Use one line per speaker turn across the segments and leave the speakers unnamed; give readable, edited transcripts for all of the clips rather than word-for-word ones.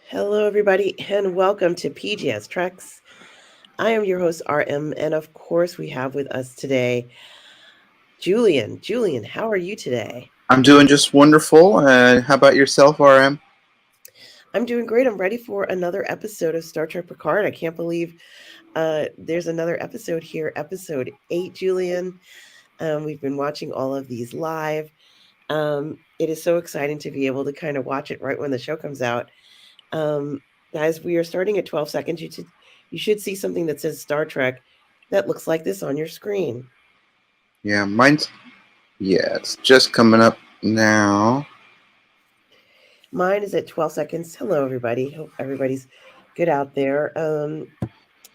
Hello, everybody, and welcome to PGS Treks. I am your host, RM, and of course, we have with us today Julian. Julian, how are you today?
I'm doing just wonderful. How about yourself, RM?
I'm doing great. I'm ready for another episode of Star Trek Picard. I can't believe there's another episode here, episode 8, Julian. We've been watching all of these live. It is so exciting to be able to kind of watch it right when the show comes out. Um, Guys, we are starting at 12 seconds. You should see something that says Star Trek that looks like this on your screen.
Yeah, it's just coming up now.
Mine is at 12 seconds. Hello, everybody. Hope everybody's good out there.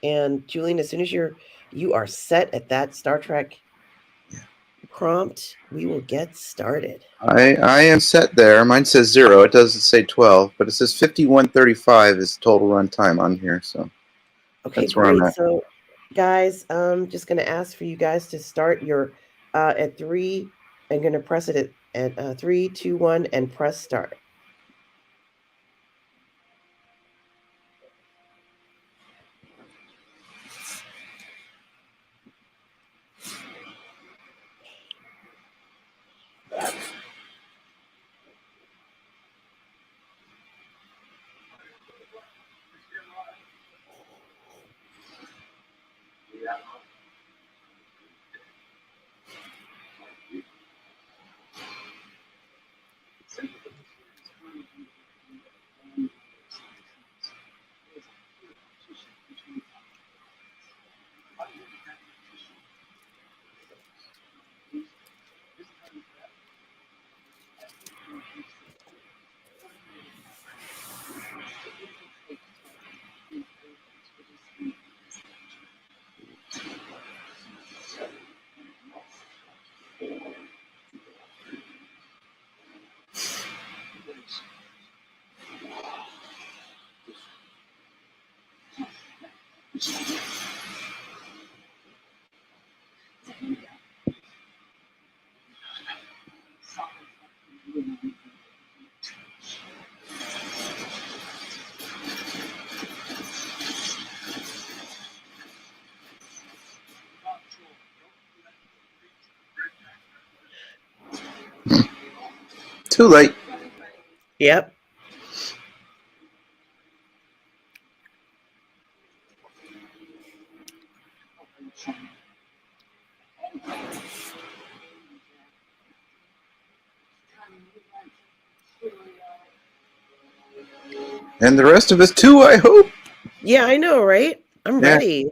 And Julian, as soon as you are set at that Star Trek prompt, we will get started.
I am set there. Mine says 0. It doesn't say 12, but it says 51:35 is total runtime on here. So
Okay,
that's where I'm
great.
at.
So, guys, I'm just going to ask for you guys to start your at three. I'm going to press it at 3, 2, 1, and press start.
Too late.
Yep.
And the rest of us too, I hope.
Yeah, I know, right? I'm
Yeah.
ready.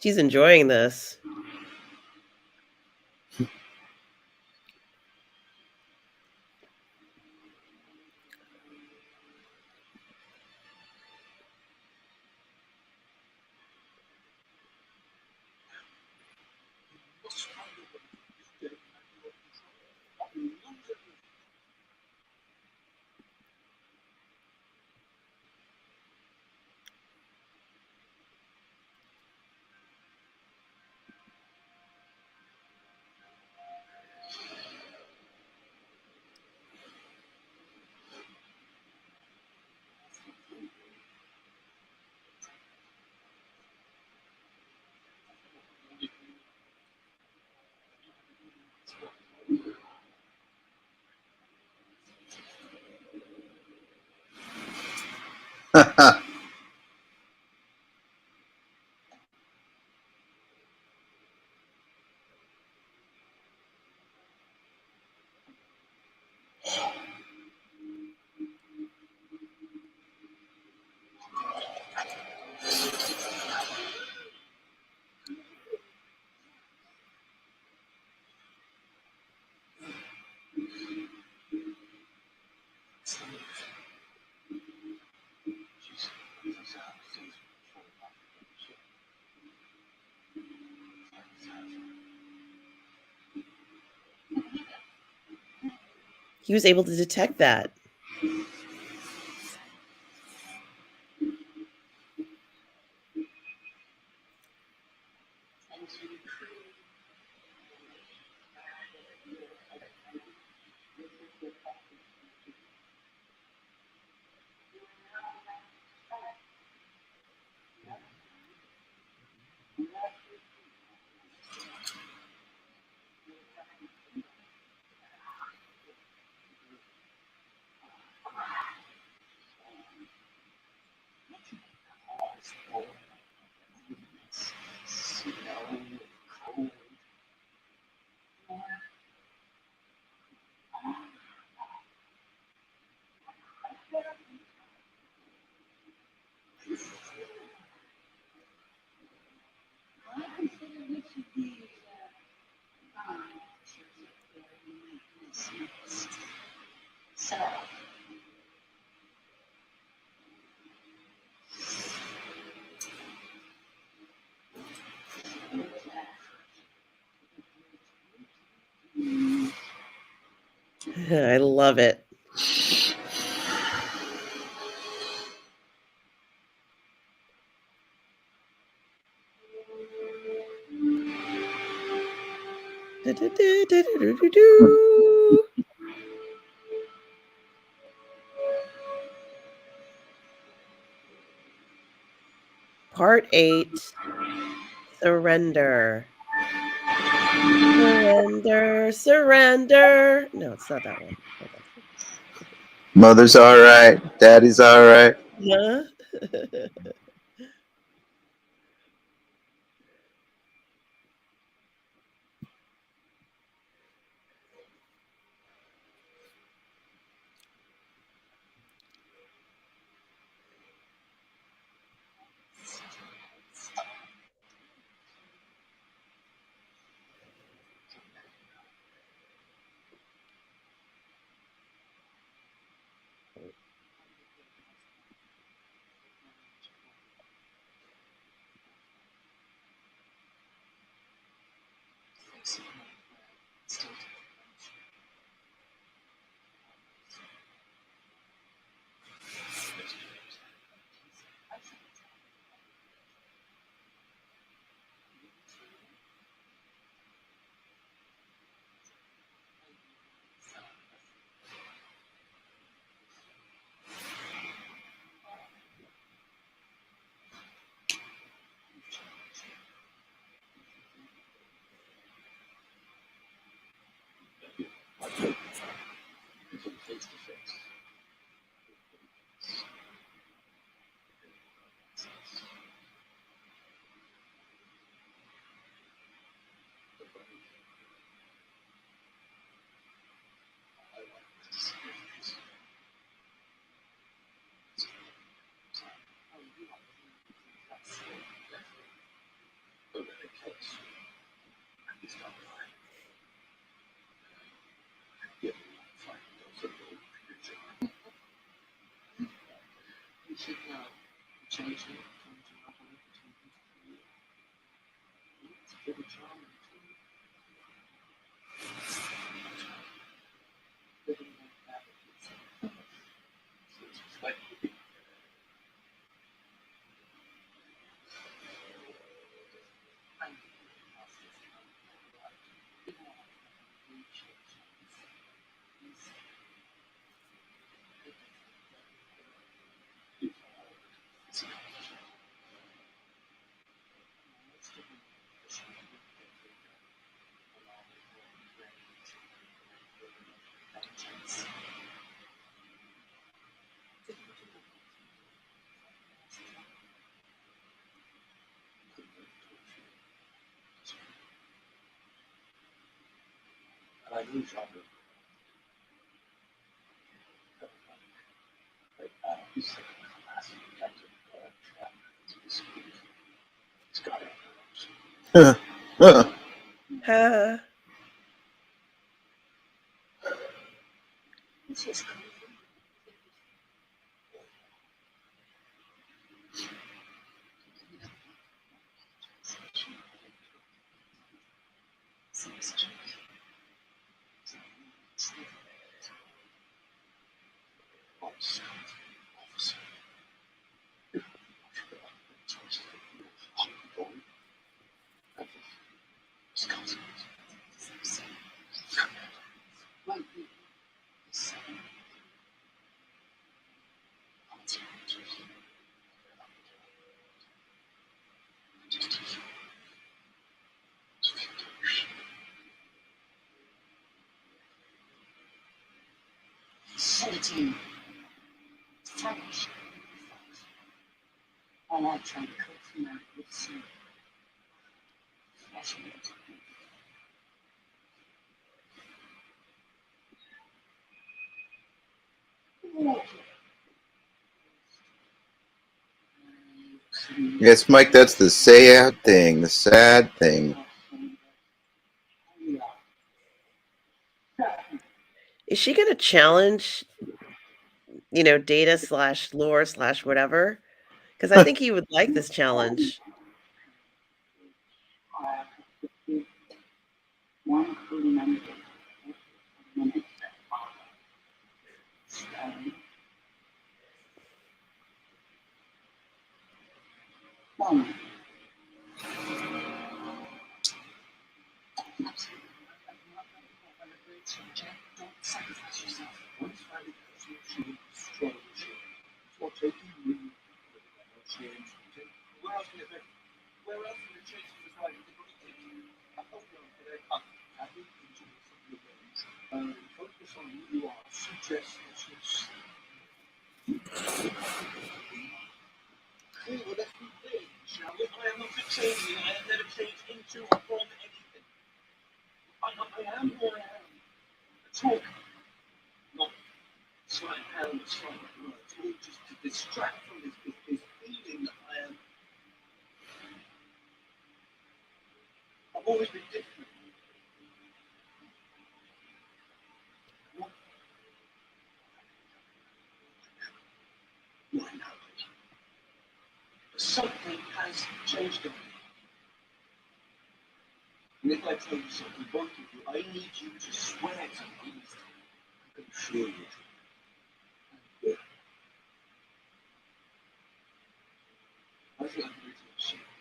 She's enjoying this. He was able to detect that. I love it. Do-do-do-do-do-do-do. Part 8. Surrender. Surrender. Surrender. No, it's not that one. Hold on.
Mother's all right. Daddy's all right.
Yeah. Huh.
Yes, Mike, that's the sad thing. The sad thing.
Is she going to challenge, Data / lore / whatever? Because I think he would like this challenge.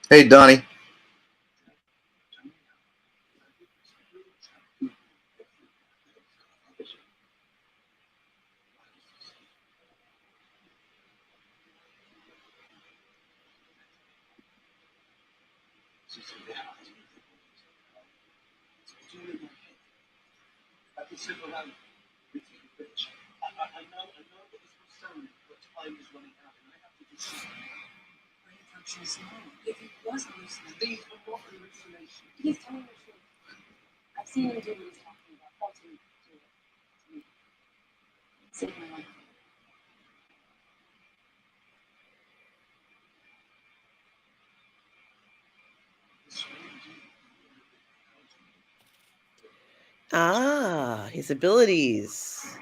Hey, Donnie.
Ah, his abilities.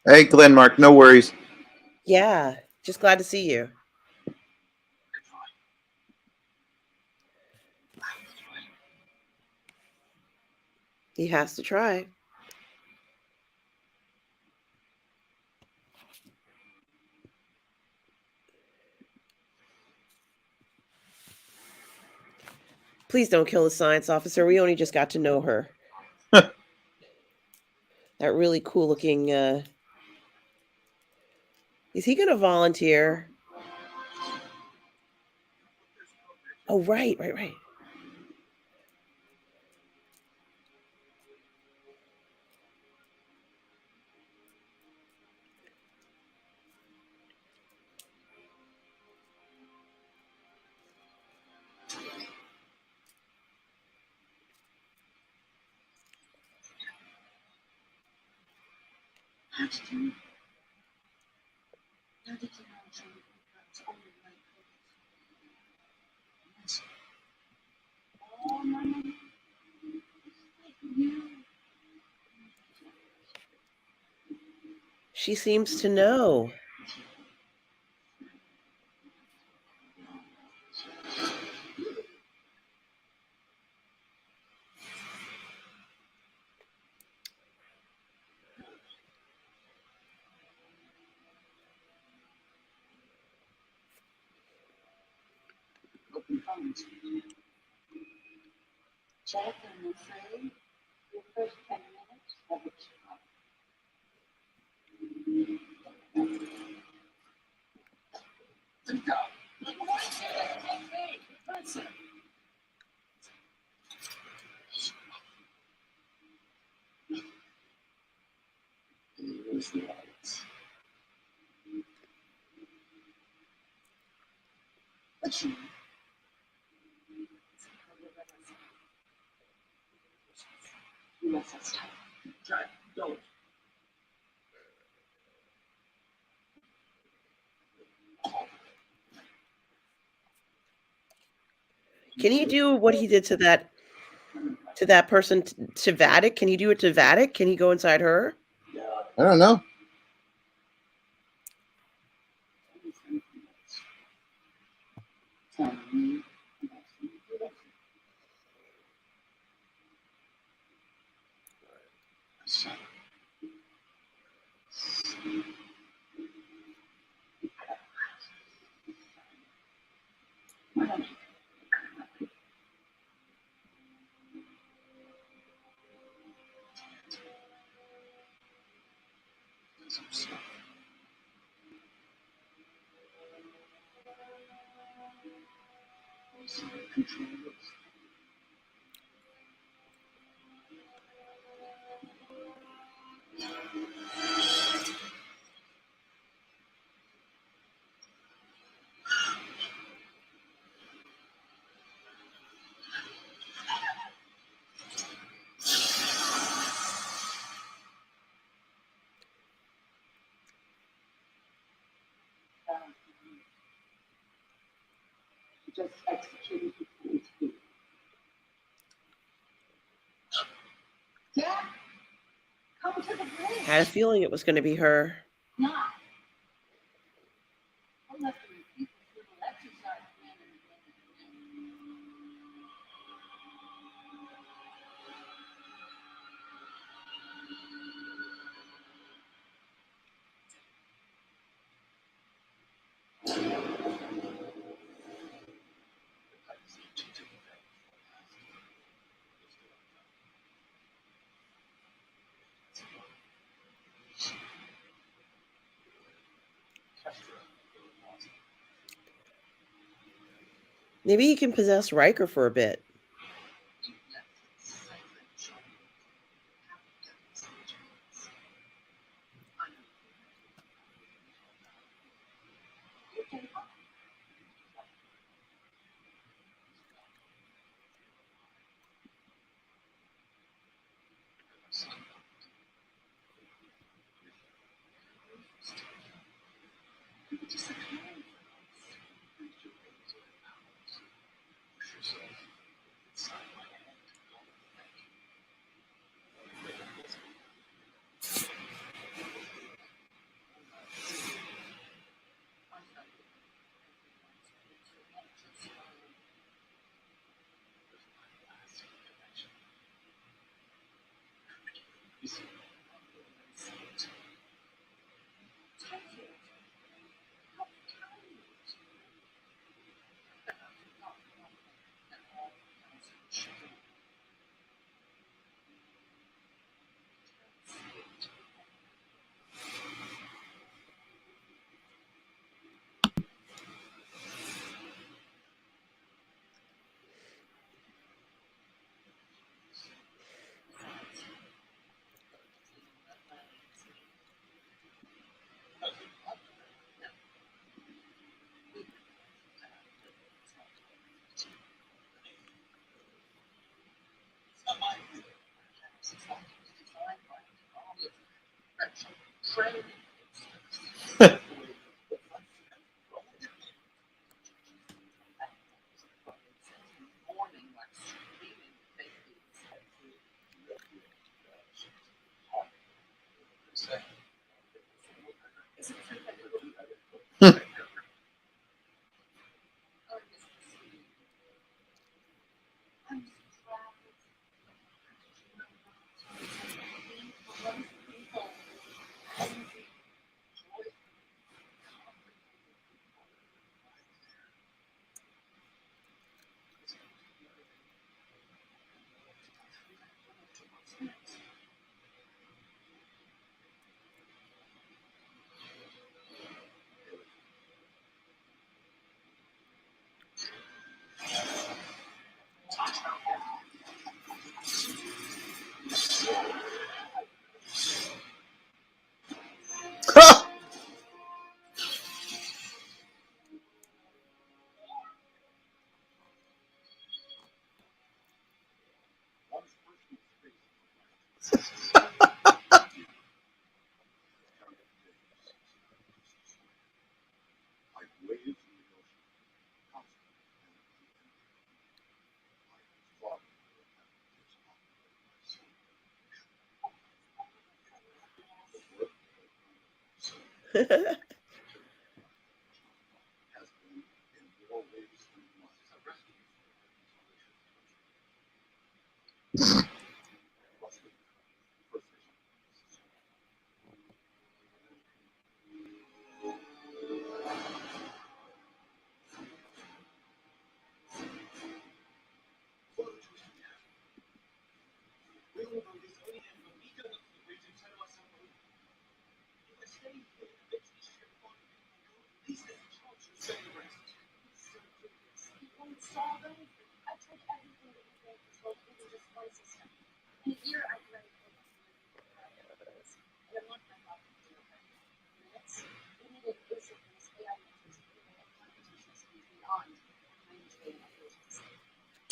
Hey, Glenmark, no worries.
Yeah, just glad to see you. He has to try. Please don't kill the science officer. We only just got to know her. That really cool looking. Is he going to volunteer? Oh, right. She seems to know. Can he do what he did to that person to Vatic? Can he do it to Vatic? Can he go inside her?
I don't know.
Had a feeling it was going to be her. Maybe he can possess Riker for a bit.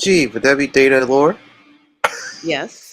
Gee, would that be data lore?
Yes.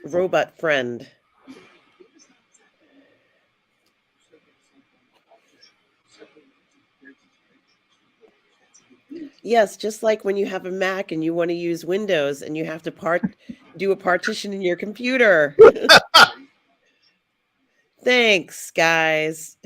Robot friend. Yes, just like when you have a Mac and you want to use Windows and you have to do a partition in your computer. Thanks, guys.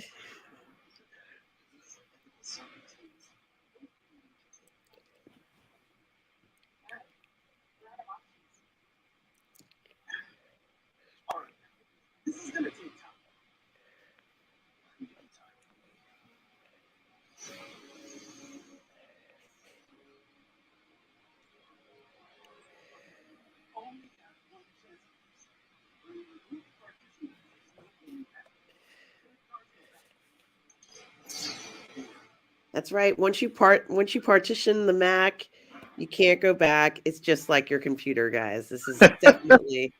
That's right. Once you partition the Mac, you can't go back. It's just like your computer, guys. This is definitely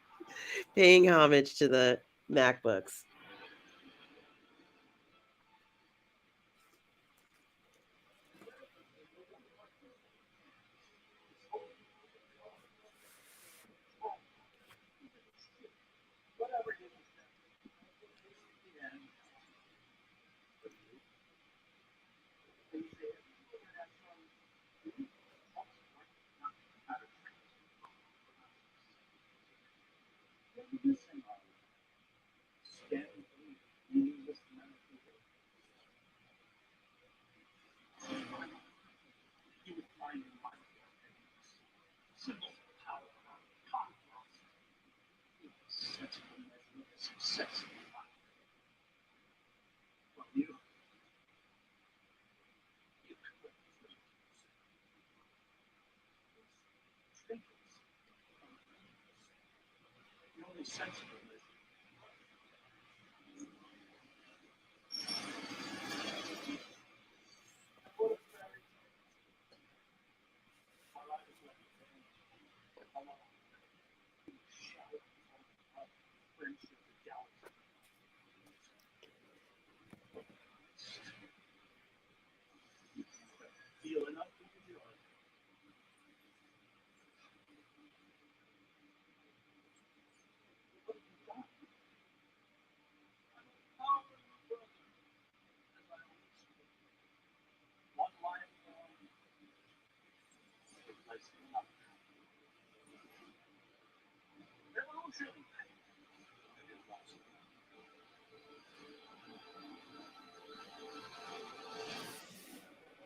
paying homage to the MacBooks.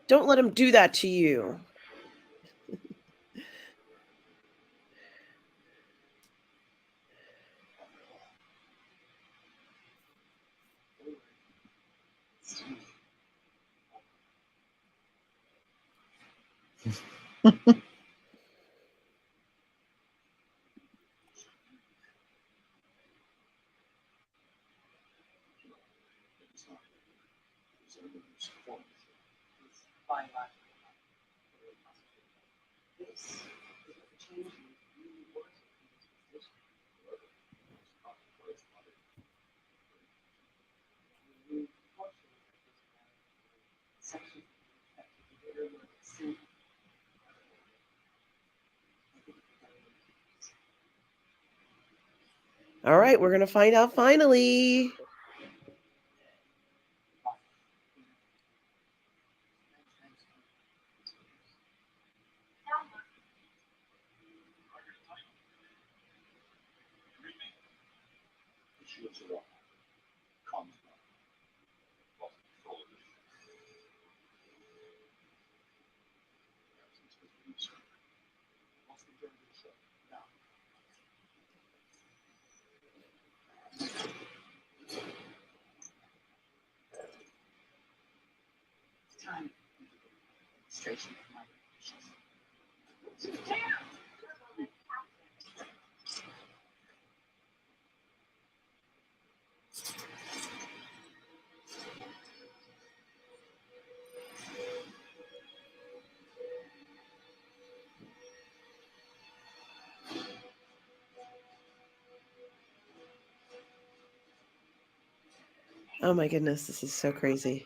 Don't let him do that to you. All right, we're going to find out finally. Oh my goodness, this is so crazy.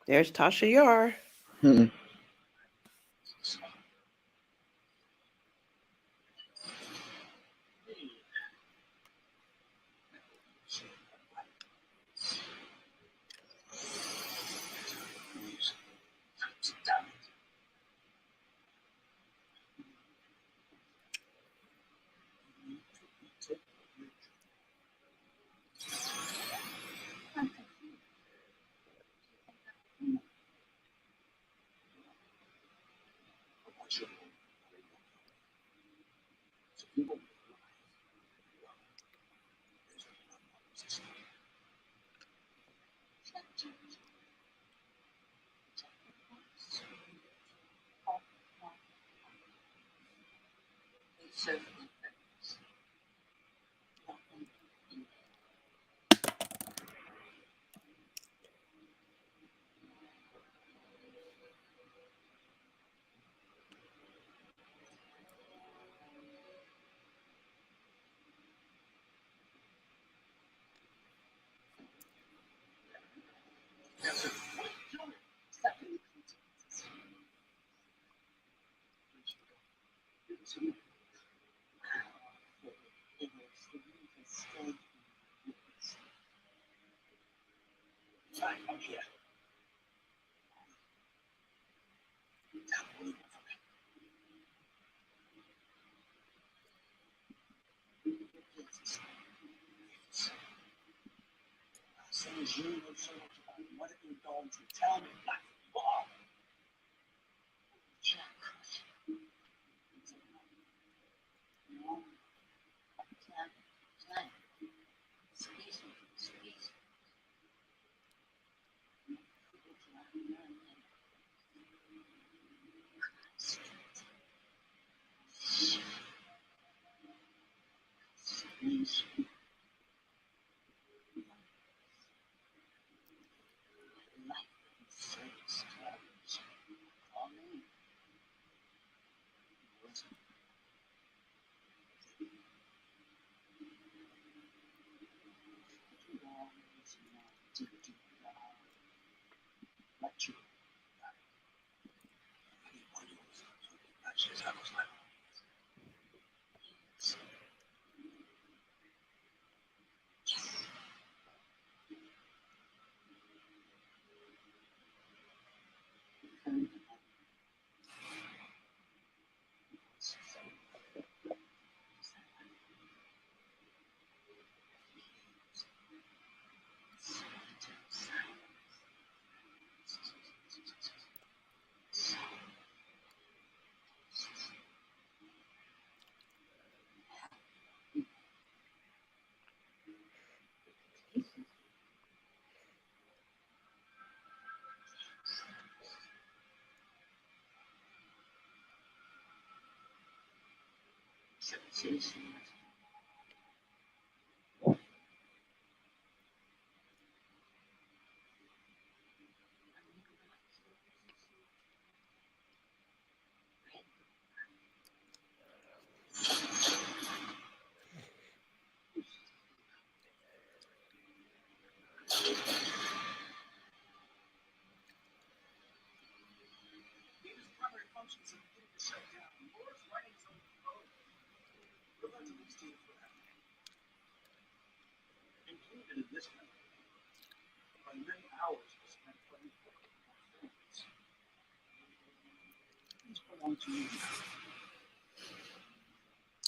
There's Tasha Yar.
Mm-mm.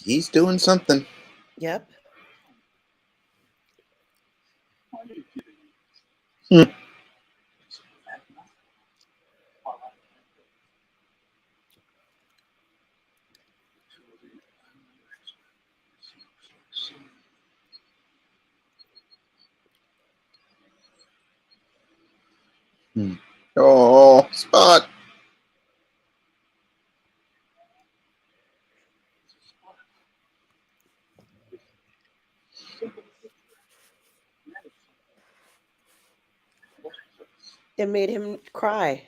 He's doing something.
Yep.
Hmm. Oh, Spot.
It made him cry.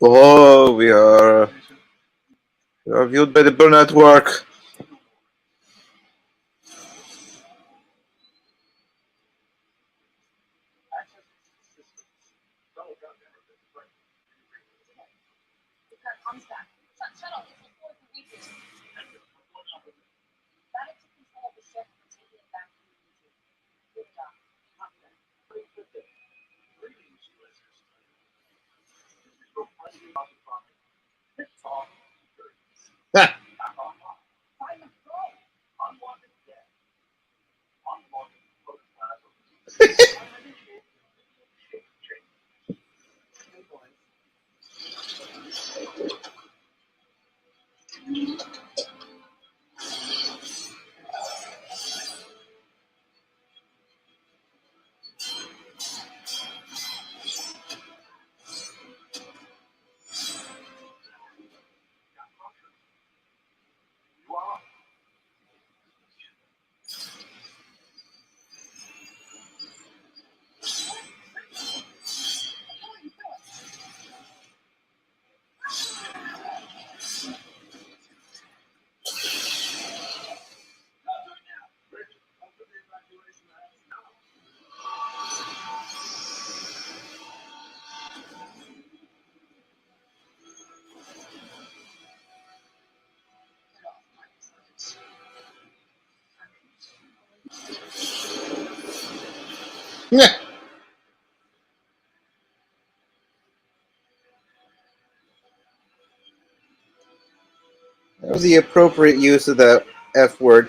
Oh, we are viewed by the Burnettwork. Ha! Yeah. That was the appropriate use of the F word.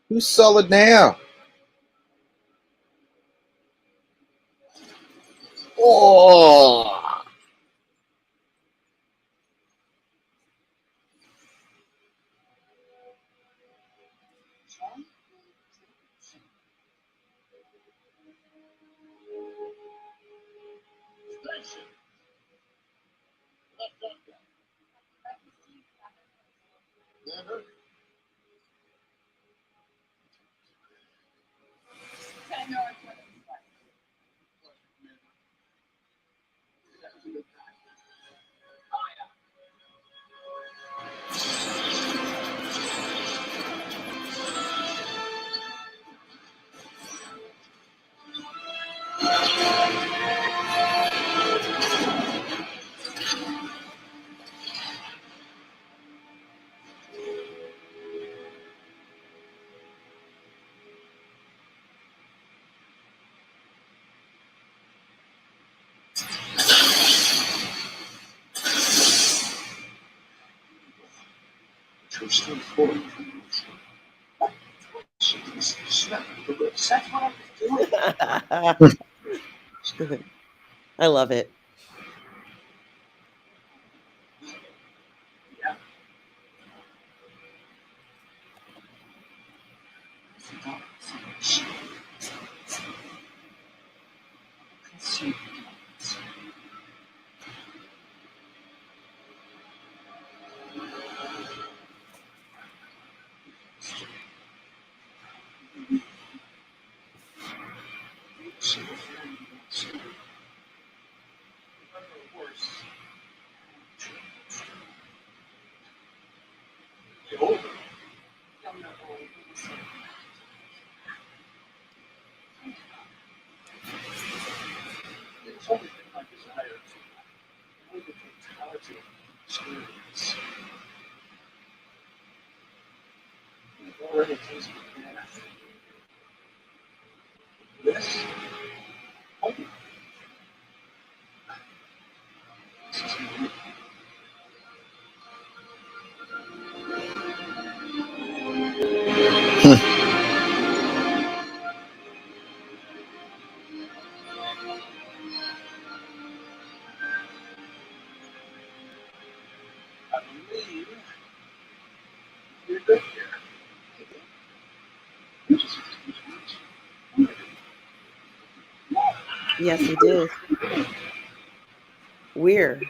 Who's solid now? Oh!
I love it. Yes, he did. Weird.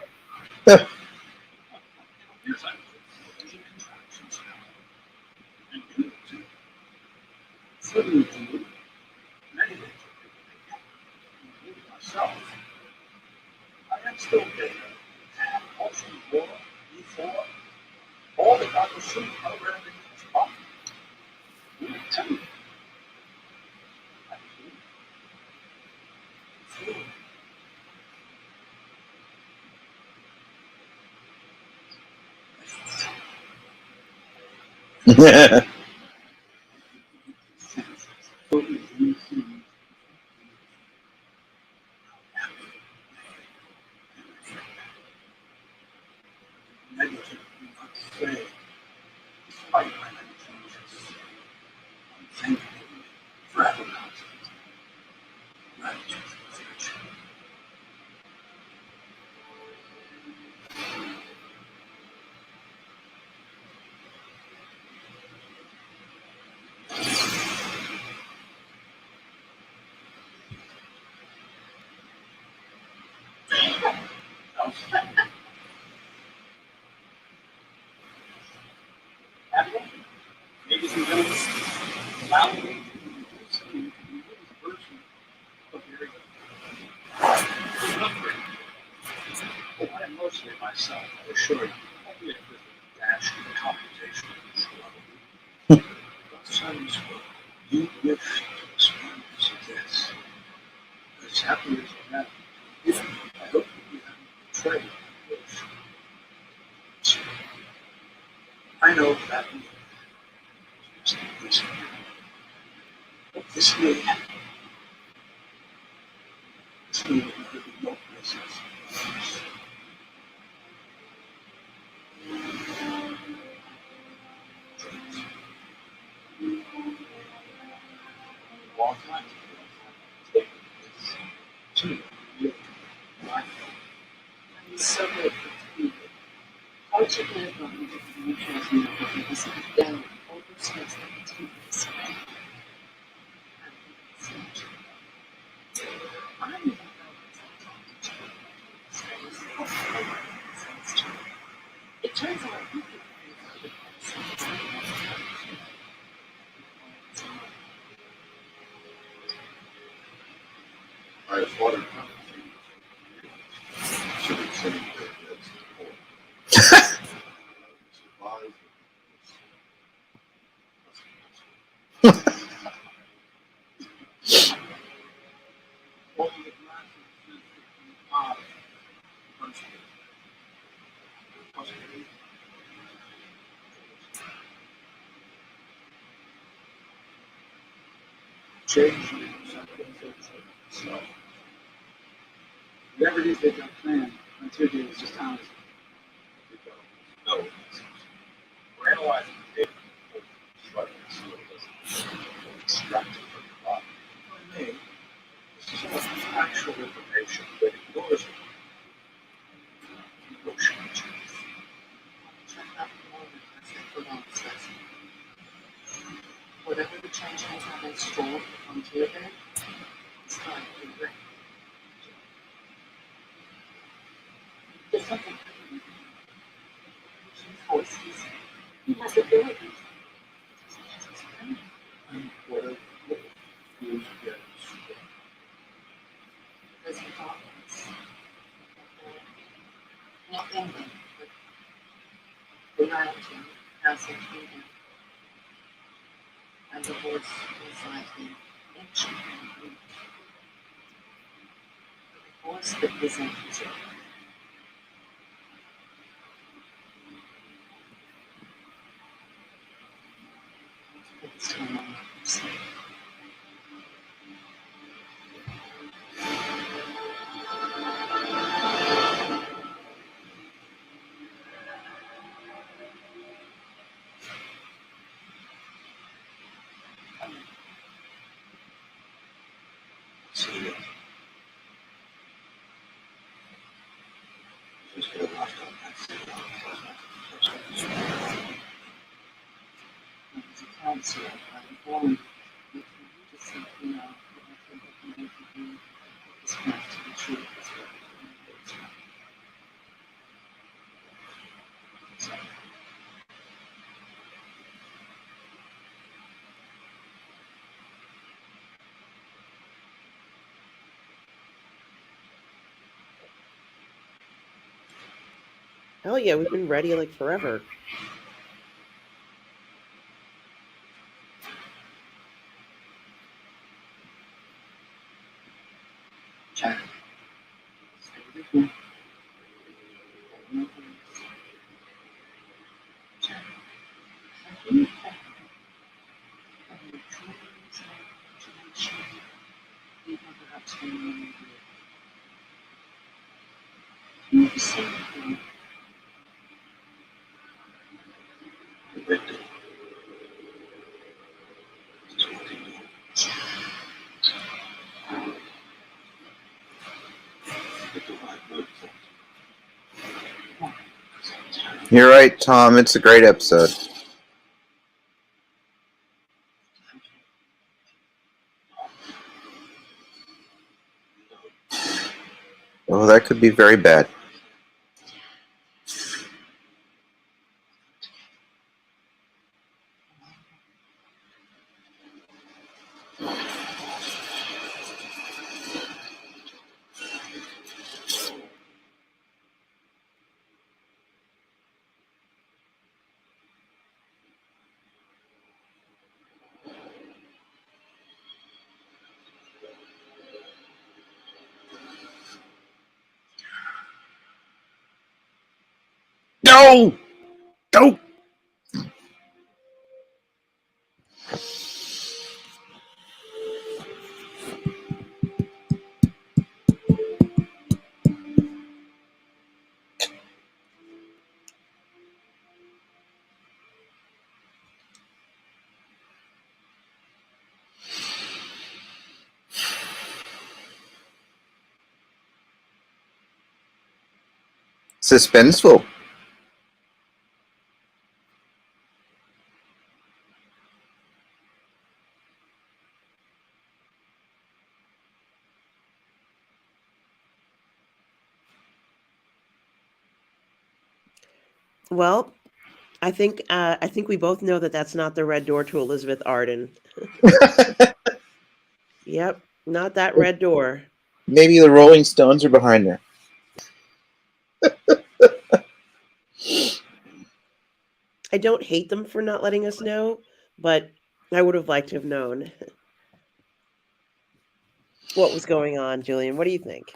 Hell yeah, we've been ready like forever.
You're right, Tom. It's a great episode. Oh, that could be very bad. No! Don't! Suspenseful.
Well, I think we both know that that's not the red door to Elizabeth Arden. Yep, not that red door.
Maybe the Rolling Stones are behind there.
I don't hate them for not letting us know, but I would have liked to have known what was going on. Julian, what do you think?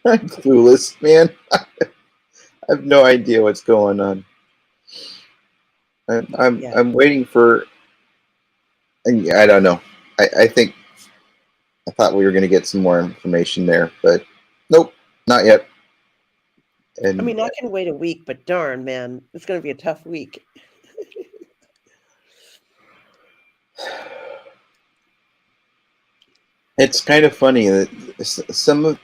I'm clueless, man. I have no idea what's going on. I'm waiting for. I don't know. I think I thought we were going to get some more information there, but nope, not yet. And
I mean, I can wait a week, but darn, man, it's going to be a tough week.
it's kind of funny that some of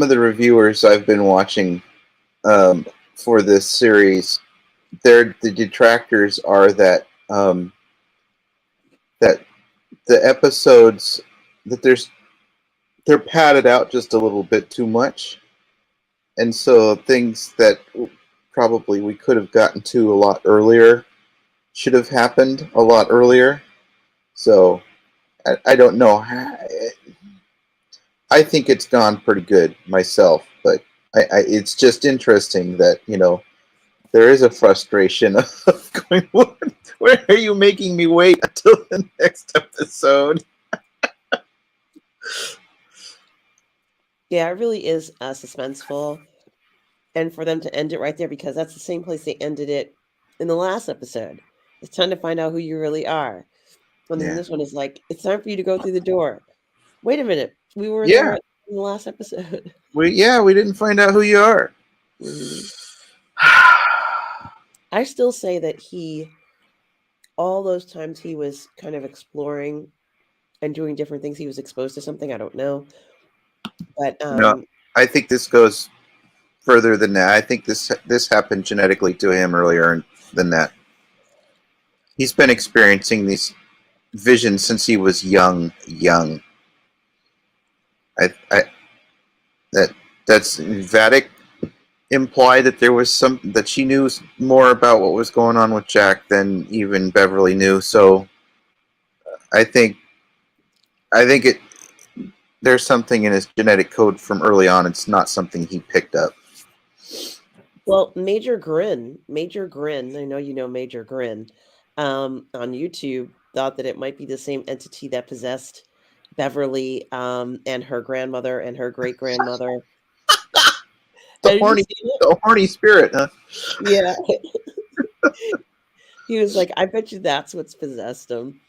the reviewers I've been watching for this series, the detractors are that that the episodes that they're padded out just a little bit too much, and so things that probably we could have gotten to a lot earlier should have happened a lot earlier. So I don't know. I think it's gone pretty good myself, but it's just interesting that there is a frustration of going, where are you making me wait until the next episode?
Yeah, it really is suspenseful. and for them to end it right there, because that's the same place they ended it in the last episode. It's time to find out who you really are. And then
Yeah.
this one is like, it's time for you to go through the door. Wait a minute, we were there
Yeah.
in the last episode.
We didn't find out who you are.
Mhm. I still say that all those times he was kind of exploring and doing different things, he was exposed to something. I don't know, but
No, I think this goes further than that. I think this happened genetically to him earlier than that. He's been experiencing these visions since he was young. I that's Vatic imply that there was that she knew more about what was going on with Jack than even Beverly knew. So I think it there's something in his genetic code from early on. It's not something he picked up.
well, Major Grin, I know you know Major Grin, on YouTube, thought that it might be the same entity that possessed Beverly, and her grandmother and her great grandmother.
The
Did you see it?
horny spirit, huh?
Yeah. He was like, I bet you that's what's possessed him.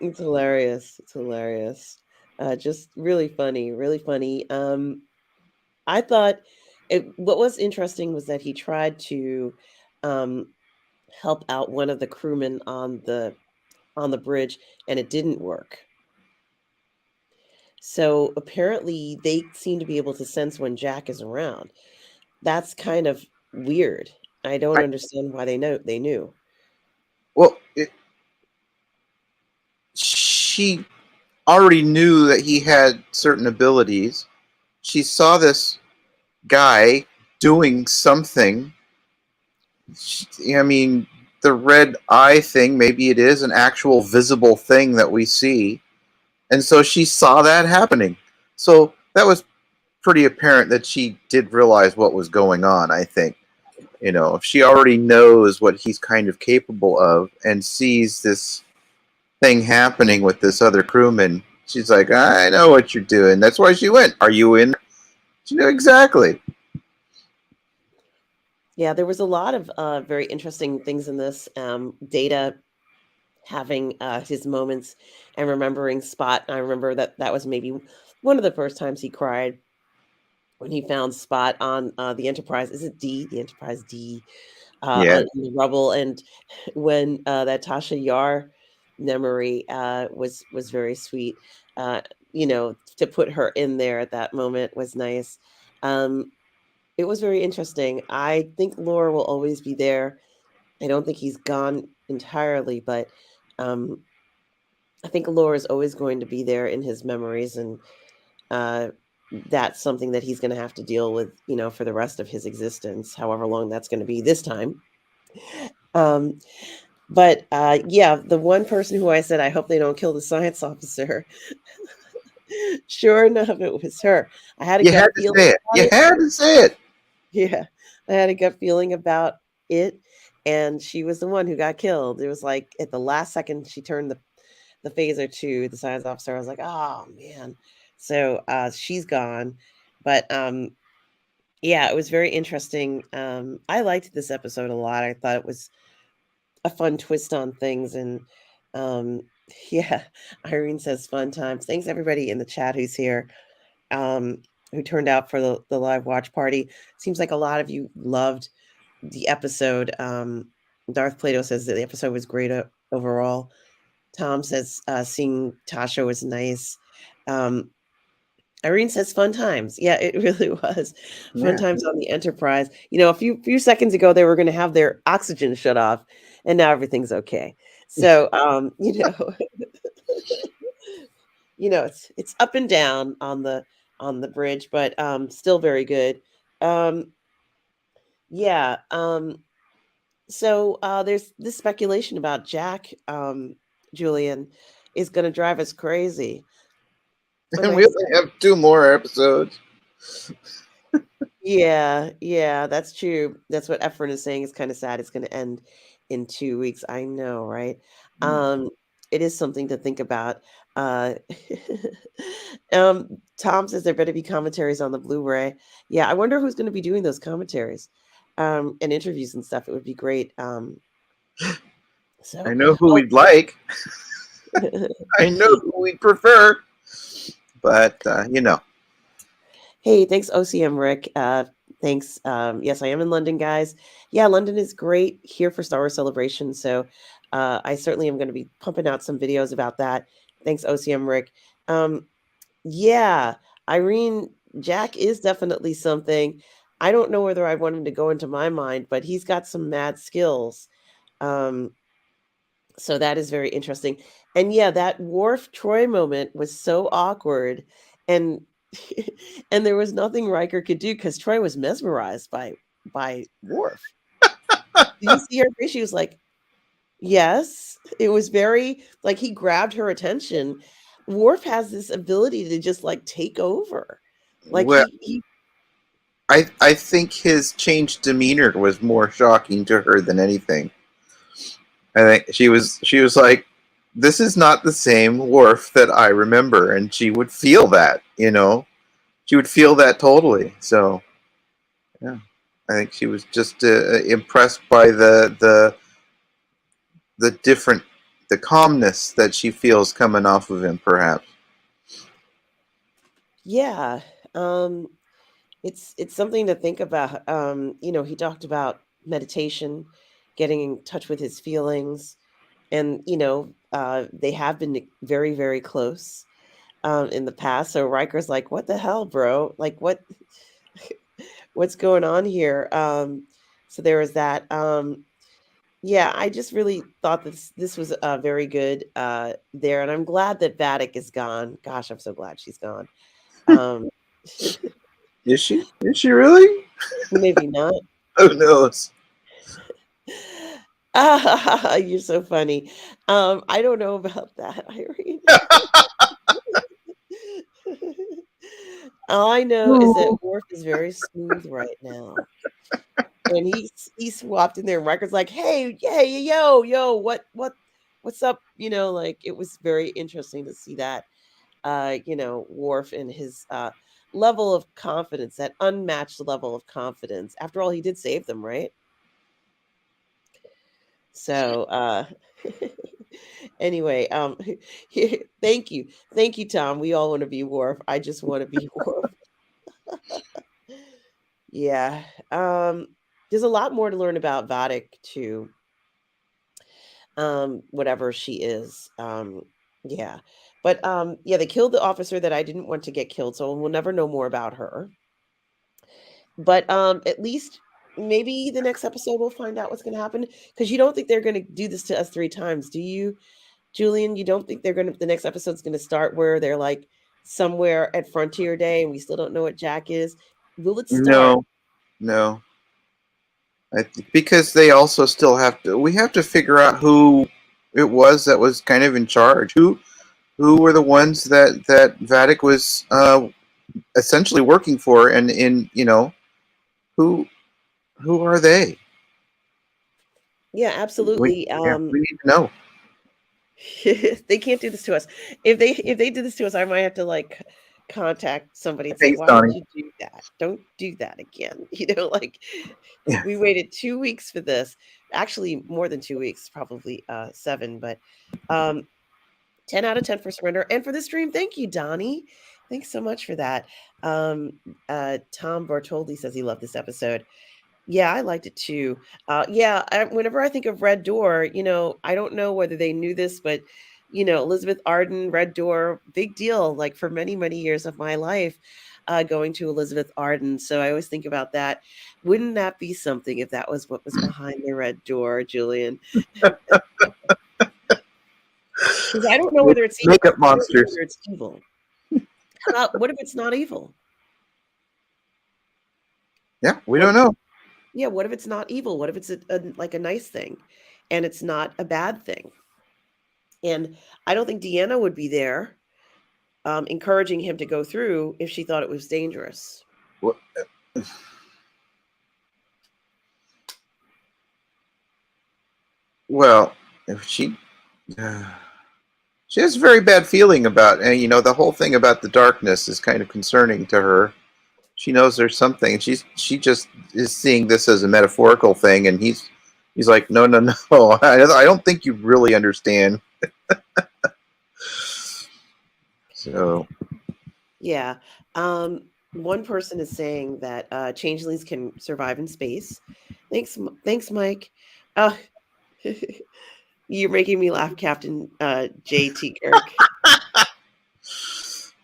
It's hilarious. It's hilarious. Just really funny, really funny. I thought what was interesting was that he tried to um, help out one of the crewmen on the bridge, and it didn't work. So apparently, they seem to be able to sense when Jack is around. That's kind of weird. I don't
I,
understand why they knew.
well, she already knew that he had certain abilities. She saw this guy doing something. I mean, the red eye thing, maybe it is an actual visible thing that we see. And so she saw that happening. So that was pretty apparent that she did realize what was going on, I think. If she already knows what he's kind of capable of and sees this thing happening with this other crewman, she's like, I know what you're doing. That's why she went. Are you in? She knew exactly.
Yeah, there was a lot of very interesting things in this. Data having his moments and remembering Spot. I remember that was maybe one of the first times he cried when he found Spot on the Enterprise. Is it D? The Enterprise D,
Yeah.
in the rubble, and when that Tasha Yar memory was very sweet. Uh, to put her in there at that moment was nice. Um, it was very interesting. I think Lore will always be there. I don't think he's gone entirely, but um, I think Lore is always going to be there in his memories, and uh, that's something that he's going to have to deal with, for the rest of his existence, however long that's going to be this time. Um, but yeah, the one person who I said I hope they don't kill the science officer. Sure enough, it was her. I had a
You had
gut
to
feeling
say it.
about
You
it.
had to say it.
Yeah, I had a gut feeling about it, and she was the one who got killed. It was like at the last second she turned the phaser to the science officer. I was like, oh man. So she's gone. But yeah, it was very interesting. I liked this episode a lot. I thought it was a fun twist on things. And um, yeah, Irene says fun times. Thanks everybody in the chat who's here, who turned out for the live watch party. Seems like a lot of you loved the episode. Darth Plato says that the episode was great overall. Tom says seeing Tasha was nice. Um, Irene says fun times. Yeah, it really was fun
Yeah.
times on the Enterprise. A few seconds ago they were going to have their oxygen shut off, and now everything's okay. So it's up and down on the bridge, but still very good. Um, yeah. So there's this speculation about Jack, Julian, is going to drive us crazy. And
And
I
we only have 2 more episodes.
yeah, that's true. That's what Efren is saying. It's kind of sad. It's going to end in 2 weeks. I know, right? Um, it is something to think about. Uh, Tom says there better be commentaries on the Blu-ray. Yeah, I wonder who's going to be doing those commentaries, and interviews and stuff. It would be great.
I
So,
know who
oh,
we'd like. I know who we'd prefer. But,
hey, thanks OCM Rick. Thanks. Yes, I am in London, guys. Yeah, London is great here for Star Wars Celebration. So, I certainly am going to be pumping out some videos about that. Thanks, OCM Rick. Yeah, Irene, Jack is definitely something. I don't know whether I want him to go into my mind, but he's got some mad skills. Um, so that is very interesting. And yeah, that Worf Troy moment was so awkward, and and there was nothing Riker could do because Troy was mesmerized by Worf. Did you see her face? She was like, yes. It was very like he grabbed her attention. Worf has this ability to just like take over. Like
well,
he
I think his changed demeanor was more shocking to her than anything. I think she was like, "This is not the same Worf that I remember," and she would feel that, she would feel that totally. So yeah, I think she was just impressed by the different the calmness that she feels coming off of him, perhaps.
yeah. It's something to think about. He talked about meditation, getting in touch with his feelings, and they have been very, very close in the past. So Riker's like, "What the hell, bro? Like, what's going on here?" So there was that. Yeah, I just really thought this was very good there, and I'm glad that Vatic is gone. Gosh, I'm so glad she's gone. Um,
Is she? Is she really?
maybe not.
Who knows?
Ah, you're so funny. I don't know about that, Irene. All I know is that Worf is very smooth right now. And he swapped in there and Riker's like, "Hey, hey, yo, what's up?" Like it was very interesting to see that Worf and his level of confidence, that unmatched level of confidence. After all, he did save them, right? So anyway, thank you. Thank you, Tom. We all want to be Worf. I just want to be Worf. Yeah. There's a lot more to learn about Vatic too. Whatever she is. Yeah. But yeah, they killed the officer that I didn't want to get killed, so we'll never know more about her. But at least maybe the next episode we'll find out what's gonna happen. Because you don't think they're gonna do this to us 3 times, do you, Julian? You don't think the next episode's gonna start where they're like somewhere at Frontier Day and we still don't know what Jack is? Will it start?
No, no. Because they also still we have to figure out who it was that was kind of in charge. Who were the ones that Vatic was essentially working for, and who who are they?
Yeah,
We
absolutely.
yeah, we need to know.
They can't do this to us. If they did this to us, I might have to like contact somebody and say,
Thanks,
"Why did
Donnie.
you do that? Don't do that again." Like
Yeah.
we waited 2 weeks for this. Actually, more than 2 weeks, probably 7. But 10 out of 10 for surrender and for the stream. Thank you, Donnie. Thanks so much for that. Um, Tom Bartoldi says he loved this episode. Yeah, I liked it too. Yeah, whenever I think of Red Door, I don't know whether they knew this, but Elizabeth Arden, Red Door, big deal. Like for many, many years of my life, going to Elizabeth Arden. So I always think about that. Wouldn't that be something if that was what was behind the Red Door, Julian? Because I don't know whether it's evil.
Makeup
I don't know
monsters.
whether it's evil. How about what if it's not evil?
Yeah, we
What
don't know.
Yeah, what if it's not evil? What if it's like a nice thing and it's not a bad thing? And I don't think Deanna would be there encouraging him to go through if she thought it was dangerous.
Well, if she, She has a very bad feeling about, and the whole thing about the darkness is kind of concerning to her. She knows there's something, and she just is seeing this as a metaphorical thing, and he's like, no, no, no, I don't think you really understand. So
Yeah. One person is saying that changelings can survive in space. Thanks, Mike. Uh, you're making me laugh, Captain J.T. Kirk.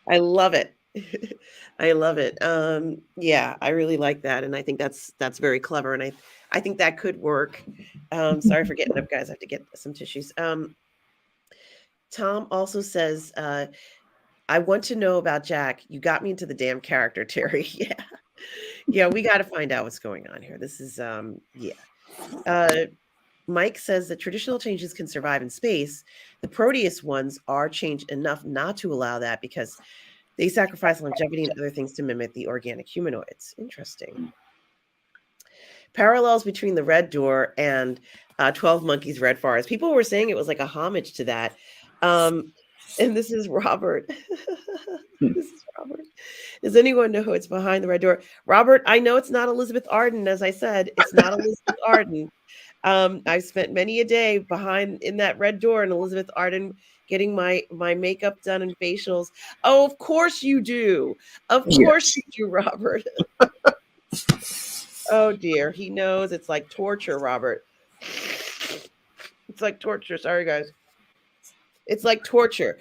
I love it. I love it. Yeah, I really like that, and I think that's very clever, and I think that could work. Sorry for getting up, guys. I have to get some tissues. Tom also says, I want to know about Jack. You got me into the damn character, Terry. Yeah. Yeah, we got to find out what's going on here. This is yeah. Mike says that traditional changes can survive in space. The Proteus ones are changed enough not to allow that because they sacrifice longevity and other things to mimic the organic humanoids. Interesting. Parallels between the Red Door and 12 Monkeys Red Forest. People were saying it was like a homage to that. And this is Robert. This is Robert. Does anyone know what's behind the Red Door? Robert, I know it's not Elizabeth Arden, as I said. It's not Elizabeth Arden. I've spent many a day behind in that red door in Elizabeth Arden getting my makeup done and facials. Oh, of course you do. Of course you do, Robert. Oh dear, he knows it's like torture, Robert. It's like torture. Sorry, guys. It's like torture.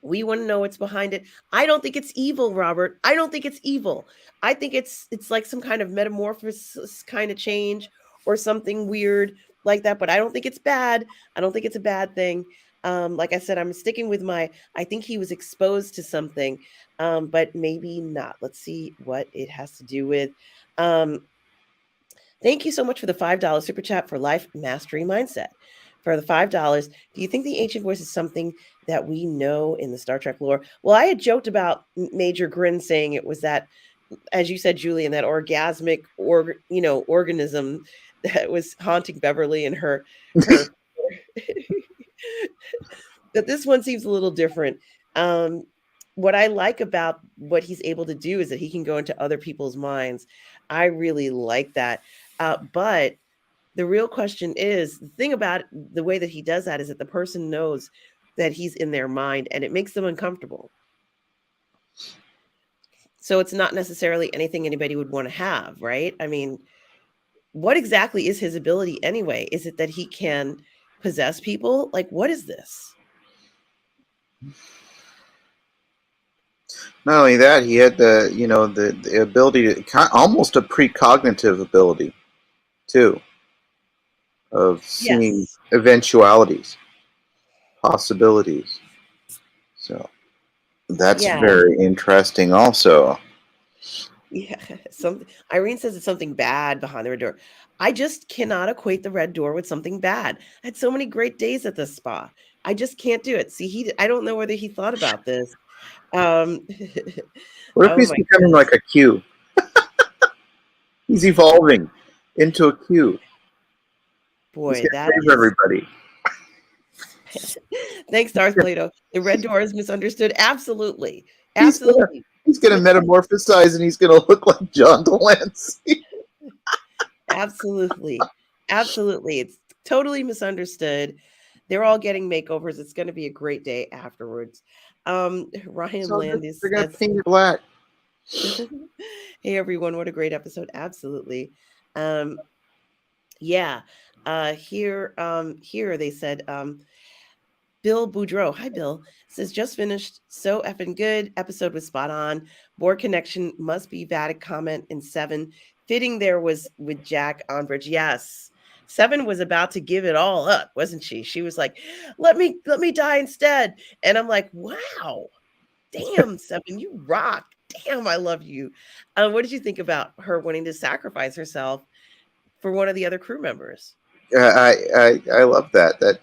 We want to know what's behind it. I don't think it's evil, Robert. I don't think it's evil. I think it's like some kind of metamorphosis kind of change or something weird like that. But I don't think it's bad. I don't think it's a bad thing. Like I said, I'm sticking with my. I think he was exposed to something, but maybe not. Let's see what it has to do with. Thank you so much for the $5 super chat for Life Mastery Mindset. For the $5, do you think the ancient voice is something that we know in the Star Trek lore? Well, I had joked about Major Grin saying it was that, as you said, Julian, that orgasmic organism that was haunting Beverly and her that this one seems a little different. What I like about what he's able to do is that he can go into other people's minds. I really like that. But the real question is the thing about the way that he does that is that the person knows that he's in their mind and it makes them uncomfortable. So it's not necessarily anything anybody would want to have, right? I mean, what exactly is his ability anyway? Is it that he can possess people? Like, what is this?
not only that, he had the ability to almost a precognitive ability too of seeing eventualities, possibilities. So that's very interesting also.
Yeah, something. Irene says it's something bad behind the red door. I just cannot equate the red door with something bad. I had so many great days at the spa. I just can't do it. See, I don't know whether he thought about this.
What if he's becoming like a Q? He's evolving into a Q.
Boy,
that is everybody.
Thanks, Stars Plato. The red door is misunderstood. Absolutely. Absolutely.
He's gonna metamorphosize and he's gonna look like John Delancey.
Absolutely. Absolutely. It's totally misunderstood. They're all getting makeovers. It's going to be a great day afterwards. Ryan Landis
says, paint black.
Hey everyone, what a great episode. Absolutely. Yeah. Here they said Bill Boudreau, hi Bill, says just finished. So effing good. Episode was spot on. Board connection must be valid comment in 7. Fitting there was with Jack on bridge. Yes. 7 was about to give it all up, wasn't she? She was like, let me die instead. And I'm like, wow. Damn, 7, you rock. Damn, I love you. What did you think about her wanting to sacrifice herself for one of the other crew members?
I love that. That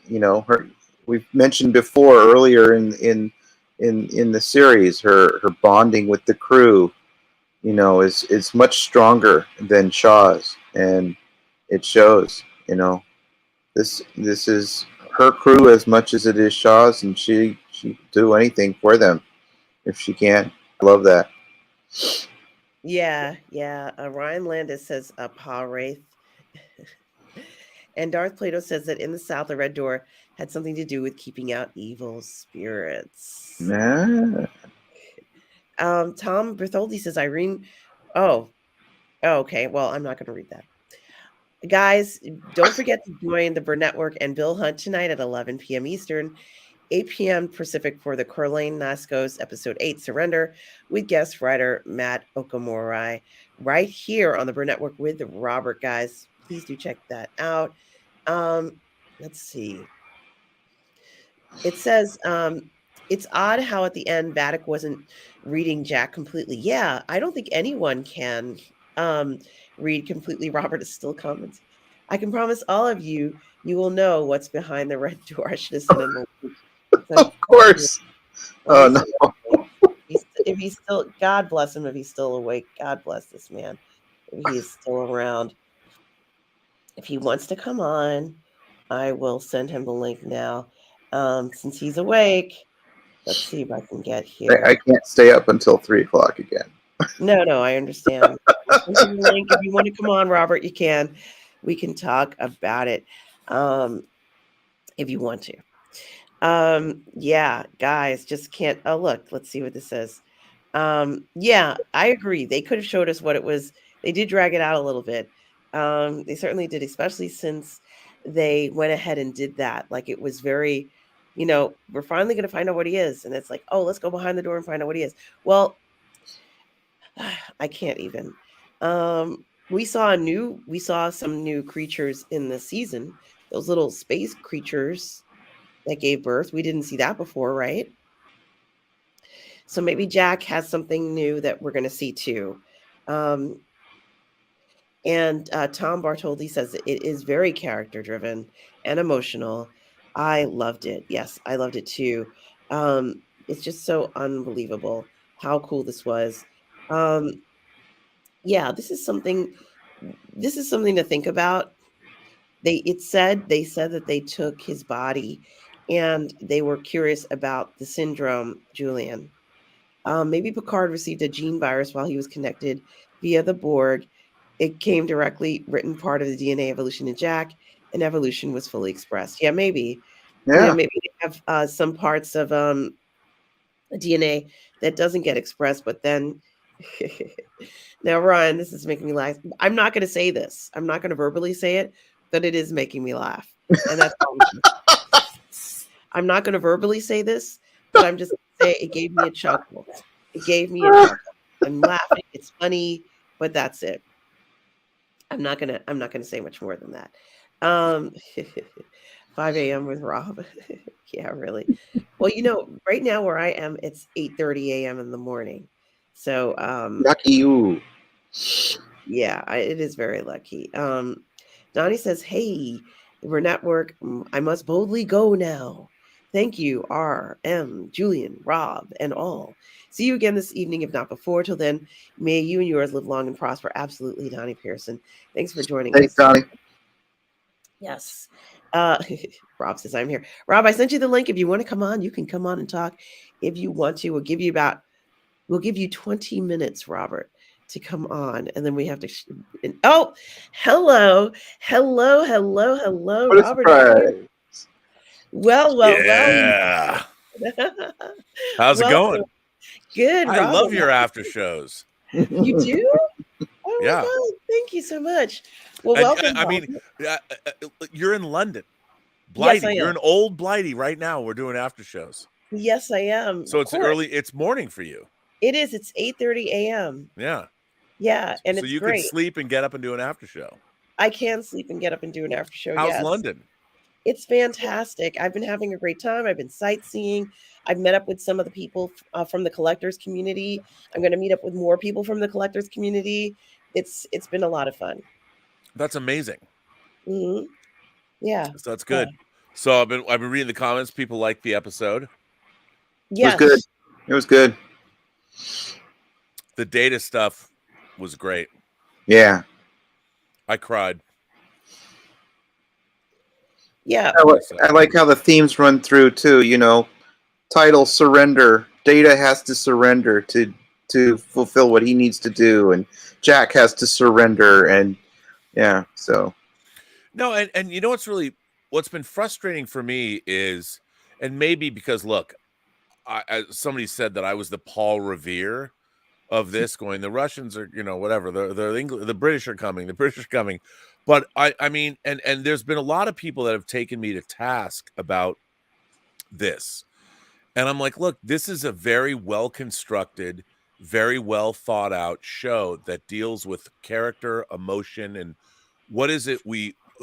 her. We've mentioned before earlier in the series, her bonding with the crew, is much stronger than Shaw's, and it shows. This is her crew as much as it is Shaw's, and she do anything for them if she can. I love that.
Yeah, yeah. Ryan Landis says Pa Wraith. And Darth Plato says that in the South, the Red Door had something to do with keeping out evil spirits.
Nah.
Tom Bertholdi says Irene. Oh, okay. Well, I'm not going to read that. Guys, don't forget to join the Burnettwork and Bill Hunt tonight at 11 p.m. Eastern, 8 p.m. Pacific for the Curlane Nascos episode 8 Surrender with guest writer Matt Okamorai right here on the Burnettwork with Robert, guys. Please do check that out. Let's see. It says it's odd how at the end Vatic wasn't reading Jack completely. Yeah, I don't think anyone can read completely. Robert is still commenting. I can promise all of you, you will know what's behind the red door. I should have sent him a link.
Of course.
Let
Oh
me
no.
send him a link. If he's still, God bless him if he's still awake. God bless this man if he is still around. If he wants to come on, I will send him the link now. Since he's awake, let's see if I can get here.
I can't stay up until 3 o'clock again.
No, I understand. I sent you the link. If you want to come on, Robert, you can. We can talk about it if you want to. Yeah, guys, just can't. Oh, look, let's see what this says. Yeah, I agree. They could have showed us what it was. They did drag it out a little bit. They certainly did, especially since they went ahead and did that. Like it was very, we're finally going to find out what he is. And it's like, oh, let's go behind the door and find out what he is. Well, I can't even. We saw some new creatures in the season. Those little space creatures that gave birth. We didn't see that before, right? So maybe Jack has something new that we're going to see too. And Tom Bartoldi says it is very character driven and emotional. I loved it. Yes, I loved it too. It's just so unbelievable how cool this was. Yeah, this is something. This is something to think about. They said that they took his body, and they were curious about the syndrome, Julian. Maybe Picard received a gene virus while he was connected via the Borg. It came directly written part of the DNA evolution in Jack, and evolution was fully expressed. Yeah, maybe.
Yeah.
Maybe they have some parts of DNA that doesn't get expressed, but then. Now, Ryan, this is making me laugh. I'm not going to say this. I'm not going to verbally say it, but it is making me laugh, and that's all. I'm not going to verbally say this, but I'm just going to say it gave me a chuckle. It gave me a chuckle. I'm laughing. It's funny, but that's it. I'm not gonna say much more than that. Um 5 a.m. with Rob. Yeah, really. Well, right now where I am, it's 8:30 a.m. in the morning. So
Lucky you.
yeah, it is very lucky. Donnie says, "Hey, we're network. I must boldly go now. Thank you, R.M., Julian, Rob, and all. See you again this evening, if not before. Till then, may you and yours live long and prosper." Absolutely, Donnie Pearson. Thanks for joining
Thanks,
us.
Donnie.
Yes. Uh, Rob says, "I'm here." Rob, I sent you the link. If you want to come on, you can come on and talk. If you want to, we'll give you 20 minutes, Robert, to come on, and then we have to. Oh, hello,
What a
Robert is
surprise.
here. Well.
Yeah. How's it
Welcome.
going?
Good,
I
Rob.
love your after shows.
You do? Oh my
Yeah.
God! Thank you so much. Well,
And,
welcome.
I mean, you're in London.
Yes,
Blighty.
I
You're
am.
an old Blighty right now. We're doing after shows.
Yes, I am.
So
Of
it's
course.
early. It's morning for you.
It is. It's 8:30 a.m.
Yeah.
Yeah, and
So
it's
you can
great.
sleep and get up and do an after show.
I can sleep and get up and do an after show.
How's
Yes.
London?
It's fantastic. I've been having a great time. I've been sightseeing. I've met up with some of the people from the collectors community. I'm going to meet up with more people from the collectors community. It's been a lot of fun.
That's amazing.
Hmm. Yeah.
So that's good. So I've been reading the comments. People like the episode.
Yes.
It was good. It was good.
The data stuff was great.
Yeah.
I cried.
Yeah.
I like how the themes run through too. You know, title surrender. Data has to surrender to fulfill what he needs to do, and Jack has to surrender, and yeah. So
No, and you know what's been frustrating for me is, and maybe because look, somebody said that I was the Paul Revere of this, going, the Russians are, whatever, the British are coming, the British are coming. But I mean, and there's been a lot of people that have taken me to task about this. And I'm like, look, this is a very well constructed, very well thought out show that deals with character, emotion, and what is it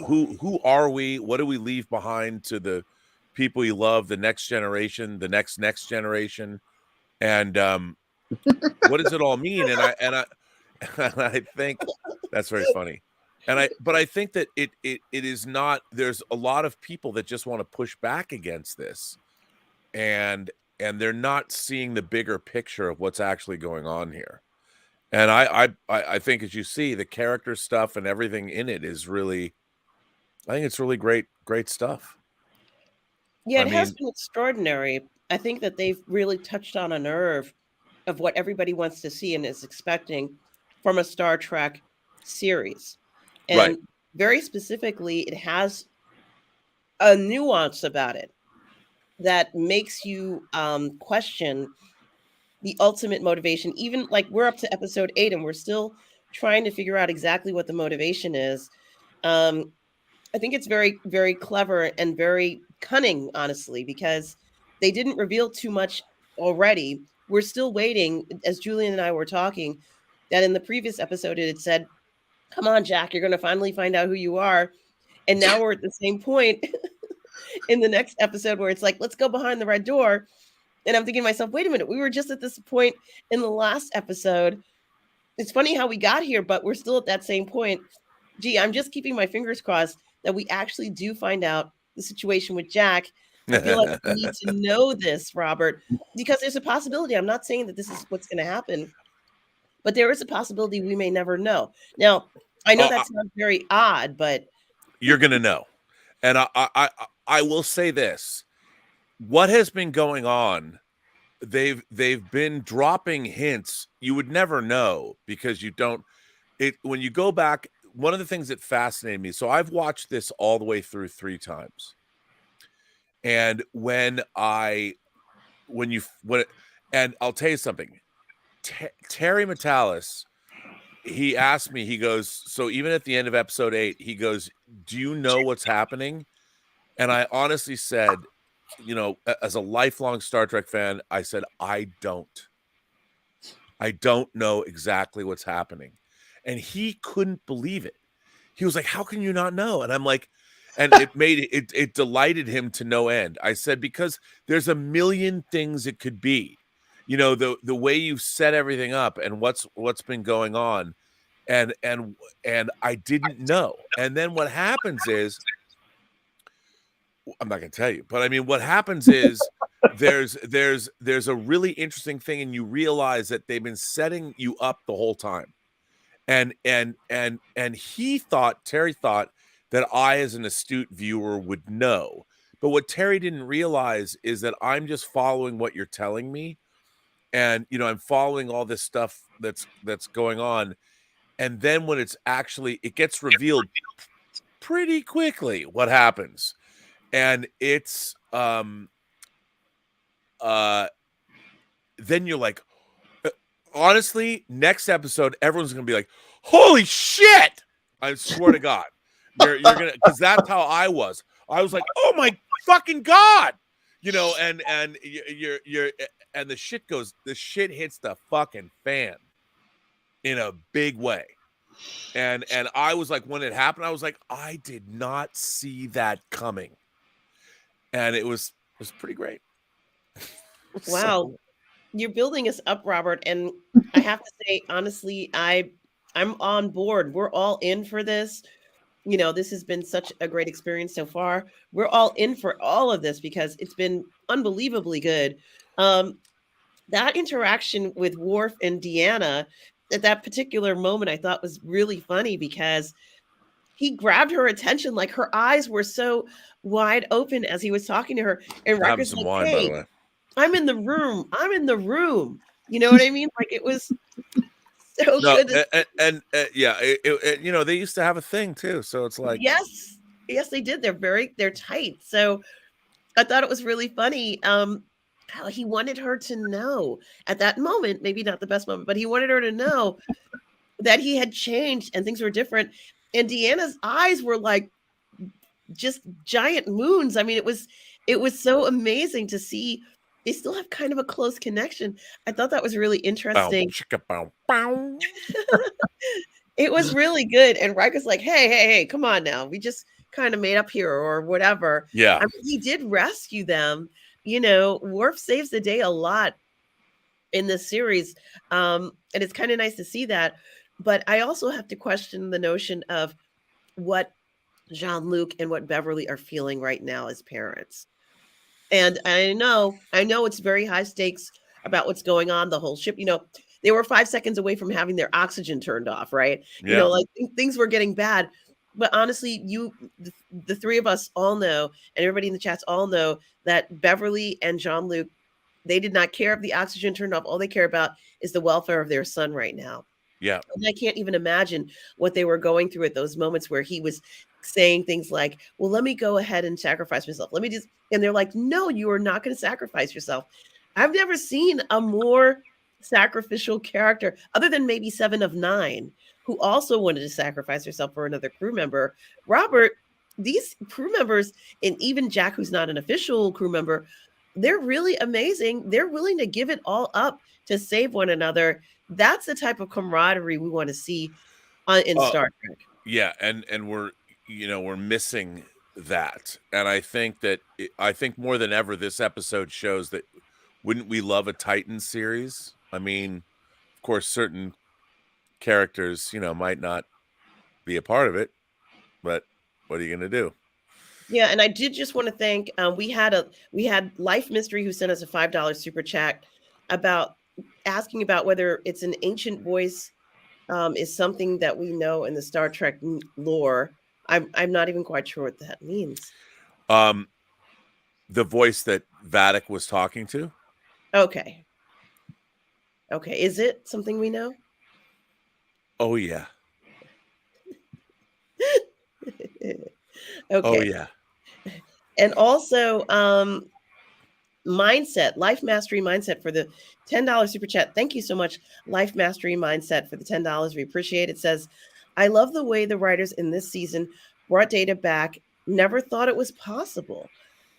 who are we? What do we leave behind to the people you love, the next generation, the next generation? And what does it all mean? And I and I think that's very funny. But I think that it is not, there's a lot of people that just want to push back against this. And they're not seeing the bigger picture of what's actually going on here. And I think, as you see, the character stuff and everything in it is really, I think it's really great stuff.
Yeah,
I
it has
mean,
been extraordinary. I think that they've really touched on a nerve of what everybody wants to see and is expecting from a Star Trek series.
right.
And very specifically, it has a nuance about it that makes you question the ultimate motivation. Even like we're up to episode 8 and we're still trying to figure out exactly what the motivation is. Um, I think it's very, very clever and very cunning, honestly, because they didn't reveal too much already. We're still waiting, as Julian and I were talking, that in the previous episode it had said, "Come on, Jack, you're going to finally find out who you are." And now we're at the same point in the next episode where it's like, "Let's go behind the red door." And I'm thinking to myself, wait a minute, we were just at this point in the last episode. It's funny how we got here, but we're still at that same point. Gee, I'm just keeping my fingers crossed that we actually do find out the situation with Jack. I feel like we need to know this, Robert, because there's a possibility. I'm not saying that this is what's going to happen, but there is a possibility we may never know. Now, I know
Oh,
that sounds very odd, but
you're gonna know. And I will say this: what has been going on, they've been dropping hints. You would never know because you don't. It when you go back. One of the things that fascinated me. So I've watched this all the way through 3 times. And when and I'll tell you something, Terry Metalis, he asked me, he goes, so even at the end of episode 8, he goes, do you know what's happening? And I honestly said, as a lifelong Star Trek fan, I said, I don't know exactly what's happening. And he couldn't believe it. He was like, how can you not know? And I'm like, and it delighted him to no end. I said, because there's a million things it could be, the way you've set everything up and what's been going on. And I didn't know. And then what happens is, I'm not going to tell you, but I mean, what happens is there's a really interesting thing, and you realize that they've been setting you up the whole time. And Terry thought that I, as an astute viewer, would know. But what Terry didn't realize is that I'm just following what you're telling me. And, I'm following all this stuff that's going on. And then when it gets revealed pretty quickly what happens. And it's, then you're like, honestly, next episode, everyone's going to be like, holy shit. I swear to God, you're going to, because that's how I was. I was like, oh my fucking God, and you're, and the shit hits the fucking fan in a big way. And I was like, when it happened, I was like, I did not see that coming. And it was pretty great.
wow.
So,
You're building us up, Robert, and I have to say, honestly, I'm on board. We're all in for this. This has been such a great experience so far. We're all in for all of this because it's been unbelievably good. That interaction with Worf and Deanna at that particular moment, I thought was really funny because he grabbed her attention. Like her eyes were so wide open as he was talking to her. And
I'm having
Riker's
some
like,
wine, by the
hey,
way.
I'm in the room. I'm in the room. You know what I mean? Like it was so
No,
good.
and yeah, you know, they used to have a thing too. So it's like,
Yes, they did. They're tight. So I thought it was really funny. How he wanted her to know at that moment, maybe not the best moment, but he wanted her to know that he had changed and things were different. And Deanna's eyes were like just giant moons. I mean, it was so amazing to see. They still have kind of a close connection. I thought that was really
bow,
interesting.
chicka, bow, bow.
It was really good. And Riker's like, hey, come on now. We just kind of made up here or whatever.
Yeah.
I mean, he did rescue them. You know, Worf saves the day a lot in this series. And it's kind of nice to see that. But I also have to question the notion of what Jean-Luc and what Beverly are feeling right now as parents. And I know it's very high stakes about what's going on, the whole ship. You know, they were 5 seconds away from having their oxygen turned off, right? You
Yeah.
know, like things were getting bad. But honestly, the three of us all know, and everybody in the chats all know that Beverly and Jean-Luc, they did not care if the oxygen turned off. All they care about is the welfare of their son right now.
Yeah.
And I can't even imagine what they were going through at those moments where he was saying things like, well, let me go ahead and sacrifice myself. Let me just, and they're like, no, you are not going to sacrifice yourself. I've never seen a more sacrificial character other than maybe Seven of Nine, who also wanted to sacrifice herself for another crew member. Robert, these crew members, and even Jack, who's not an official crew member, they're really amazing. They're willing to give it all up to save one another. That's the type of camaraderie we want to see in Star Trek.
Yeah, and we're, you know, we're missing that. And I think that I think more than ever this episode shows that wouldn't we love a Titan series? I mean, of course certain characters, you know, might not be a part of it, but what are you going to do?
Yeah, and I did just want to thank we had Life Mystery who sent us a $5 super chat about asking about whether it's an ancient voice is something that we know in the Star Trek lore. I'm not even quite sure what that means.
The voice that Vadic was talking to?
Okay. Okay, is it something we know?
Oh yeah.
Okay.
Oh yeah.
And also mindset, life mastery mindset for the $10 super chat. Thank you so much, life mastery mindset, for the $10. We appreciate it. Says, I love the way the writers in this season brought Data back. Never thought it was possible.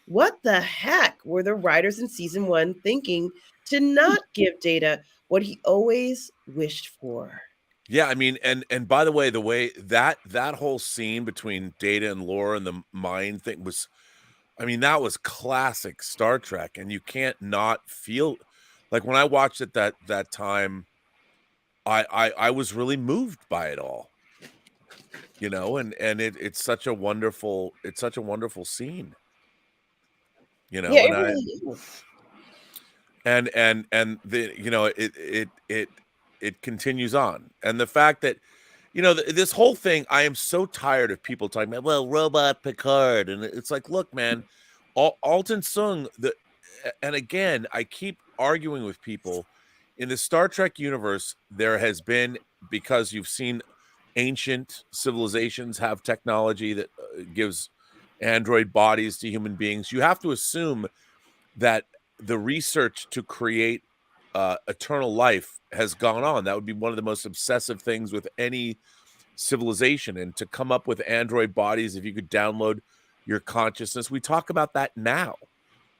What the heck were the writers in season 1 thinking to not give Data what he always wished for?
Yeah, I mean, and by the way that whole scene between Data and Laura and the mind thing was, I mean, that was classic Star Trek, and you can't not feel like when I watched it that time, I was really moved by it all, you know, and it's such a wonderful scene, you know,
Yeah,
and
it really is.
and the, you know, it continues on, and the fact that, you know, this whole thing, I am so tired of people talking about, well, robot Picard, and it's like, look, man, Alton Sung, and again, I keep arguing with people in the Star Trek universe. There has been, because you've seen ancient civilizations have technology that gives android bodies to human beings, you have to assume that the research to create eternal life has gone on. That would be one of the most obsessive things with any civilization, and to come up with android bodies, if you could download your consciousness, we talk about that now,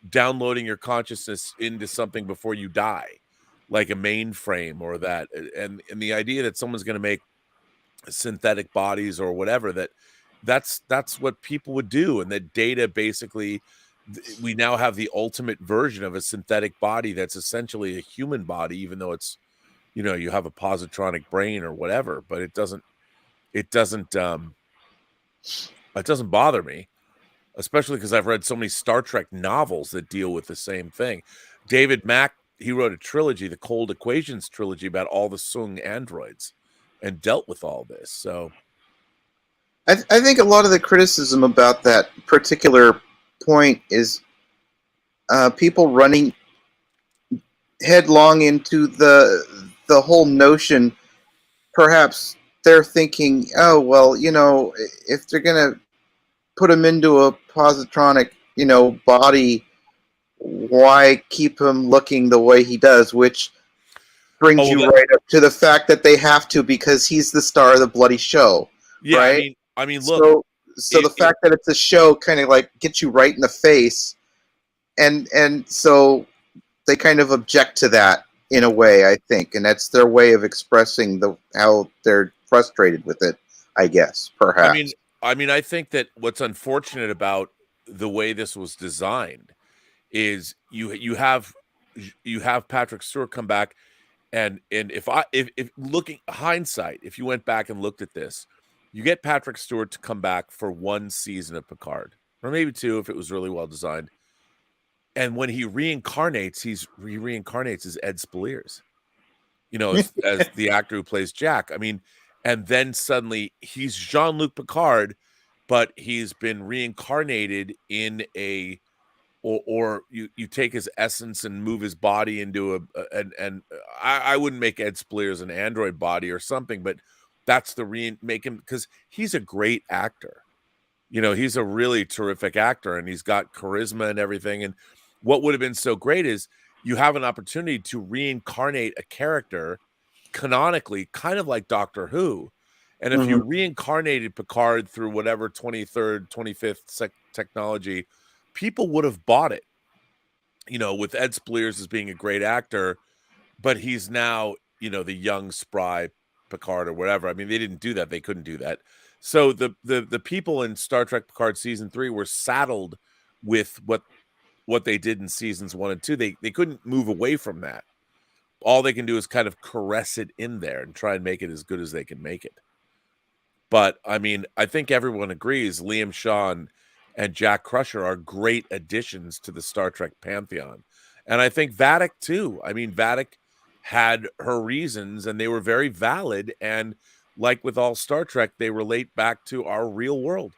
downloading your consciousness into something before you die, like a mainframe or that, and the idea that someone's going to make synthetic bodies or whatever, that's what people would do, and that Data basically, we now have the ultimate version of a synthetic body that's essentially a human body, even though it's, you know, you have a positronic brain or whatever, but it doesn't bother me, especially because I've read so many Star Trek novels that deal with the same thing. David Mack, he wrote a trilogy, the Cold Equations trilogy, about all the Sung androids, and dealt with all this. So
I think a lot of the criticism about that particular point is people running headlong into the whole notion. Perhaps they're thinking, oh well, if they're gonna put him into a positronic, body, why keep him looking the way he does? Which brings you right up to the fact that they have to because he's the star of the bloody show.
Yeah,
right?
I mean, look.
So the fact that it's a show kind of like gets you right in the face, and so they kind of object to that in a way, I think, and that's their way of expressing how they're frustrated with it, I guess, perhaps.
I mean, I think that what's unfortunate about the way this was designed is you have Patrick Stewart come back, and if looking hindsight, if you went back and looked at this, you get Patrick Stewart to come back for one season of Picard, or maybe two if it was really well designed. And when he reincarnates, he reincarnates as Ed Speleers, as the actor who plays Jack. I mean, and then suddenly he's Jean-Luc Picard, but he's been reincarnated in or you take his essence and move his body into I wouldn't make Ed Speleers an android body or something, but that's make him, because he's a great actor. He's a really terrific actor, and he's got charisma and everything. And what would have been so great is you have an opportunity to reincarnate a character canonically, kind of like Doctor Who. And if you reincarnated Picard through whatever 23rd, 25th technology, people would have bought it, with Ed Speleers as being a great actor, but he's now, the young, spry Picard or whatever. I mean, they didn't do that. They couldn't do that. So the people in Star Trek Picard season 3 were saddled with what they did in seasons 1 and 2. They couldn't move away from that. All they can do is kind of caress it in there and try and make it as good as they can make it. But I mean, I think everyone agrees Liam Shaw and Jack Crusher are great additions to the Star Trek pantheon. And I think Vadic too. I mean, Vadic had her reasons, and they were very valid. And like with all Star Trek, they relate back to our real world.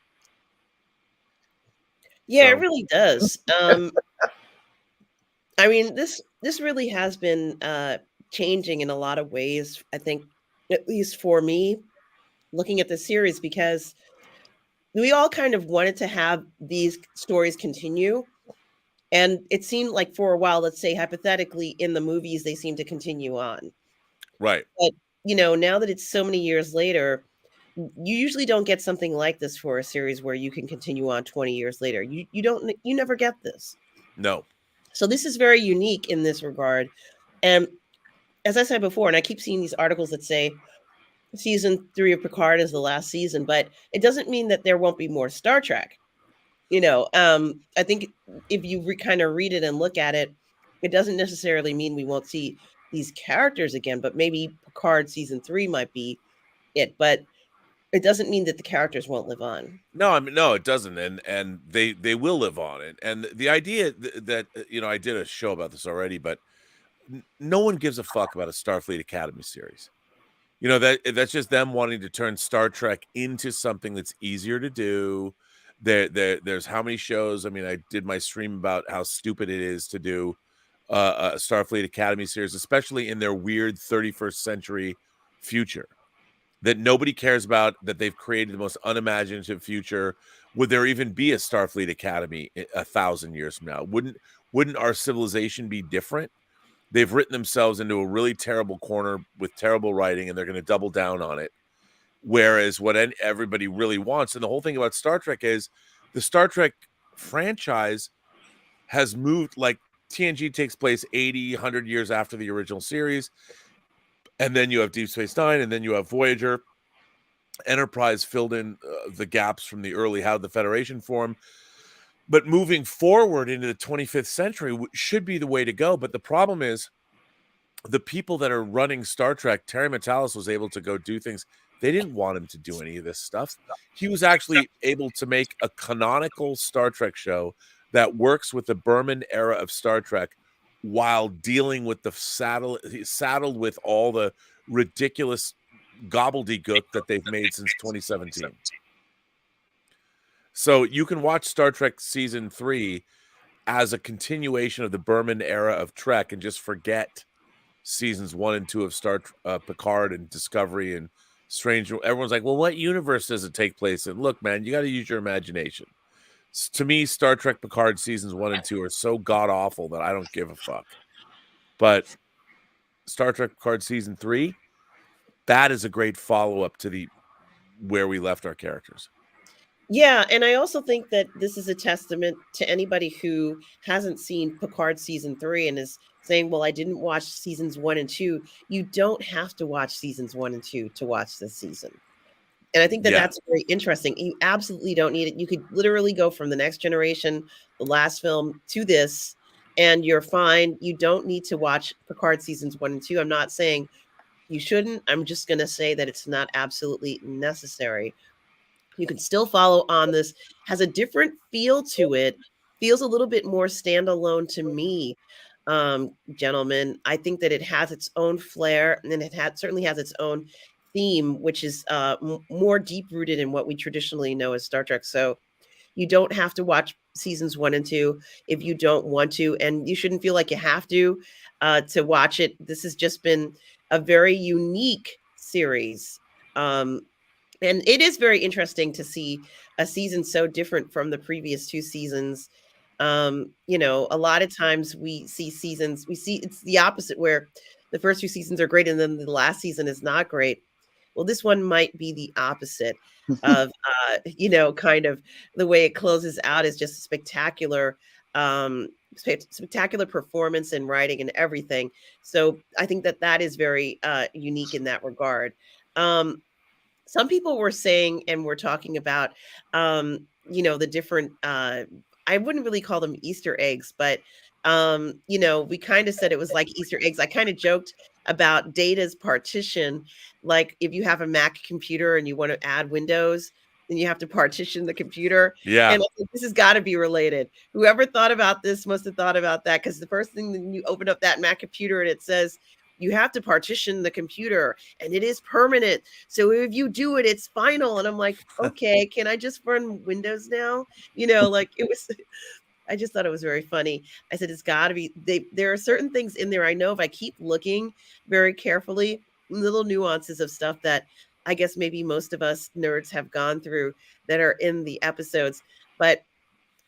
Yeah, it really does. I mean, this really has been changing in a lot of ways, I think, at least for me, looking at the series, because we all kind of wanted to have these stories continue. And it seemed like for a while, let's say hypothetically, in the movies, they seem to continue on.
Right.
But, now that it's so many years later, you usually don't get something like this for a series where you can continue on 20 years later. You never get this.
No.
So this is very unique in this regard. And as I said before, and I keep seeing these articles that say season 3 of Picard is the last season, but it doesn't mean that there won't be more Star Trek. I think if you kind of read it and look at it, it doesn't necessarily mean we won't see these characters again, but maybe Picard season 3 might be it. But it doesn't mean that the characters won't live on.
No, I mean, no, it doesn't. And they will live on. And the idea that, I did a show about this already, but no one gives a fuck about a Starfleet Academy series. That's just them wanting to turn Star Trek into something that's easier to do. There's how many shows. I mean, I did my stream about how stupid it is to do a Starfleet Academy series, especially in their weird 31st century future that nobody cares about, that they've created the most unimaginative future. Would there even be a Starfleet Academy 1,000 years from now? Wouldn't our civilization be different? They've written themselves into a really terrible corner with terrible writing, and they're going to double down on it. Whereas what everybody really wants, and the whole thing about Star Trek is the Star Trek franchise has moved, like TNG takes place 80, 100 years after the original series. And then you have Deep Space Nine, and then you have Voyager. Enterprise filled in the gaps from the early How the Federation formed. But moving forward into the 25th century should be the way to go. But the problem is the people that are running Star Trek, Terry Matalas was able to go do things. They didn't want him to do any of this stuff. He was actually able to make a canonical Star Trek show that works with the Berman era of Star Trek, while dealing with saddled with all the ridiculous gobbledygook that they've made since 2017. So you can watch Star Trek season 3 as a continuation of the Berman era of Trek and just forget seasons 1 and 2 of Picard and Discovery and Strange. Everyone's like, well, what universe does it take place in? Look, man, you got to use your imagination. To me, Star Trek Picard seasons 1 and 2 are so god awful that I don't give a fuck. But Star Trek Picard season 3, that is a great follow-up to where we left our characters.
Yeah, and I also think that this is a testament to anybody who hasn't seen Picard season 3 and is saying, well, I didn't watch seasons 1 and 2. You don't have to watch seasons 1 and 2 to watch this season. And I think that that's very interesting. You absolutely don't need it. You could literally go from The Next Generation, the last film, to this, and you're fine. You don't need to watch Picard seasons 1 and 2. I'm not saying you shouldn't. I'm just going to say that it's not absolutely necessary. You can still follow on this. Has a different feel to it. Feels a little bit more standalone to me, gentlemen. I think that it has its own flair, and it certainly has its own theme, which is more deep rooted in what we traditionally know as Star Trek. So you don't have to watch seasons 1 and 2 if you don't want to, and you shouldn't feel like you have to watch it. This has just been a very unique series. And it is very interesting to see a season so different from the previous 2 seasons. You know, a lot of times we see it's the opposite, where the first 2 seasons are great and then the last season is not great. Well, this one might be the opposite of, you know, kind of the way it closes out is just spectacular, spectacular performance and writing and everything. So I think that that is very unique in that regard. Some people were saying and we're talking about, you know, the different, I wouldn't really call them Easter eggs, but, you know, we kind of said it was like Easter eggs. I kind of joked about Data's partition. Like if you have a Mac computer and you want to add Windows, then you have to partition the computer.
Yeah.
And I think this has got to be related. Whoever thought about this must have thought about that, because the first thing that you open up that Mac computer and it says, you have to partition the computer and it is permanent. So if you do it, it's final. And I'm like, okay, can I just run Windows now? You know, like it was, I just thought it was very funny. I said, it's gotta be, there are certain things in there. I know if I keep looking very carefully, little nuances of stuff that I guess maybe most of us nerds have gone through that are in the episodes, but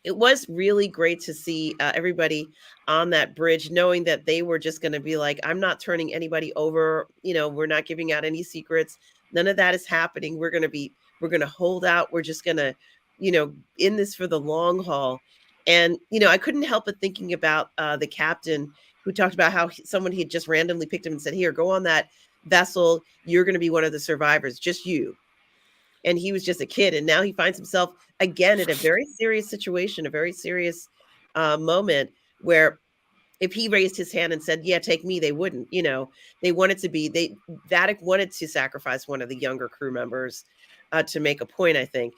it was really great to see everybody on that bridge, knowing that they were just going to be like, I'm not turning anybody over. You know, we're not giving out any secrets. None of that is happening. We're going to hold out. We're just going to, you know, in this for the long haul. And, you know, I couldn't help but thinking about the captain who talked about how someone he had just randomly picked him and said, here, go on that vessel. You're going to be one of the survivors, just you. And he was just a kid. And now he finds himself again in a very serious situation, a very serious moment where if he raised his hand and said, yeah, take me, they wouldn't. You know, they wanted to be, Vadic wanted to sacrifice one of the younger crew members to make a point, I think.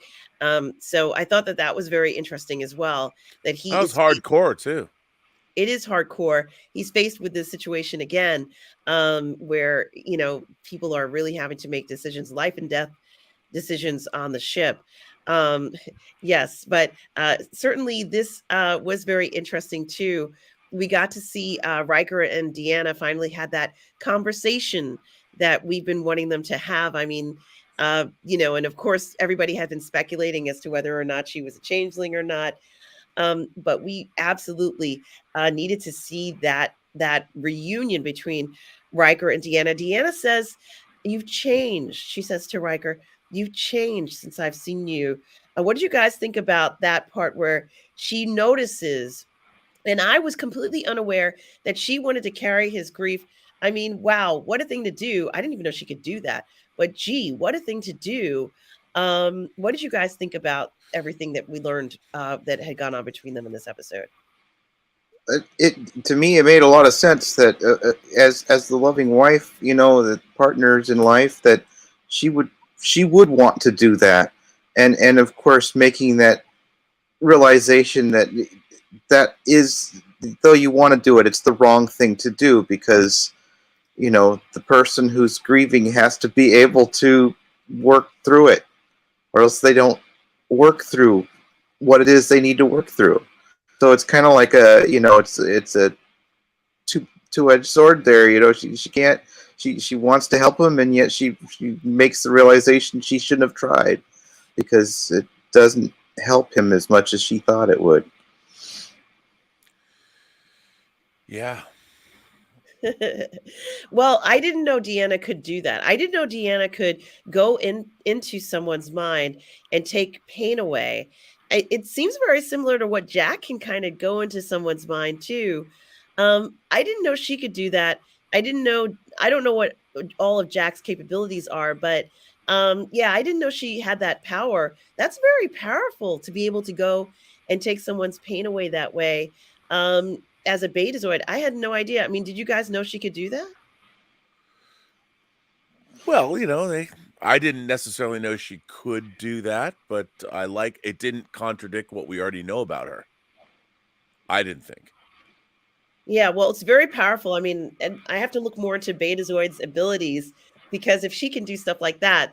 So I thought that that was very interesting as well. That
was hardcore too.
It is hardcore. He's faced with this situation again, where, you know, people are really having to make decisions, life and death decisions on the ship. Yes, but certainly this was very interesting too. We got to see Riker and Deanna finally had that conversation that we've been wanting them to have. I mean, you know, and of course, everybody had been speculating as to whether or not she was a changeling or not. But we absolutely needed to see that reunion between Riker and Deanna. Deanna says, "You've changed," she says to Riker. "You've changed since I've seen you." What did you guys think about that part where she notices? And I was completely unaware that she wanted to carry his grief. I mean, wow, what a thing to do. I didn't even know she could do that. But gee, what a thing to do. What did you guys think about everything that we learned that had gone on between them in this episode?
It to me, it made a lot of sense that as the loving wife, you know, the partners in life, that she would want to do that, and of course making that realization that is, though you want to do it, it's the wrong thing to do, because, you know, the person who's grieving has to be able to work through it, or else they don't work through what it is they need to work through. So it's kind of like a, it's a two-edged sword there. She can't, she wants to help him, and yet she makes the realization she shouldn't have tried because it doesn't help him as much as she thought it would.
Yeah.
Well, I didn't know Deanna could do that. I didn't know Deanna could go into someone's mind and take pain away. It seems very similar to what Jack can kind of go into someone's mind too. I didn't know she could do that. I don't know what all of Jack's capabilities are, but yeah, I didn't know she had that power. That's very powerful to be able to go and take someone's pain away that way. As a Betazoid, I had no idea. I mean, did you guys know she could do that?
Well, I didn't necessarily know she could do that, but it didn't contradict what we already know about her. I didn't think.
Yeah, well, it's very powerful. I mean, and I have to look more into Betazoid's abilities because if she can do stuff like that,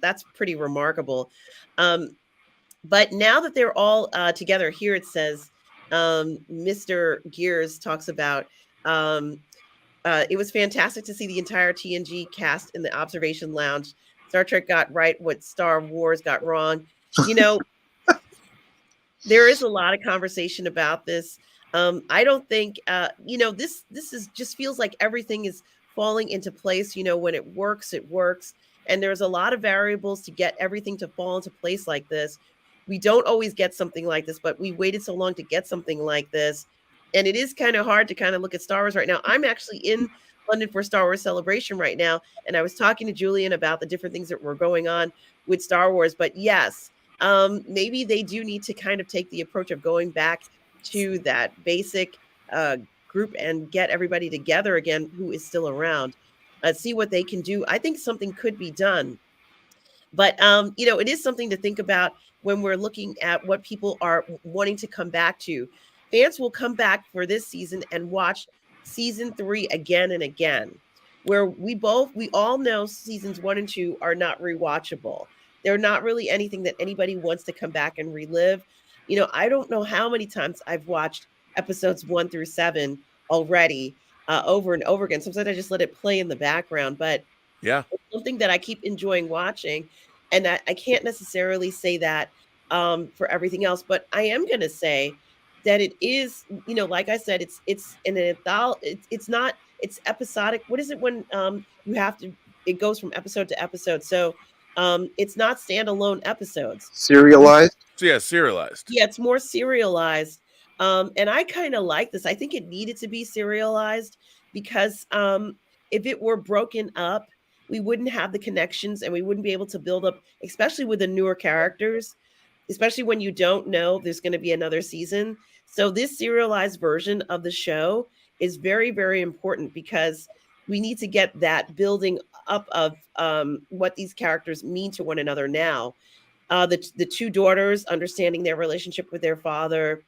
that's pretty remarkable. But now that they're all together, here it says, Mr. Gears talks about it was fantastic to see the entire TNG cast in the observation lounge. Star Trek got right what Star Wars got wrong. There is a lot of conversation about this. I don't think this is just feels like everything is falling into place. When it works, and there's a lot of variables to get everything to fall into place like this. We don't always get something like this, but we waited so long to get something like this. And it is kind of hard to kind of look at Star Wars right now. I'm actually in London for Star Wars Celebration right now. And I was talking to Julian about the different things that were going on with Star Wars. But yes, maybe they do need to kind of take the approach of going back to that basic group and get everybody together again who is still around. See what they can do. I think something could be done. But, it is something to think about when we're looking at what people are wanting to come back to. Fans will come back for this season and watch season 3 again and again, where we all know seasons 1 and 2 are not rewatchable. They're not really anything that anybody wants to come back and relive. I don't know how many times I've watched episodes 1 through 7 already over and over again. Sometimes I just let it play in the background, but
yeah,
it's something that I keep enjoying watching. And I can't necessarily say that for everything else, but I am going to say that it is, like I said, it's an anthology. It's episodic. What is it when it goes from episode to episode? So it's not standalone episodes.
Serialized?
Yeah, serialized.
Yeah, it's more serialized. And I kind of like this. I think it needed to be serialized because if it were broken up, we wouldn't have the connections and we wouldn't be able to build up, especially with the newer characters, especially when you don't know there's going to be another season. So this serialized version of the show is very, very important because we need to get that building up of what these characters mean to one another now. The two daughters understanding their relationship with their father,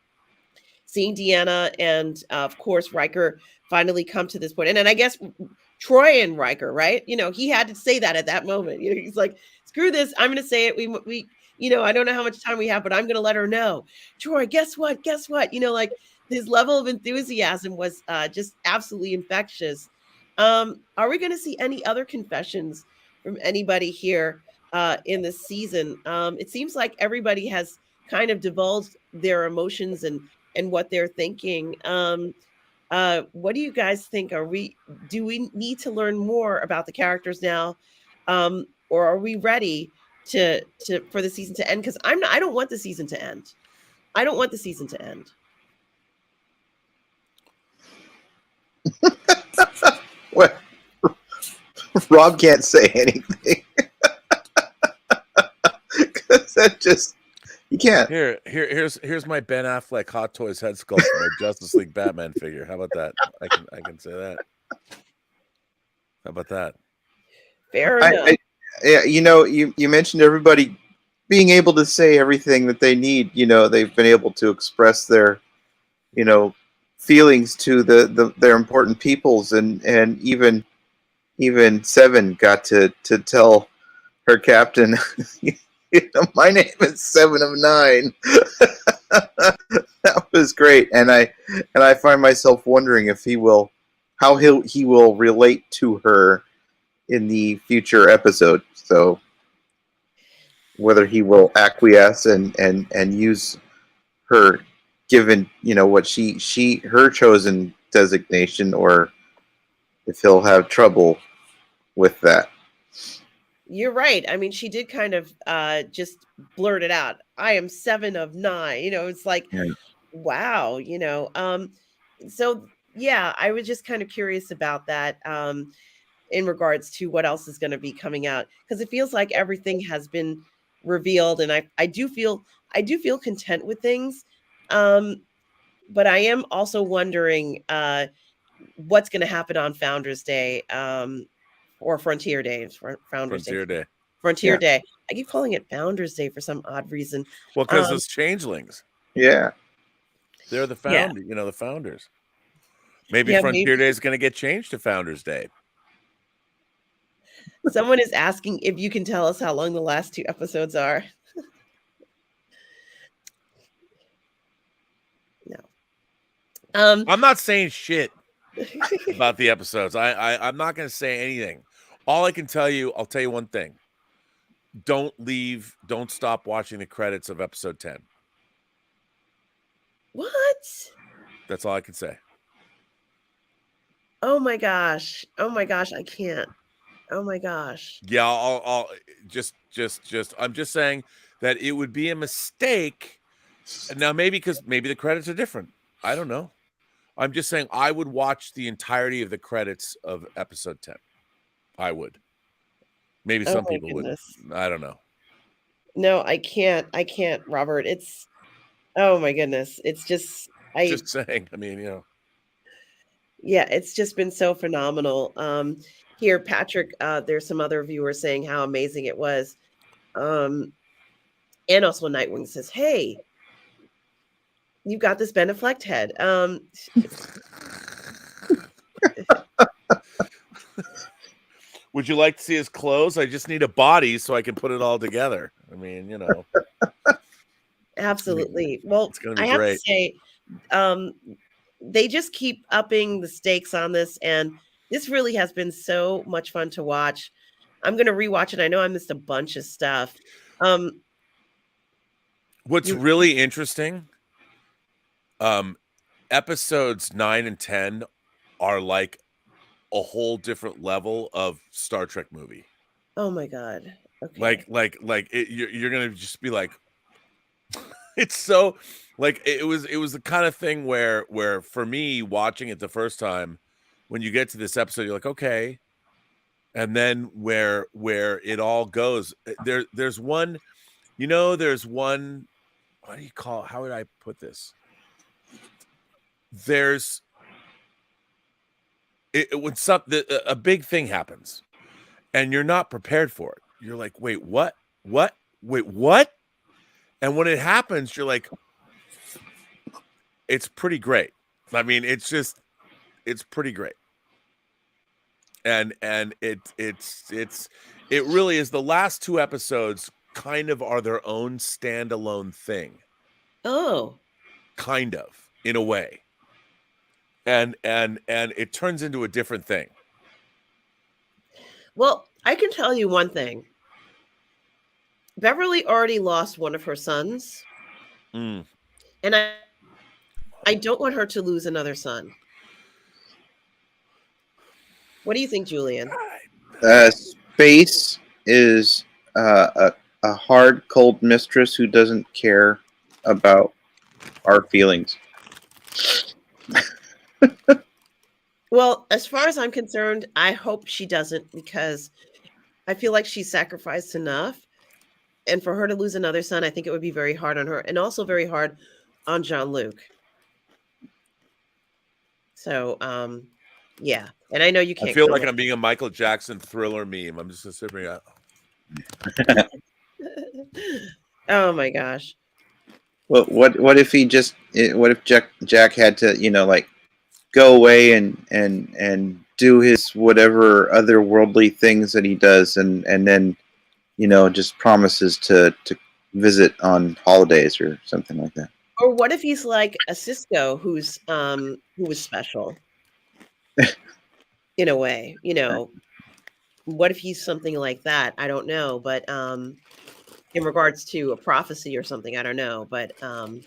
seeing Deanna and of course Riker finally come to this point. And then I guess Troy and Riker, right? He had to say that at that moment. He's like, screw this. I'm going to say it. We I don't know how much time we have, but I'm going to let her know. Troy, guess what? Guess what? Like his level of enthusiasm was just absolutely infectious. Are we going to see any other confessions from anybody here in this season? It seems like everybody has kind of divulged their emotions and what they're thinking. What do you guys think? Do we need to learn more about the characters now? Or are we ready for the season to end? Because I don't want the season to end. I don't want the season to end.
Well, Rob can't say anything. Because that just, you can't.
Here's my Ben Affleck Hot Toys head sculpt for my Justice League Batman figure. How about that? I can say that. How about that?
Fair enough.
Yeah, you mentioned everybody being able to say everything that they need. They've been able to express their, feelings to their important peoples, and even Seven got to tell her captain My name is 7 of 9. That was great, and I find myself wondering if he will relate to her in the future episode. So whether he will acquiesce and use her, given what her chosen designation, or if he'll have trouble with that.
You're right. I mean, she did kind of just blurt it out. I am 7 of 9. It's like,
Yeah.
wow. So yeah, I was just kind of curious about that in regards to what else is going to be coming out, because it feels like everything has been revealed, and I do feel content with things. But I am also wondering what's going to happen on Founders Day, or Frontier Day, Founders Day,
Frontier Day.
Frontier
Yeah.
Day. I keep calling it Founders Day for some odd reason.
Well, because it's changelings.
Yeah.
They're the
Yeah.
the founders. Maybe
Yeah,
Frontier Day is going to get changed to Founders Day.
Someone is asking if you can tell us how long the last 2 episodes are. No.
I'm not saying shit about the episodes. I'm not going to say anything. All I can tell you, I'll tell you one thing. Don't stop watching the credits of episode 10.
What?
That's all I can say.
Oh my gosh. I can't. Oh my gosh.
Yeah, I'll just I'm just saying that it would be a mistake. Now, maybe because maybe the credits are different. I don't know. I'm just saying I would watch the entirety of the credits of episode 10. I would. Maybe some people
goodness.
would. I don't know.
No, I can't, Robert. It's, oh my goodness. It's just,
Just saying. I mean,
yeah, it's just been so phenomenal. Here, Patrick, there's some other viewers saying how amazing it was. And also Nightwing says, hey, you got this Ben Affleck head.
Would you like to see his clothes? I just need a body so I can put it all together. I mean,
Absolutely. Well,
it's gonna be
I have
great.
to say, they just keep upping the stakes on this, and this really has been so much fun to watch. I'm going to rewatch it. I know I missed a bunch of stuff.
What's really interesting, episodes 9 and 10 are like a whole different level of Star Trek movie.
Oh my God. Okay.
You're gonna just be like, it's so like it was the kind of thing where for me watching it the first time, when you get to this episode, you're like, okay, and then where it all goes, there's one, there's one, what do you call it? How would I put this? There's when a big thing happens and you're not prepared for it. You're like, wait, what? Wait, what? And when it happens, you're like, it's pretty great. I mean, it's pretty great. And it really is. The last 2 episodes kind of are their own standalone thing.
Oh.
Kind of, in a way. And it turns into a different thing.
Well, I can tell you one thing. Beverly already lost one of her sons.
Mm.
And I don't want her to lose another son. What do you think, Julian?
Space is a hard, cold mistress who doesn't care about our feelings.
Well, as far as I'm concerned, I hope she doesn't, because I feel like she sacrificed enough. And for her to lose another son, I think it would be very hard on her, and also very hard on Jean-Luc. So, yeah. And I know you can't.
I feel like I'm being a Michael Jackson Thriller meme. I'm just sitting out.
Oh my gosh.
Well, what if he just? What if Jack had to, go away and do his whatever otherworldly things that he does, and then just promises to visit on holidays or something like that.
Or what if he's like a Cisco who was special in a way, what if he's something like that? I don't know, but in regards to a prophecy or something, I don't know, but I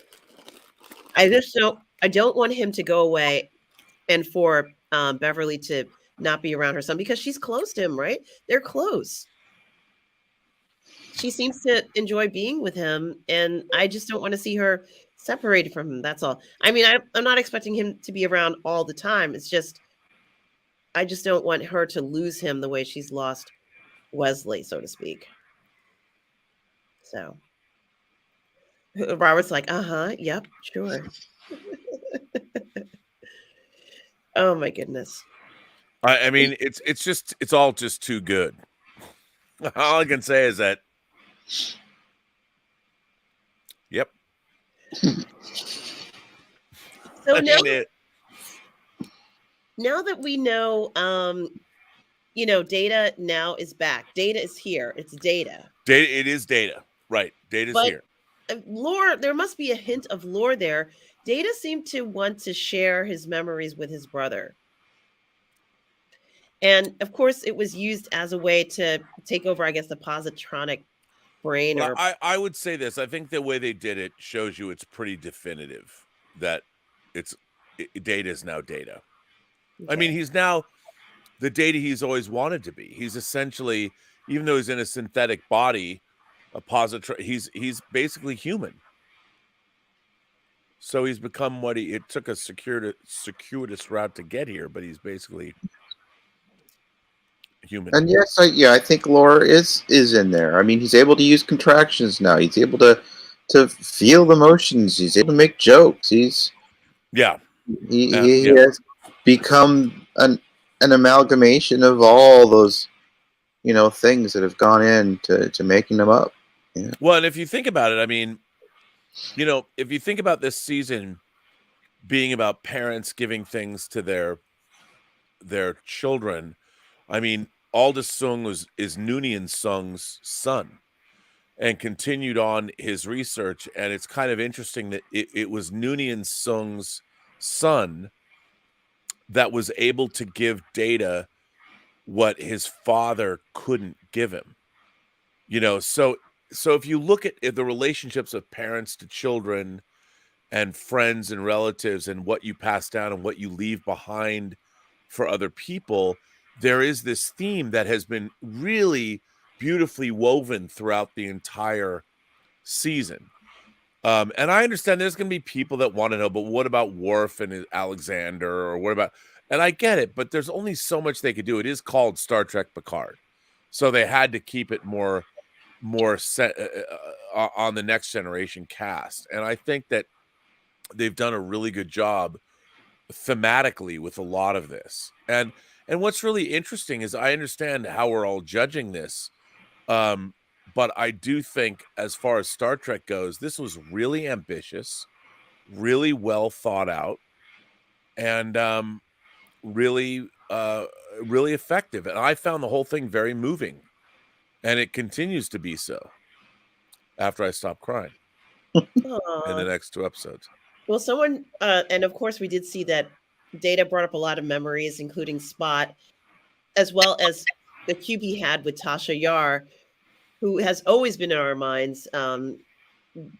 don't want him to go away and for Beverly to not be around her son because she's close to him, right? They're close. She seems to enjoy being with him, and I just don't want to see her separated from him. That's all. I mean, I'm not expecting him to be around all the time. It's just I just don't want her to lose him the way she's lost Wesley, so to speak. So Robert's like, yep, sure. Oh my goodness.
I mean, it's all just too good. All I can say is that, yep.
So now that we know, Data now is back. Data is here. It's Data.
It is Data. Right. Data's here.
Lore, there must be a hint of lore there. Data seemed to want to share his memories with his brother. And of course, it was used as a way to take over, I guess, the positronic brain.
Well, I would say this. I think the way they did it shows you it's pretty definitive that Data is now Data. Okay. I mean, he's now the Data he's always wanted to be. He's essentially, even though he's in a synthetic body, a positron, he's basically human. So he's become what it took a circuitous route to get here, but he's basically human.
And yes, I think lore is in there. I mean, he's able to use contractions now. He's able to feel the motions. He's able to make jokes. He has become an amalgamation of all those things that have gone into making them up. Yeah.
Well, and if you think about it, I mean, if you think about this season being about parents giving things to their children, I mean, Aldous Sung is Noonien Sung's son and continued on his research. And it's kind of interesting that it was Noonien Sung's son that was able to give Data what his father couldn't give him. So if you look at the relationships of parents to children and friends and relatives and what you pass down and what you leave behind for other people, there is this theme that has been really beautifully woven throughout the entire season. And I understand there's going to be people that want to know, but what about Worf and Alexander, or what about, and I get it, but there's only so much they could do. It is called Star Trek Picard. So they had to keep it more set on the Next Generation cast. And I think that they've done a really good job thematically with a lot of this. And what's really interesting is I understand how we're all judging this. But I do think as far as Star Trek goes, this was really ambitious, really well thought out, and really effective. And I found the whole thing very moving. And it continues to be so after I stop crying in the next 2 episodes.
Well, someone, and of course we did see that Data brought up a lot of memories, including Spot, as well as the cube he had with Tasha Yar, who has always been in our minds,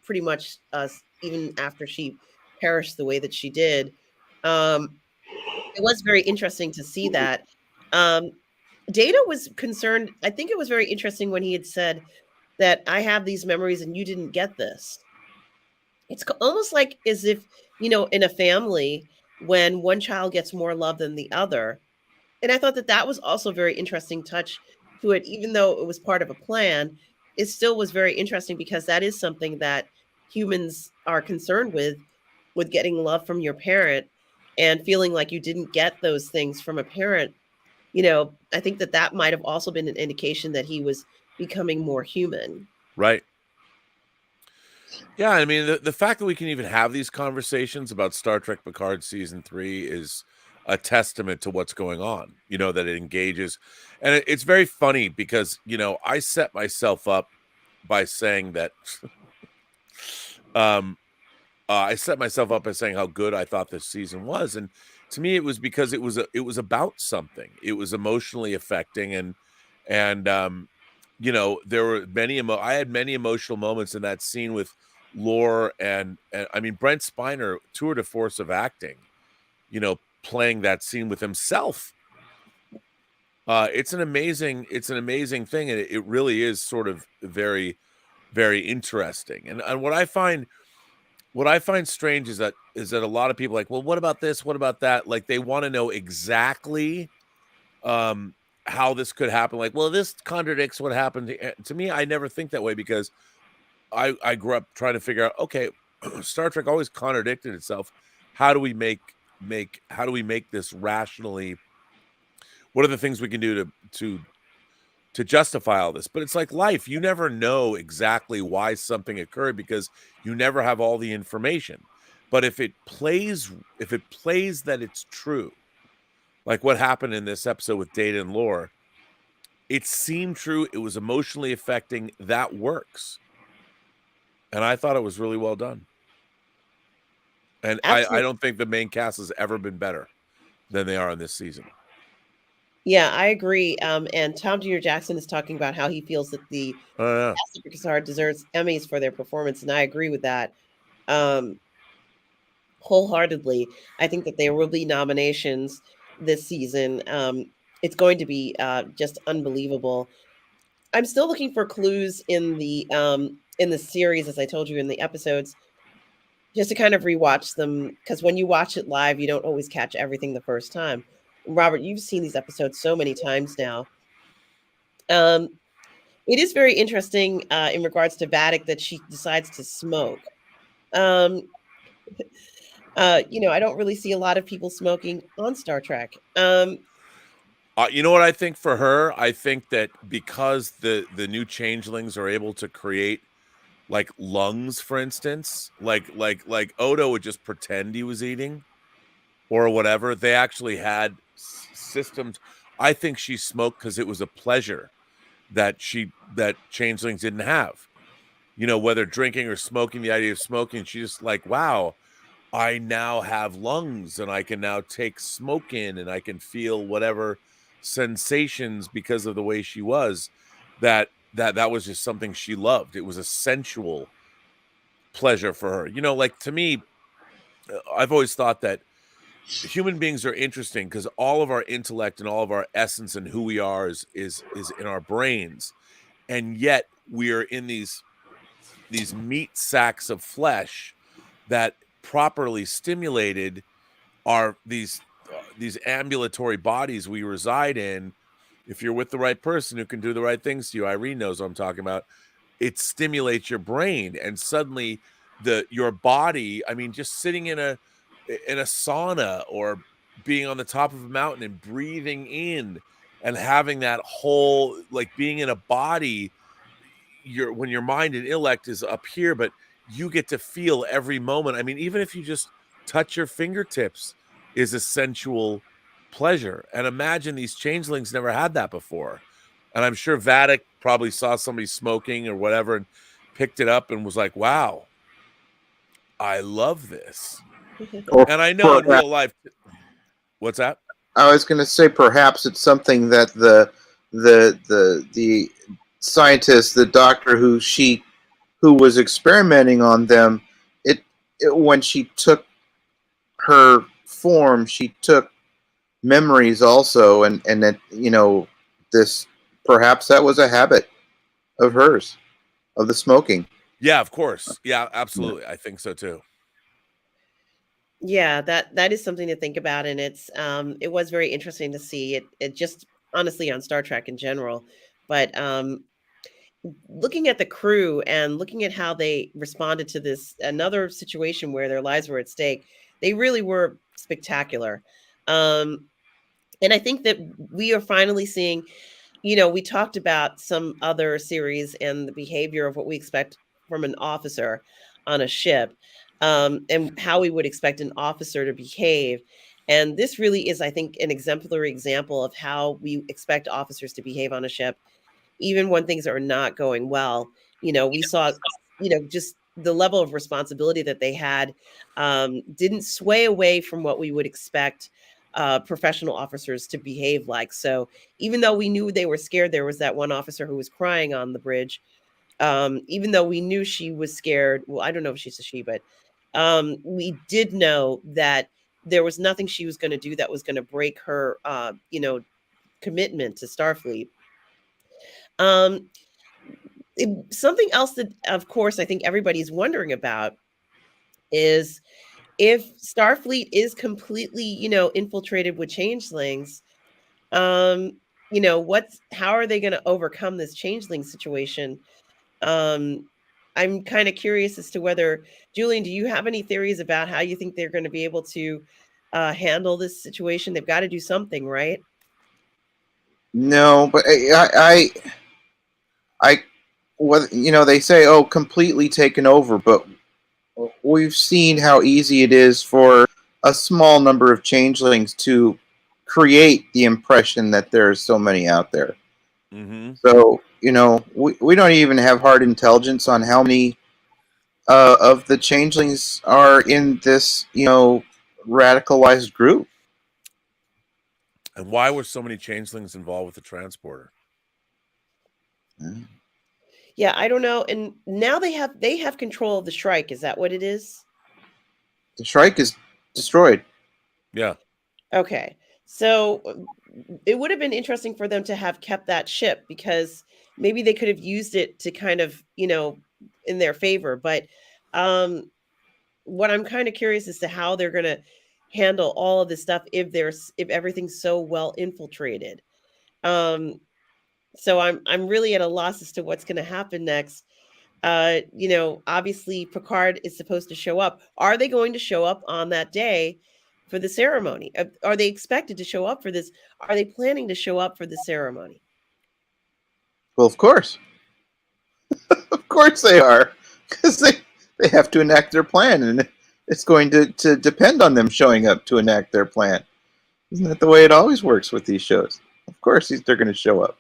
pretty much even after she perished the way that she did. It was very interesting to see that. Data was concerned. I think it was very interesting when he had said that I have these memories and you didn't get this. It's almost like as if, in a family, when one child gets more love than the other. And I thought that was also a very interesting touch to it, even though it was part of a plan. It still was very interesting because that is something that humans are concerned with getting love from your parent and feeling like you didn't get those things from a parent. I think that might have also been an indication that he was becoming more human.
Right. Yeah, I mean, the fact that we can even have these conversations about Star Trek Picard Season 3 is, a testament to what's going on, that it engages. And it's very funny because, I set myself up by saying that I set myself up by saying how good I thought this season was. And to me, it was because it was about something. It was emotionally affecting. And there were I had many emotional moments in that scene with Lore and I mean, Brent Spiner, tour de force of acting, playing that scene with himself. It's an amazing thing, and it really is sort of very, very interesting. And what I find strange is that a lot of people are like, well, what about this? What about that? Like, they want to know exactly how this could happen. Like, well, this contradicts what happened to me. I never think that way because I grew up trying to figure out, okay, Star Trek always contradicted itself. How do we make this rationally? What are the things we can do to justify all this? But it's like life. You never know exactly why something occurred because you never have all the information. But if it plays that it's true, like what happened in this episode with Data and Lore, it seemed true. It was emotionally affecting. That works. And I thought it was really well done. And I don't think the main cast has ever been better than they are in this season.
Yeah, I agree. And Tom Jr. Jackson is talking about how he feels that the cast of Picard deserves Emmys for their performance, and I agree with that wholeheartedly. I think that there will be nominations this season. It's going to be just unbelievable. I'm still looking for clues in the series, as I told you in the episodes, just to kind of rewatch them, because when you watch it live, you don't always catch everything the first time. Robert, you've seen these episodes so many times now. It is very interesting in regards to Vadic that she decides to smoke. I don't really see a lot of people smoking on Star Trek.
You know what I think for her? I think that because the new changelings are able to create like lungs, for instance, like Odo would just pretend he was eating or whatever. They actually had systems. I think she smoked because it was a pleasure that changelings didn't have. Whether drinking or smoking, the idea of smoking, she's just like, wow, I now have lungs and I can now take smoke in and I can feel whatever sensations because of the way she was. That was just something she loved. It was a sensual pleasure for her. Like, to me, I've always thought that human beings are interesting because all of our intellect and all of our essence and who we are is in our brains, and yet we are in these meat sacks of flesh that properly stimulated are these ambulatory bodies we reside in. If you're with the right person who can do the right things to you, Irene knows what I'm talking about, it stimulates your brain, and suddenly your body, I mean, just sitting in a sauna or being on the top of a mountain and breathing in and having that whole, like, being in a body, when your mind and intellect is up here, but you get to feel every moment. I mean, even if you just touch your fingertips is a sensual pleasure. And imagine these changelings never had that before. And I'm sure Vadic probably saw somebody smoking or whatever and picked it up and was like, wow, I love this. And I know in real life, what's that?
I was going to say perhaps it's something that the scientist, the doctor who was experimenting on them, it when she took her form, she took memories also, and that this, perhaps that was a habit of hers, of the smoking.
Yeah, of course. Yeah, absolutely. I think so too.
Yeah, that is something to think about, and it was very interesting to see it just honestly on Star Trek in general, but looking at the crew and looking at how they responded to this another situation where their lives were at stake, they really were spectacular. And I think that we are finally seeing, we talked about some other series and the behavior of what we expect from an officer on a ship, and how we would expect an officer to behave. And this really is, I think, an exemplary example of how we expect officers to behave on a ship, even when things are not going well. We saw, just the level of responsibility that they had didn't sway away from what we would expect professional officers to behave like. So even though we knew they were scared, there was that one officer who was crying on the bridge. Even though we knew she was scared, well, I don't know if she's a she, but we did know that there was nothing she was going to do that was going to break her, commitment to Starfleet. Something else that, of course, I think everybody's wondering about is if Starfleet is completely, infiltrated with changelings, how are they going to overcome this changeling situation? I'm kind of curious as to whether, Julian, do you have any theories about how you think they're going to be able to handle this situation? They've got to do something, right?
No, but they say, oh, completely taken over, but we've seen how easy it is for a small number of changelings to create the impression that there's so many out there.
Mm-hmm.
So, we don't even have hard intelligence on how many of the changelings are in this, radicalized group.
And why were so many changelings involved with the transporter?
Yeah, I don't know. And now they have control of the Shrike. Is that what it is?
The Shrike is destroyed.
Yeah.
Okay. So it would have been interesting for them to have kept that ship, because maybe they could have used it to kind of, in their favor. But what I'm kind of curious as to how they're going to handle all of this stuff if everything's so well infiltrated. So I'm really at a loss as to what's going to happen next. Obviously Picard is supposed to show up. Are they going to show up on that day for the ceremony? Are they expected to show up for this? Are they planning to show up for the ceremony?
Well, of course. Of course they are. Because they have to enact their plan, and it's going to depend on them showing up to enact their plan. Isn't that the way it always works with these shows? Of course they're going to show up.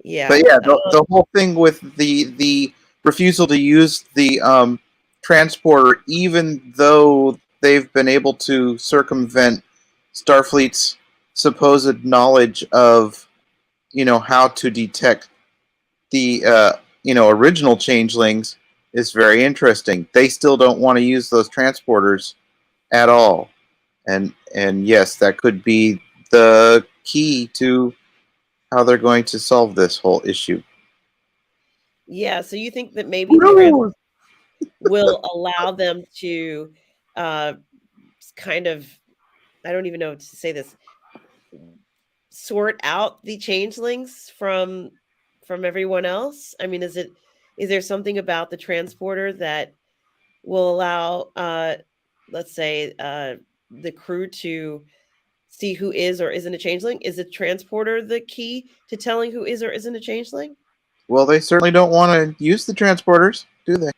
Yeah.
But yeah, the whole thing with the refusal to use the transporter, even though they've been able to circumvent Starfleet's supposed knowledge of, how to detect the original changelings, is very interesting. They still don't want to use those transporters at all, and yes, that could be the key to how they're going to solve this whole issue.
Yeah, so you think that maybe the transporter will allow them to kind of, I don't even know how to say this, sort out the changelings from everyone else? I mean, is there something about the transporter that will allow let's say the crew to see who is or isn't a changeling? Is the transporter the key to telling who is or isn't a changeling?
Well, they certainly don't want to use the transporters, do they?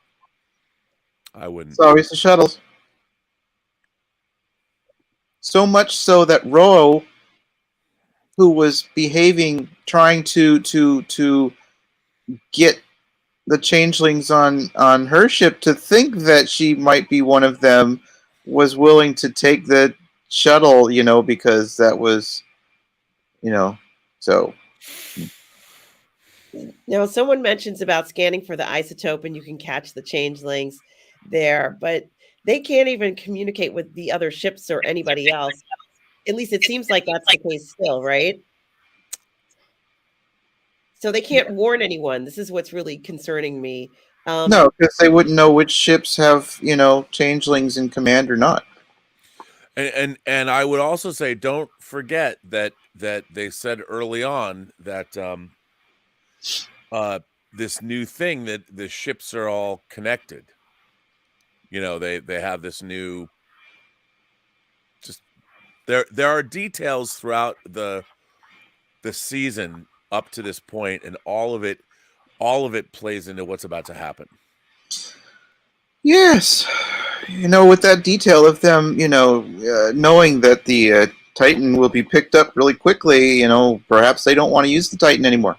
I wouldn't.
It's always the shuttles. So much so that Ro, who was behaving, trying to get the changelings on her ship to think that she might be one of them, was willing to take the shuttle, because that was, so.
Now, someone mentions about scanning for the isotope and you can catch the changelings there, but they can't even communicate with the other ships or anybody else. At least it seems like that's the case still, right? So they can't warn anyone. This is what's really concerning me.
No, because they wouldn't know which ships have, changelings in command or not.
And I would also say, don't forget that they said early on that this new thing that the ships are all connected. They have this new. Just there are details throughout the season up to this point, and all of it plays into what's about to happen.
Yes, with that detail of them, knowing that the Titan will be picked up really quickly, perhaps they don't want to use the Titan anymore.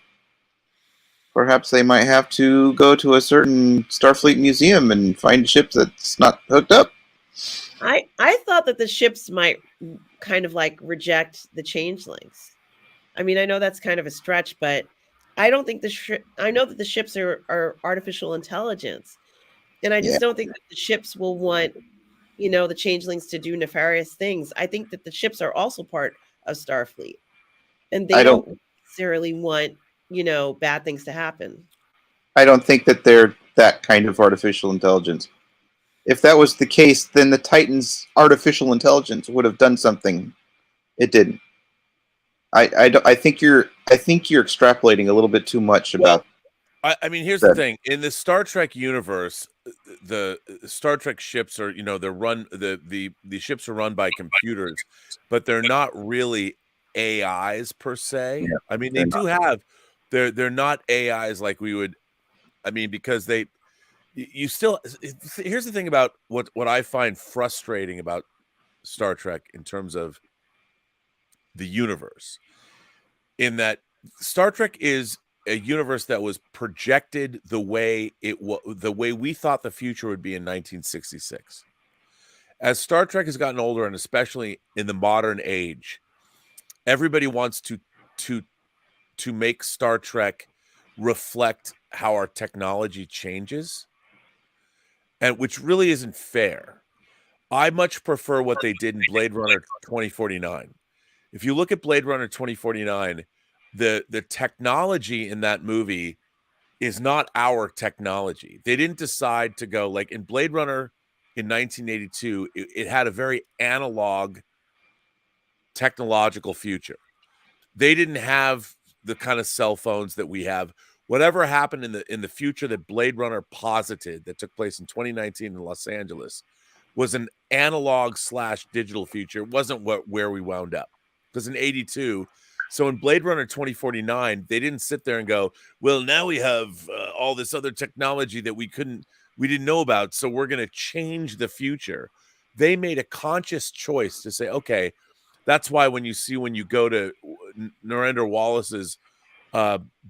Perhaps they might have to go to a certain Starfleet museum and find a ship that's not hooked up.
I thought that the ships might kind of like reject the changelings. I mean, I know that's kind of a stretch, but I don't think I know that the ships are artificial intelligence, and I just don't think that the ships will want, the changelings to do nefarious things. I think that the ships are also part of Starfleet, and they don't necessarily want, bad things to happen.
I don't think that they're that kind of artificial intelligence. If that was the case, then the Titan's artificial intelligence would have done something. It didn't. I think you're extrapolating a little bit too much about.
I mean, here's the thing: in the Star Trek universe, the Star Trek ships are, they're run the ships are run by computers, but they're not really AIs per se.
Yeah,
I mean, they do have they're not AIs like we would. I mean, because you still here's the thing about what I find frustrating about Star Trek in terms of the universe, in that Star Trek is a universe that was projected the way we thought the future would be in 1966. As Star Trek has gotten older, and especially in the modern age, everybody wants to make Star Trek reflect how our technology changes, and which really isn't fair. I much prefer what they did in Blade Runner 2049. If you look at Blade Runner 2049, the technology in that movie is not our technology. They didn't decide to go like in Blade Runner in 1982, it had a very analog technological future. They didn't have the kind of cell phones that we have. Whatever happened in the future that Blade Runner posited that took place in 2019 in Los Angeles was an analog / digital future. It wasn't where we wound up. Because in 82, so in Blade Runner 2049, they didn't sit there and go, well, now we have all this other technology that we didn't know about, so we're going to change the future. They made a conscious choice to say, okay, that's why when you go to Narendra Wallace's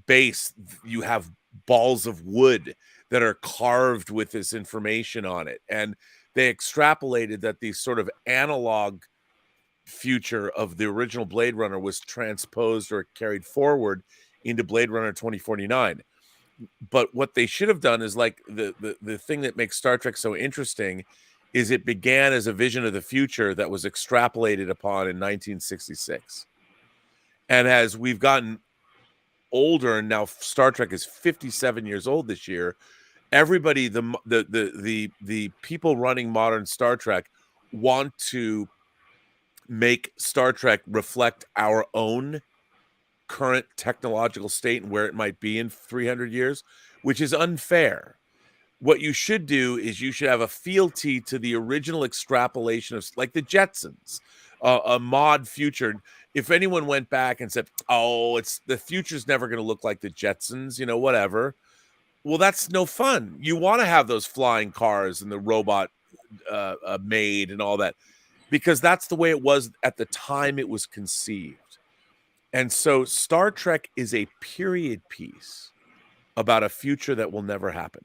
base, you have balls of wood that are carved with this information on it. And they extrapolated that the sort of analog future of the original Blade Runner was transposed or carried forward into Blade Runner 2049. But what they should have done is like the thing that makes Star Trek so interesting is it began as a vision of the future that was extrapolated upon in 1966. And as we've gotten older, and now Star Trek is 57 years old this year, everybody, the people running modern Star Trek want to make Star Trek reflect our own current technological state and where it might be in 300 years, which is unfair. What you should do is you should have a fealty to the original extrapolation of, like the Jetsons, a mod future. If anyone went back and said, oh, the future's never going to look like the Jetsons, whatever. Well, that's no fun. You want to have those flying cars and the robot maid and all that, because that's the way it was at the time it was conceived. And so Star Trek is a period piece about a future that will never happen.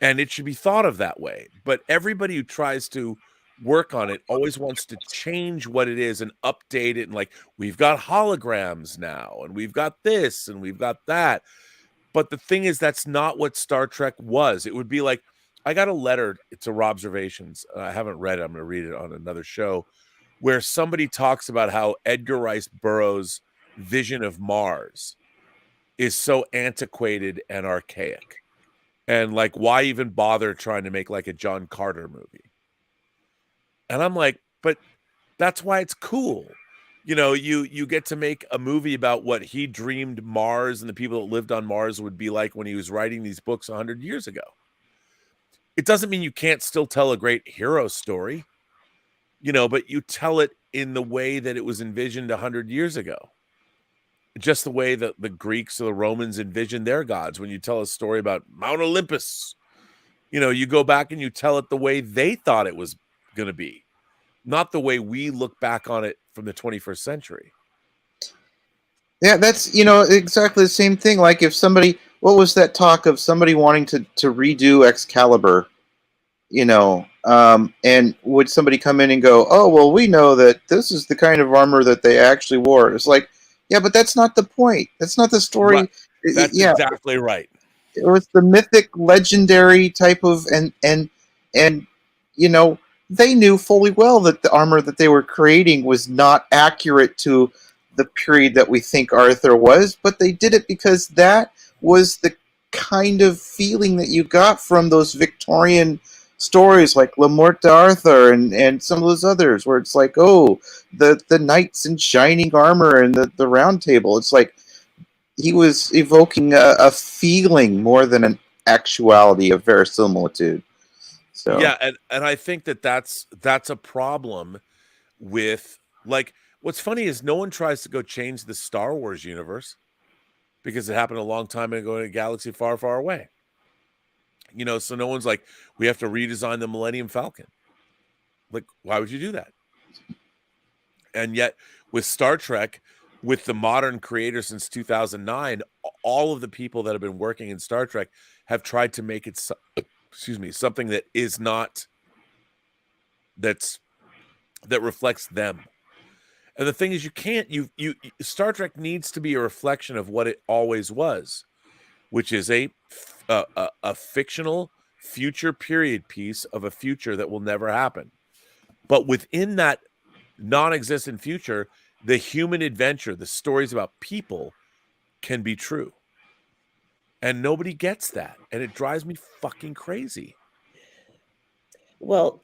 And it should be thought of that way. But everybody who tries to work on it always wants to change what it is and update it. And like, we've got holograms now, and we've got this, and we've got that. But the thing is, that's not what Star Trek was. It would be like, I got a letter to Observations. I haven't read it. I'm going to read it on another show, where somebody talks about how Edgar Rice Burroughs' vision of Mars is so antiquated and archaic. And like, why even bother trying to make like a John Carter movie? And I'm like, but that's why it's cool. You get to make a movie about what he dreamed Mars and the people that lived on Mars would be like when he was writing these books 100 years ago. It doesn't mean you can't still tell a great hero story, but you tell it in the way that it was envisioned 100 years ago. Just the way that the Greeks or the Romans envisioned their gods. When you tell a story about Mount Olympus, you go back and you tell it the way they thought it was going to be, not the way we look back on it from the 21st century.
Yeah, that's exactly the same thing. Like if somebody, what was that talk of somebody wanting to redo Excalibur? And would somebody come in and go, "Oh, well, we know that this is the kind of armor that they actually wore." It's like, yeah, but that's not the point. That's not the story.
Right. That's exactly right.
It was the mythic, legendary type of, and they knew fully well that the armor that they were creating was not accurate to the period that we think Arthur was, but they did it because that was the kind of feeling that you got from those Victorian stories like La Morte d'Arthur and some of those others, where it's like, oh, the knights in shining armor and the round table. It's like he was evoking a feeling more than an actuality of verisimilitude. So
yeah, and I think that's a problem with, like, what's funny is no one tries to go change the Star Wars universe because it happened a long time ago in a galaxy far, far away. So no one's like, we have to redesign the Millennium Falcon. Like, why would you do that? And yet with Star Trek, with the modern creators since 2009, all of the people that have been working in Star Trek have tried to make it, something that is not, that reflects them. And the thing is, you can't, Star Trek needs to be a reflection of what it always was, which is a fictional future period piece of a future that will never happen. But within that non-existent future, the human adventure, the stories about people can be true. And nobody gets that. And it drives me fucking crazy.
Well,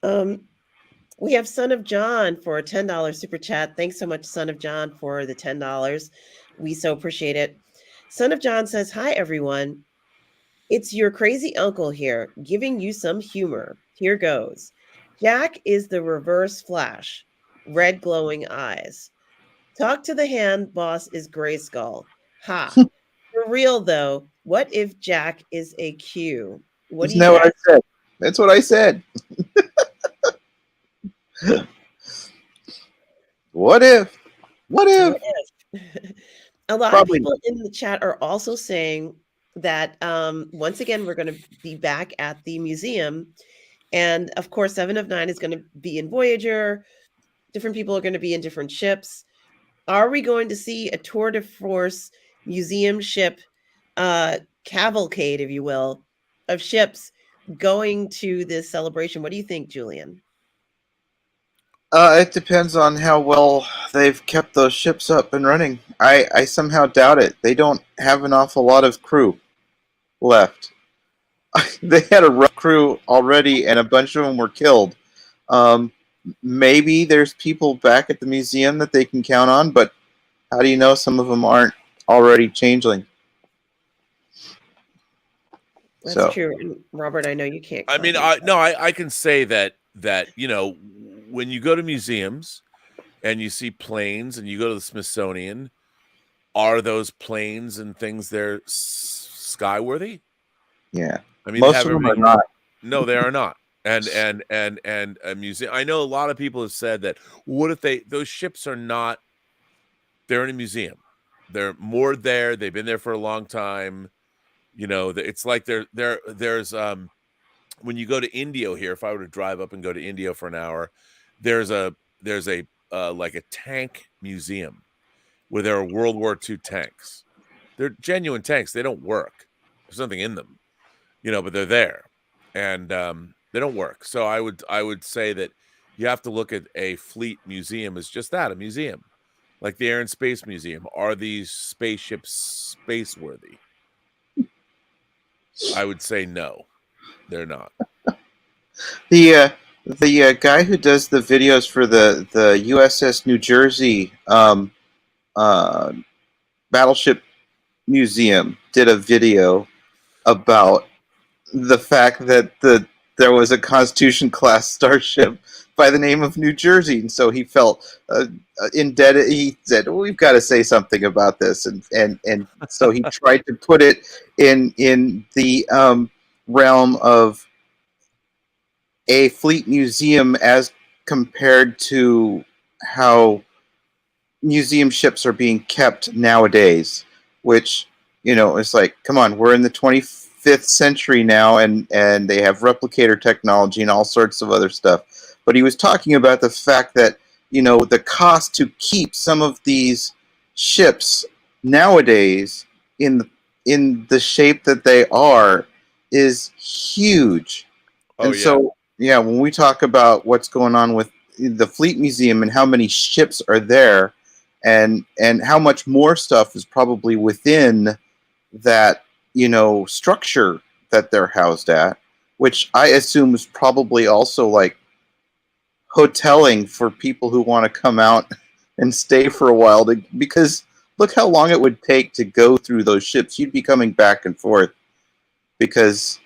we have Son of John for a $10 super chat. Thanks so much, Son of John, for the $10. We so appreciate it. Son of John says, "Hi, everyone. It's your crazy uncle here, giving you some humor. Here goes. Jack is the reverse Flash, red glowing eyes. Talk to the Hand boss is Grayskull. Ha. For real, though, what if Jack is a Q? What do
isn't
you
that what
guys
I said? That's what I said. What if? What if?
What if? A lot
Probably
of people in the chat are also saying that once again, we're going to be back at the museum. And of course, 7 of 9 is going to be in Voyager. Different people are going to be in different ships. Are we going to see a tour de force museum ship cavalcade, if you will, of ships going to this celebration? What do you think, Julian?
It depends on how well they've kept those ships up and running. I somehow doubt it. They don't have an awful lot of crew left. They had a rough crew already, and a bunch of them were killed. Maybe there's people back at the museum that they can count on, but how do you know some of them aren't already changeling?
That's true. And Robert, I know you can't.
I mean, I can say that when you go to museums and you see planes and you go to the Smithsonian, are those planes and things there skyworthy?
Yeah.
I mean,
most of them are not.
No, they are not. And a museum. I know a lot of people have said that. What if those ships are not? They're in a museum. They're moored there. They've been there for a long time. It's like there's when you go to Indio here. If I were to drive up and go to Indio for an hour, there's a like a tank museum where there are World War II tanks. They're genuine tanks. They don't work. There's nothing in them, but they're there, and they don't work. So I would say that you have to look at a fleet museum as just that, a museum, like the Air and Space Museum. Are these spaceships spaceworthy? I would say no, they're not.
The guy who does the videos for the USS New Jersey Battleship Museum did a video about the fact that there was a Constitution class starship by the name of New Jersey, and so he felt indebted. He said, well, "We've got to say something about this," and so he tried to put it in the realm of a fleet museum as compared to how museum ships are being kept nowadays, which, it's like, come on, we're in the 25th century now, and they have replicator technology and all sorts of other stuff. But he was talking about the fact that, the cost to keep some of these ships nowadays in the shape that they are is huge.
Oh,
And so, when we talk about what's going on with the Fleet Museum and how many ships are there, and how much more stuff is probably within that, structure that they're housed at, which I assume is probably also like hoteling for people who want to come out and stay for a while, because look how long it would take to go through those ships. You'd be coming back and forth because,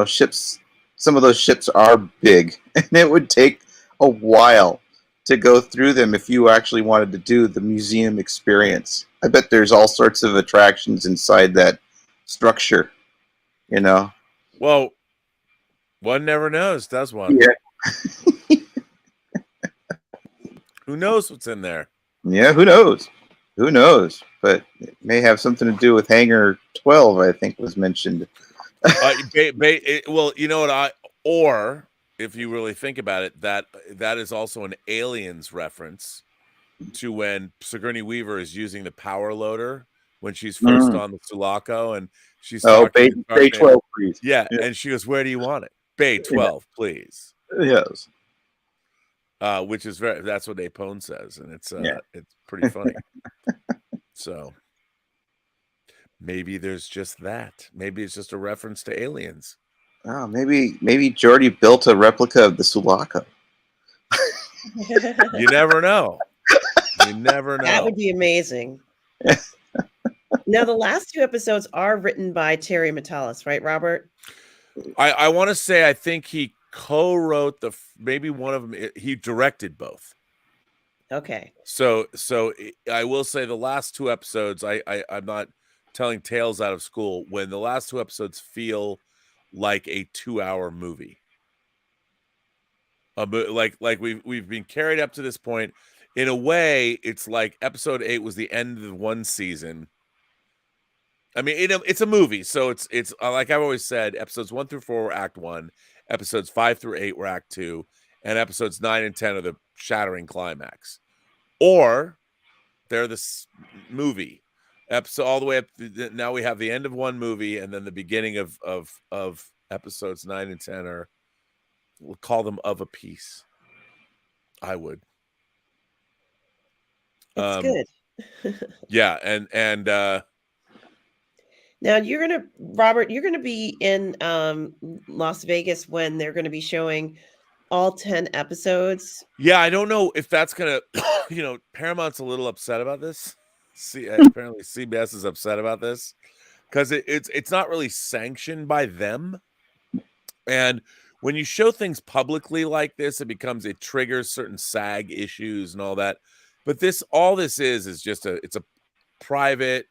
ships, some of those ships are big, and it would take a while to go through them if you actually wanted to do the museum experience. I bet there's all sorts of attractions inside that structure,
Well, one never knows, does one?
Yeah.
Who knows what's in there?
Yeah, who knows? Who knows? But it may have something to do with Hangar 12, I think was mentioned.
Well, you know what? Or if you really think about it, that is also an Aliens reference to when Sigourney Weaver is using the power loader when she's first on the Sulaco, and she's talking
Bay 12, please.
Yeah, and she goes, "Where do you want it? Bay 12, please."
Yes.
Which is that's what Apone says, and it's pretty funny. So maybe there's just that. Maybe it's just a reference to Aliens.
Oh, maybe Geordi built a replica of the Sulaco.
You never know. You never know.
That would be amazing. Now, the last two episodes are written by Terry Matalas, right, Robert?
I want to say I think he co-wrote maybe one of them. He directed both.
Okay.
So I will say the last two episodes, I'm not telling tales out of school, when the last two episodes feel like a 2-hour movie. Like we've been carried up to this point. In a way, it's like episode 8 was the end of one season. I mean, it's a movie, so it's like I've always said, episodes 1 through 4 were Act 1, episodes 5 through 8 were Act 2, and episodes 9 and 10 are the shattering climax. Or they're this movie episode all the way up. Now we have the end of one movie, and then the beginning of episodes 9 and 10 are, we'll call them of a piece. I would.
It's good.
Yeah, and
now Robert, you're gonna be in Las Vegas when they're gonna be showing all 10 episodes.
Yeah, I don't know if that's gonna Paramount's a little upset about this. Apparently CBS is upset about this because it's not really sanctioned by them. And when you show things publicly like this, it triggers certain SAG issues and all that. But all this is just it's a private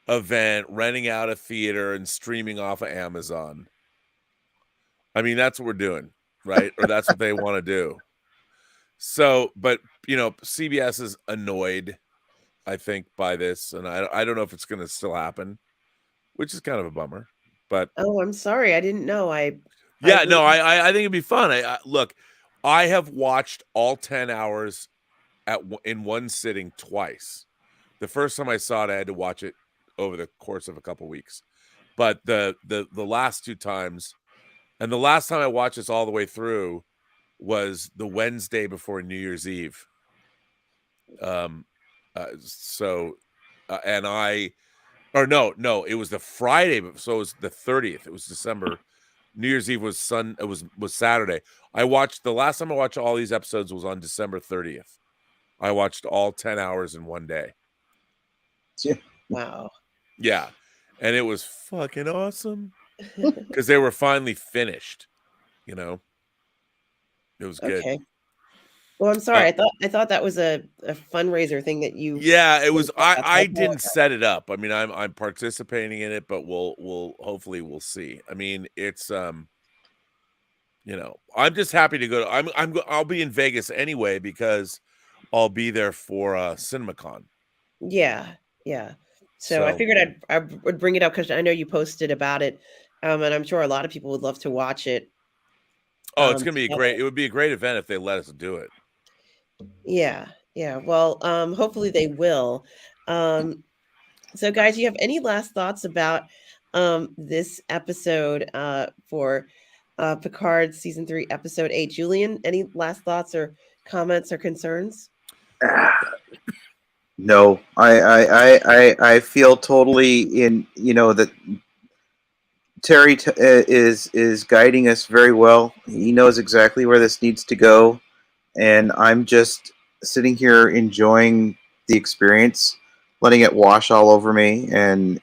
event, renting out a theater and streaming off of Amazon. I mean, that's what we're doing, right? Or that's what they want to do. So, but CBS is annoyed, I think, by this, and I don't know if it's going to still happen, which is kind of a bummer. But
I'm sorry, I didn't know. I
think it'd be fun. Look, I have watched all 10 hours in one sitting twice. The first time I saw it, I had to watch it over the course of a couple weeks, but the last two times, and the last time I watched this all the way through was the Wednesday before New Year's Eve. It was the Friday, so it was the 30th. It was December. New Year's Eve was Saturday. The last time I watched all these episodes was on December 30th. I watched all 10 hours in one day.
Yeah.
Wow.
Yeah. And it was fucking awesome because they were finally finished. It was good.
Okay. Well, I'm sorry. I thought that was a fundraiser thing that you.
Yeah, it was. I didn't set it up. I mean, I'm participating in it, but we'll hopefully we'll see. I mean, it's You know, I'm just happy to go. I'll be in Vegas anyway because I'll be there for CinemaCon.
Yeah, yeah. So I
So,
figured I would bring it up because I know you posted about it, and I'm sure a lot of people would love to watch it.
oh, it's gonna be a
Together.
great. It would be a great event if they let us do it.
Yeah, yeah. Well, hopefully they will. So guys, you have any last thoughts about this episode for Picard season 3, episode 8? Julian, any last thoughts or comments or concerns?
No, I feel totally in, that Terry is guiding us very well. He knows exactly where this needs to go, and I'm just sitting here enjoying the experience, letting it wash all over me, and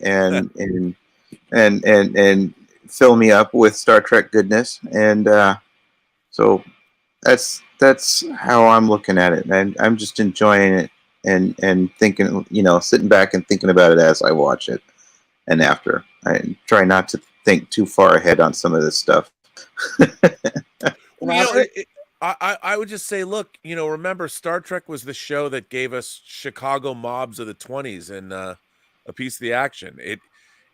fill me up with Star Trek goodness. And so that's how I'm looking at it, and I'm just enjoying it and thinking, sitting back and thinking about it as I watch it and after. I try not to think too far ahead on some of this stuff.
Well, you know,
Robert?
I would just say, look, remember Star Trek was the show that gave us Chicago mobs of the 20s and A Piece of the Action.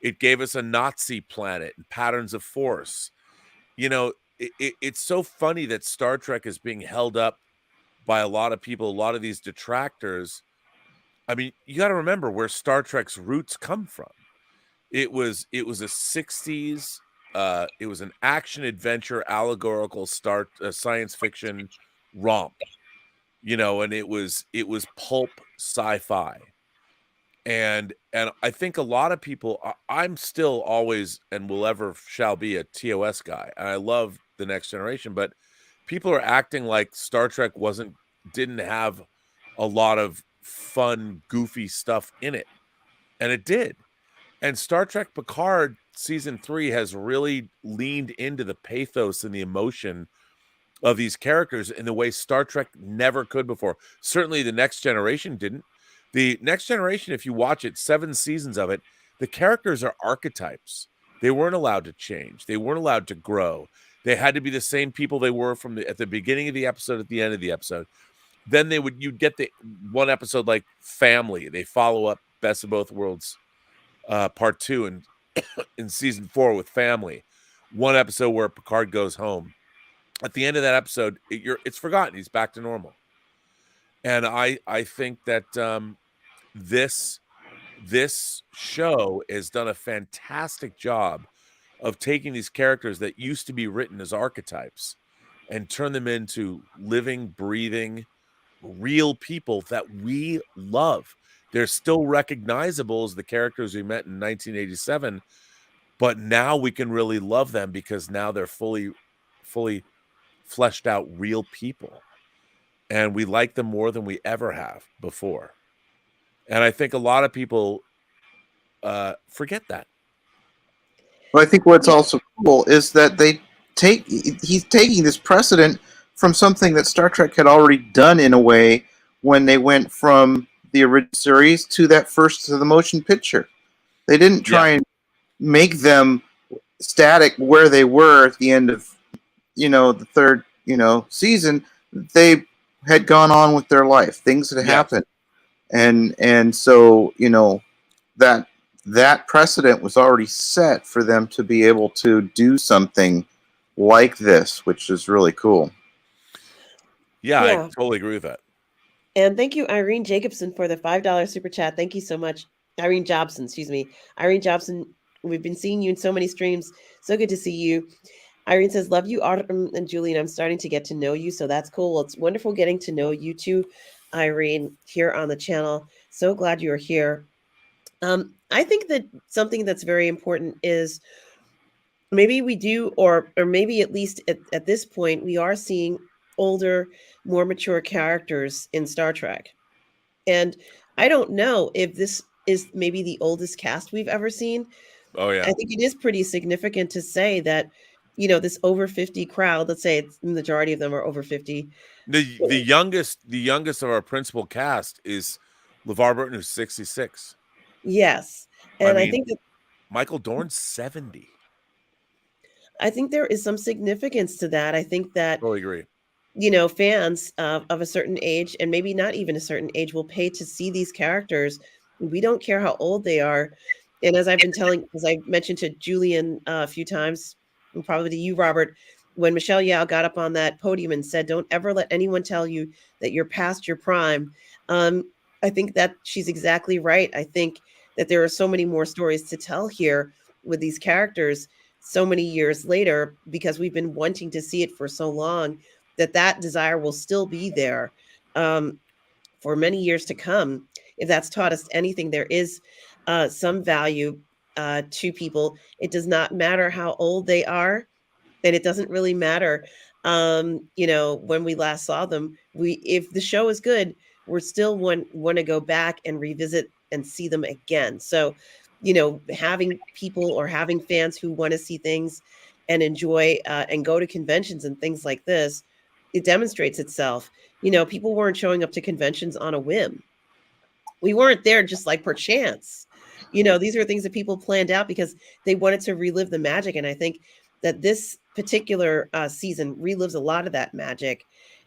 It gave us a Nazi planet and Patterns of Force. It's so funny that Star Trek is being held up by a lot of people, a lot of these detractors. I mean, you got to remember where Star Trek's roots come from. It was a 60s. It was an action adventure allegorical science fiction romp, and it was pulp sci-fi. And I think a lot of people, I'm still always and will ever shall be a TOS guy. And I love The Next Generation, but people are acting like Star Trek didn't have a lot of fun, goofy stuff in it. And it did. And Star Trek Picard season 3 has really leaned into the pathos and the emotion of these characters in the way Star Trek never could before. Certainly The Next Generation didn't. The Next Generation, if you watch it, 7 seasons of it, the characters are archetypes. They weren't allowed to change. They weren't allowed to grow. They had to be the same people they were at the beginning of the episode, at the end of the episode. Then you'd get the one episode like Family. They follow up Best of Both Worlds part 2 in season 4 with Family. One episode where Picard goes home. At the end of that episode, it's forgotten. He's back to normal. And I think that this show has done a fantastic job of taking these characters that used to be written as archetypes and turn them into living, breathing, real people that we love. They're still recognizable as the characters we met in 1987, but now we can really love them because now they're fully fleshed out real people. And we like them more than we ever have before. And I think a lot of people forget that.
Well, I think what's also cool is that he's taking this precedent from something that Star Trek had already done in a way when they went from the original series to the motion picture. They didn't try and make them static where they were at the end of the third season. They had gone on with their life. Things had happened, and so that precedent was already set for them to be able to do something like this, which is really cool.
Yeah, I totally agree with that.
And thank you, Irene Jacobson, for the $5 super chat. Thank you so much. Irene Jobson, excuse me. Irene Jobson, we've been seeing you in so many streams. So good to see you. Irene says, love you, Autumn and Julian. I'm starting to get to know you, so that's cool. Well, it's wonderful getting to know you too, Irene, here on the channel. So glad you're here. I think that something that's very important is maybe we do, or maybe at least at this point, we are seeing older, more mature characters in Star Trek. And I don't know if this is maybe the oldest cast we've ever seen.
Oh, yeah.
I think it is pretty significant to say that, this over 50 crowd, let's say it's the majority of them are over 50.
The youngest of our principal cast is LeVar Burton, who's 66.
Yes. And I
mean,
think that
Michael Dorn's 70.
I think there is some significance to that. I think that,
Totally agree.
fans of a certain age, and maybe not even a certain age, will pay to see these characters. We don't care how old they are. And as I mentioned to Julian a few times, and probably to you, Robert, when Michelle Yao got up on that podium and said, "Don't ever let anyone tell you that you're past your prime," I think that she's exactly right. I think that there are so many more stories to tell here with these characters so many years later, because we've been wanting to see it for so long, that desire will still be there for many years to come. If that's taught us anything, there is some value to people. It does not matter how old they are, and it doesn't really matter when we last saw them. If the show is good, we're still want to go back and revisit and see them again. So having people or having fans who want to see things and enjoy and go to conventions and things like this, it demonstrates itself. People weren't showing up to conventions on a whim. We weren't there just like perchance. These are things that people planned out because they wanted to relive the magic. And I think that this particular season relives a lot of that magic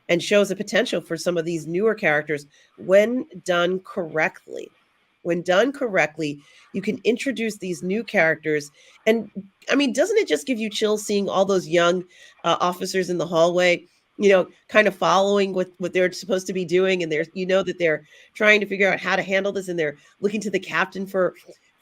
and shows a potential for some of these newer characters when done correctly. When done correctly, you can introduce these new characters. And I mean, doesn't it just give you chills seeing all those young officers in the hallway, kind of following what they're supposed to be doing, and that they're trying to figure out how to handle this, and they're looking to the captain for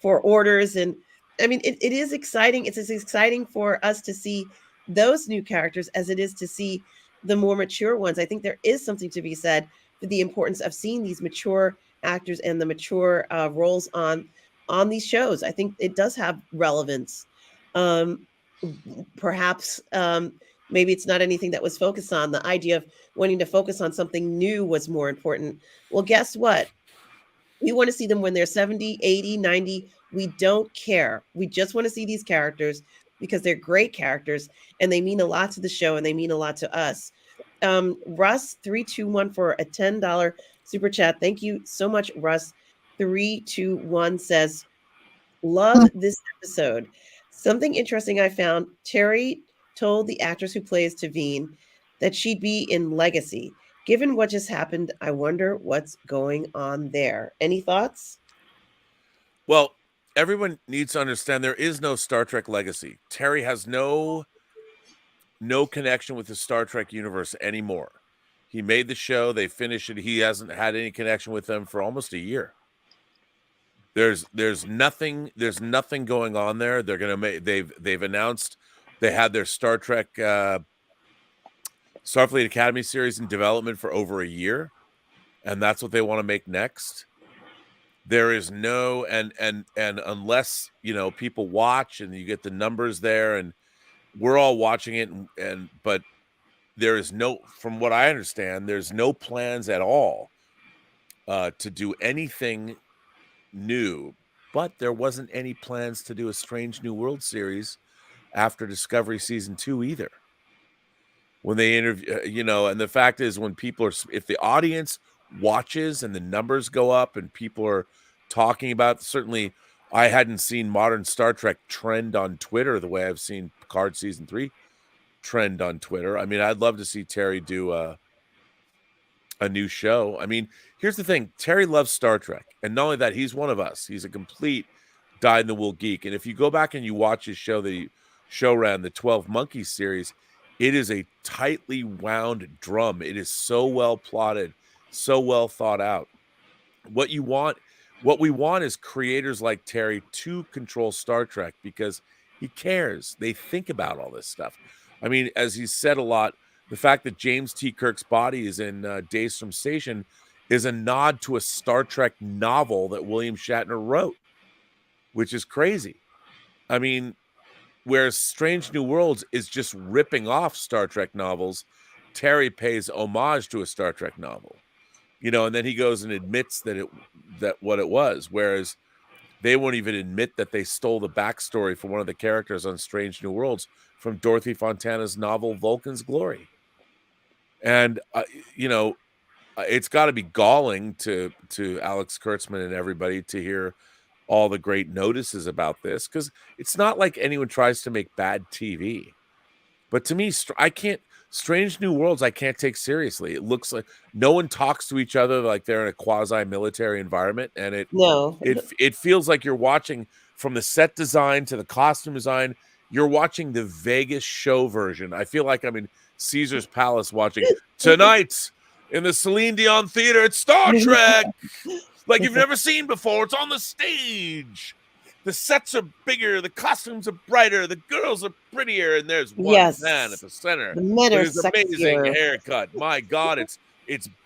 orders. And I mean, it is exciting. It's as exciting for us to see those new characters as it is to see the more mature ones. I think there is something to be said for the importance of seeing these mature actors and the mature roles on these shows. I think it does have relevance. Perhaps maybe it's not anything that was focused on. The idea of wanting to focus on something new was more important. Well, guess what? We want to see them when they're 70, 80, 90. We don't care. We just want to see these characters because they're great characters and they mean a lot to the show and they mean a lot to us. Russ321 for a $10 super chat. Thank you so much, Russ. 321 says, "Love this episode. Something interesting I found. Terry told the actress who plays Tavine that she'd be in Legacy. Given what just happened, I wonder what's going on there." Any thoughts?
Well, everyone needs to understand there is no Star Trek Legacy. Terry has no connection with the Star Trek universe anymore. He made the show, they finished it. He hasn't had any connection with them for almost a year. There's nothing going on there. They're gonna make they've announced they had their Star Trek Starfleet Academy series in development for over a year, and that's what they want to make next. There is no and unless people watch and you get the numbers there, and we're all watching it, but there is no, from what I understand, there's no plans at all to do anything new. But there wasn't any plans to do a Strange New World series after Discovery season 2 either. When they interview, and the fact is, when people are, if the audience watches and the numbers go up and people are talking about, certainly I hadn't seen modern Star Trek trend on Twitter the way I've seen Picard season 3 trend on Twitter. I mean, I'd love to see Terry do a new show. I mean, here's the thing. Terry loves Star Trek. And not only that, he's one of us. He's a complete dyed-in-the-wool geek. And if you go back and you watch his show that he ran, the 12 Monkeys series, it is a tightly wound drum. It is so well plotted, so well thought out. What we want is creators like Terry to control Star Trek because he cares. They think about all this stuff. I mean, as he's said a lot, the fact that James T. Kirk's body is in Days from Station is a nod to a Star Trek novel that William Shatner wrote, which is crazy. I mean, whereas Strange New Worlds is just ripping off Star Trek novels, Terry pays homage to a Star Trek novel, and then he goes and admits that what it was, whereas they won't even admit that they stole the backstory for one of the characters on Strange New Worlds from Dorothy Fontana's novel Vulcan's Glory. And it's got to be galling to Alex Kurtzman and everybody to hear all the great notices about this, because it's not like anyone tries to make bad TV. But to me, I can't. Strange New Worlds, I can't take seriously. It looks like no one talks to each other like they're in a quasi-military environment, and
No.
it feels like you're watching from the set design to the costume design. You're watching the Vegas show version. I feel like I'm in Caesar's Palace watching tonight in the Celine Dion Theater. It's Star Trek, like you've never seen before. It's on the stage. The sets are bigger, the costumes are brighter, the girls are prettier, and there's one
Yes.
man at the center
The men
with
are
his amazing
sexier.
haircut. My God, it's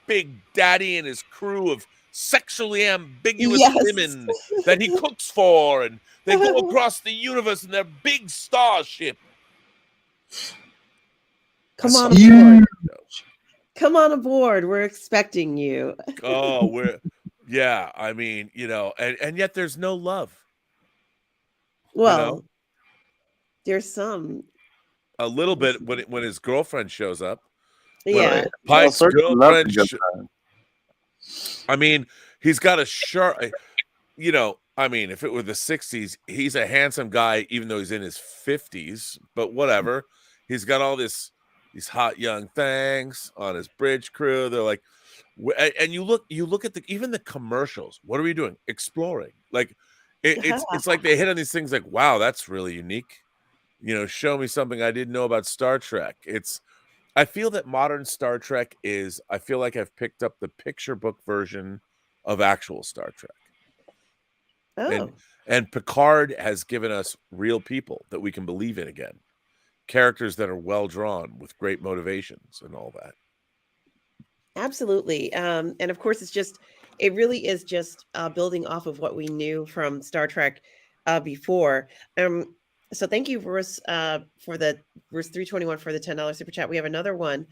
Big Daddy and his crew of sexually ambiguous
Yes.
women that he cooks for, and they go across the universe in their big starship.
Come on
You-
aboard. Come on aboard. We're expecting you.
Oh, yeah. I mean, and yet there's no love.
Well, there's some.
A little bit when his girlfriend shows up.
Yeah.
Pike's
All sorts of love
girlfriend.
goes on.
I mean, he's got a sharp. I mean, if it were the '60s, he's a handsome guy, even though he's in his 50s. But whatever, he's got all these hot young things on his bridge crew. They're like, and you look at even the commercials. What are we doing? Exploring. Like, it's like they hit on these things. Like, wow, that's really unique. Show me something I didn't know about Star Trek. I feel that modern Star Trek I feel like I've picked up the picture book version of actual Star Trek.
Oh.
And Picard has given us real people that we can believe in again. Characters that are well drawn with great motivations and all that.
Absolutely. And of course, it really is just building off of what we knew from Star Trek before. So thank you, Verse, for the Verse 321 for the $10 super chat. We have another one.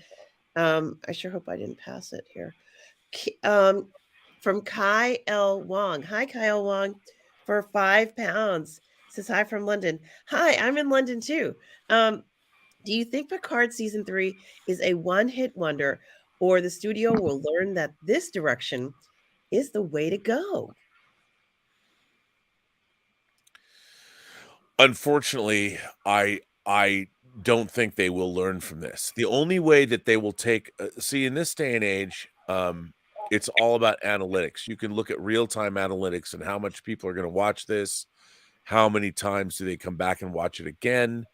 I sure hope I didn't pass it here. From Kai L. Wong. Hi, Kai L. Wong, for £5. Says hi from London. Hi, I'm in London too. Do you think Picard season 3 is a one-hit wonder, or the studio will learn that this direction is the way to go?
Unfortunately, I don't think they will learn from this. The only way that they will take in this day and age, it's all about analytics. You can look at real-time analytics and how much people are going to watch this, how many times do they come back and watch it again,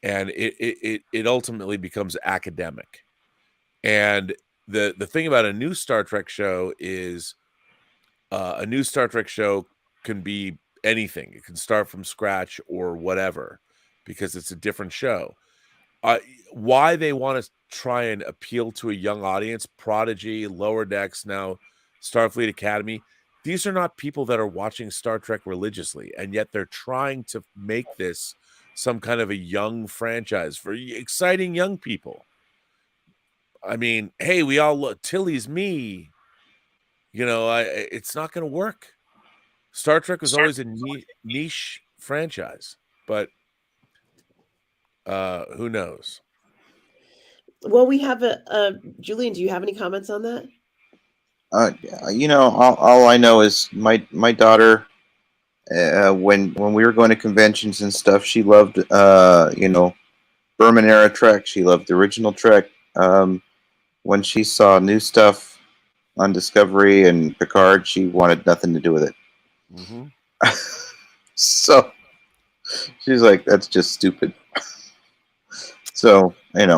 and it ultimately becomes academic. And the thing about a new Star Trek show is a new Star Trek show can be anything. It can start from scratch or whatever, because it's a different show. Why they want to try and appeal to a young audience, Prodigy, Lower Decks, now Starfleet Academy, these are not people that are watching Star Trek religiously, and yet they're trying to make this some kind of a young franchise for exciting young people. I mean, hey, we all look, Tilly's me. It's not going to work. Star Trek was always a niche franchise, but who knows?
Well, we have Julian, do you have any comments on that?
All I know is my daughter, when we were going to conventions and stuff, she loved Berman era Trek. She loved the original Trek. When she saw new stuff on Discovery and Picard, she wanted nothing to do with it.
Mm-hmm.
So she's like, that's just stupid. So, the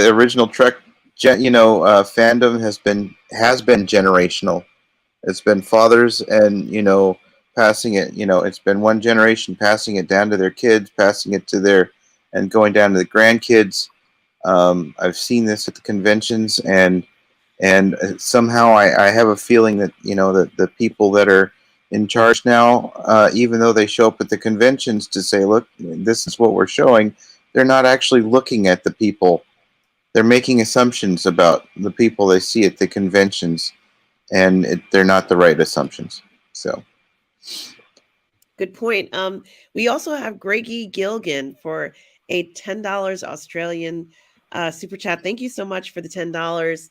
original Trek, fandom has been generational. It's been fathers and, passing it, it's been one generation passing it down to their kids, passing it to and going down to the grandkids. I've seen this at the conventions, and somehow I have a feeling that that the people that are in charge now, even though they show up at the conventions to say, look, this is what we're showing, they're not actually looking at the people. They're making assumptions about the people they see at the conventions, and they're not the right assumptions. So
good point. We also have Greggy Gilgan for a $10 Australian super chat. Thank you so much for the $10.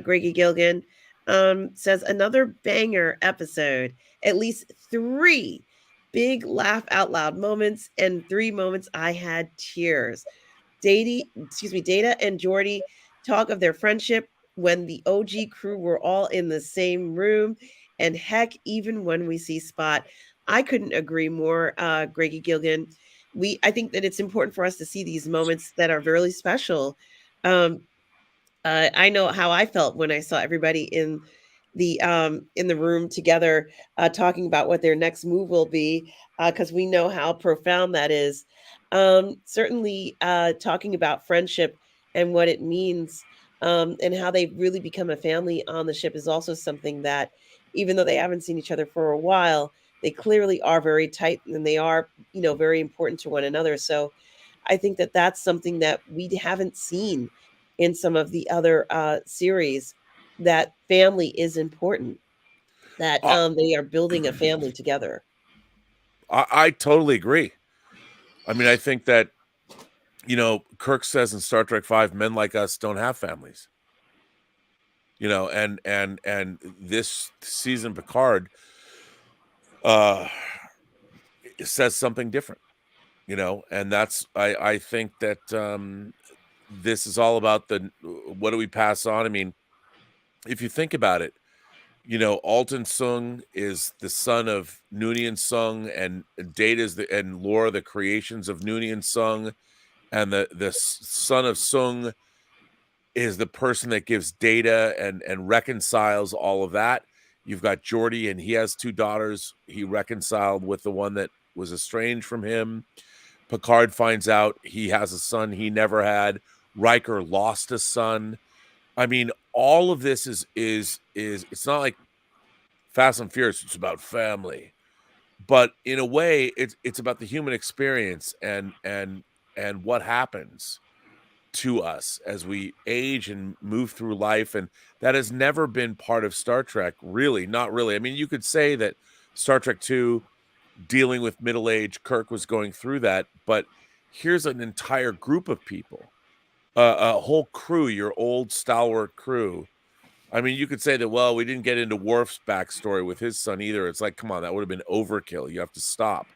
Greggy Gilgan says, another banger episode, at least 3 big laugh out loud moments, and 3 moments I had tears. Data and Jordy talk of their friendship when the OG crew were all in the same room, and heck, even when we see Spot. I couldn't agree more, Greggy Gilgan. I think that it's important for us to see these moments that are really special. Um, I know how I felt when I saw everybody in the room together, talking about what their next move will be, because we know how profound that is. Certainly, talking about friendship and what it means, and how they really become a family on the ship is also something that, even though they haven't seen each other for a while, they clearly are very tight, and they are, very important to one another. So I think that that's something that we haven't seen in some of the other series, that family is important, that
I,
they are building a family together.
I totally agree. I mean, I think that, Kirk says in Star Trek V, men like us don't have families. And this season Picard uh it says something different, and that's I think that this is all about what do we pass on. I mean, if you think about it, Alton Sung is the son of Noonien Sung, and Data and Laura, the creations of Noonien Sung, and the son of Sung is the person that gives Data and reconciles all of that. You've got Geordi, and he has 2 daughters. He reconciled with the one that was estranged from him. Picard finds out he has a son he never had. Riker lost a son. I mean, all of this is it's not like Fast and Furious, it's about family. But in a way, it's about the human experience and what happens to us as we age and move through life. And that has never been part of Star Trek, really. Not really. I mean, you could say that Star Trek 2, dealing with middle age, Kirk was going through that, but here's an entire group of people, a whole crew, your old stalwart crew. I mean, you could say that, well, we didn't get into Worf's backstory with his son either. It's like, come on, that would have been overkill. You have to stop.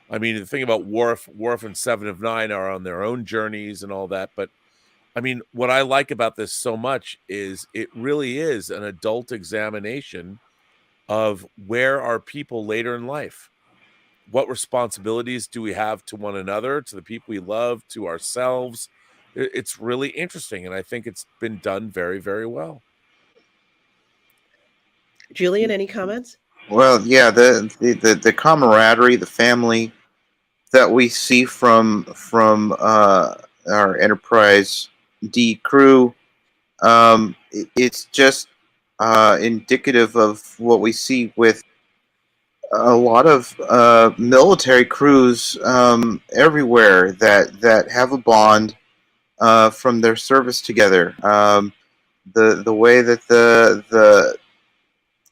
I mean, the thing about Worf and Seven of Nine are on their own journeys and all that. But I mean, what I like about this so much is it really is an adult examination of where are people later in life. What responsibilities do we have to one another, to the people we love, to ourselves? It's really interesting, and I think it's been done very, very well.
Julian, any comments?
Well, yeah, the camaraderie, the family that we see from our Enterprise D crew, it's just indicative of what we see with a lot of military crews everywhere that have a bond from their service together. The way that the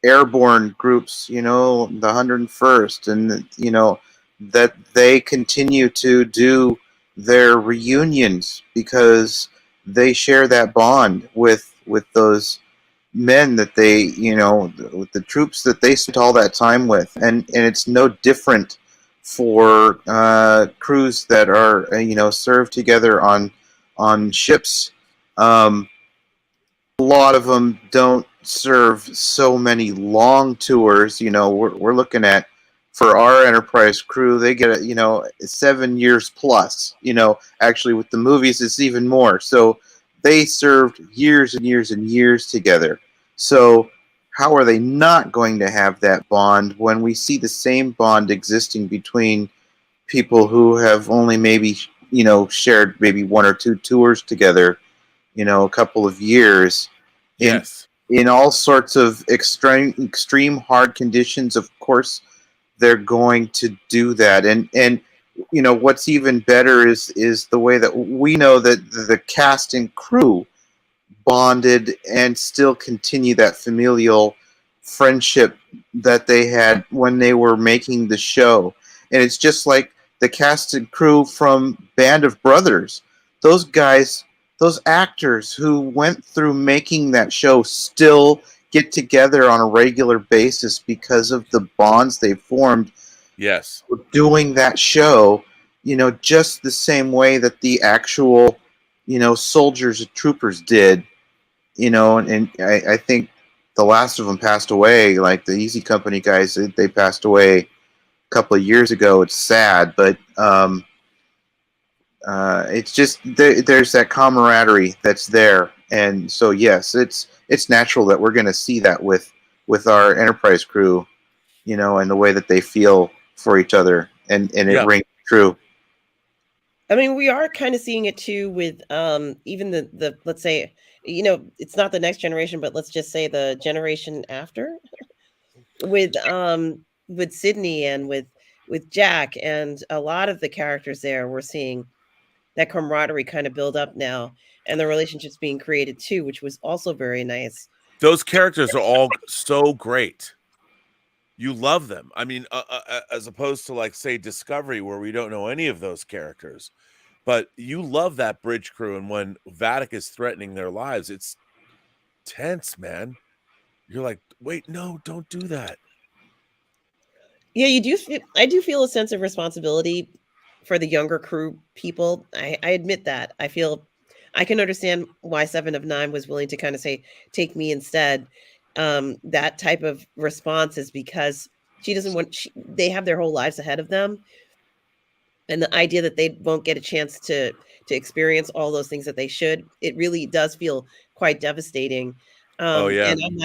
airborne groups, the 101st, and that they continue to do their reunions because they share that bond with those men that they, with the troops that they spent all that time with, and it's no different for crews that are served together on ships. A lot of them don't serve so many long tours. We're looking at, for our Enterprise crew, they get 7 years plus. Actually with the movies it's even more. So they served years and years and years together. So how are they not going to have that bond when we see the same bond existing between people who have only maybe shared maybe 1 or 2 tours together, a couple of years,
Yes.
in all sorts of extreme hard conditions? Of course they're going to do that. And what's even better is the way that we know that the cast and crew bonded and still continue that familial friendship that they had when they were making the show. And it's just like the cast and crew from Band of Brothers. Those guys, those actors who went through making that show, still get together on a regular basis because of the bonds they formed
Yes.
doing that show, just the same way that the actual, soldiers and troopers did, and I think the last of them passed away. Like the Easy Company guys, they passed away a couple of years ago. It's sad, but it's just there's that camaraderie that's there, and so yes, it's natural that we're going to see that with our Enterprise crew, and the way that they feel for each other, and it rings true.
I mean, we are kind of seeing it too with even the let's say, it's not the next generation, but let's just say the generation after with Sydney and with Jack and a lot of the characters there. We're seeing that camaraderie kind of build up now, and the relationships being created too, which was also very nice.
Those characters are all so great. You love them. I mean, as opposed to like say Discovery, where we don't know any of those characters, but you love that bridge crew. And when Vadic is threatening their lives, it's tense, man. You're like, wait, no, don't do that.
Yeah, I do feel a sense of responsibility for the younger crew people. I admit that. I feel I can understand why Seven of Nine was willing to kind of say, take me instead. That type of response is because she doesn't they have their whole lives ahead of them. And the idea that they won't get a chance to experience all those things that they should, it really does feel quite devastating.
Oh yeah.
And I'm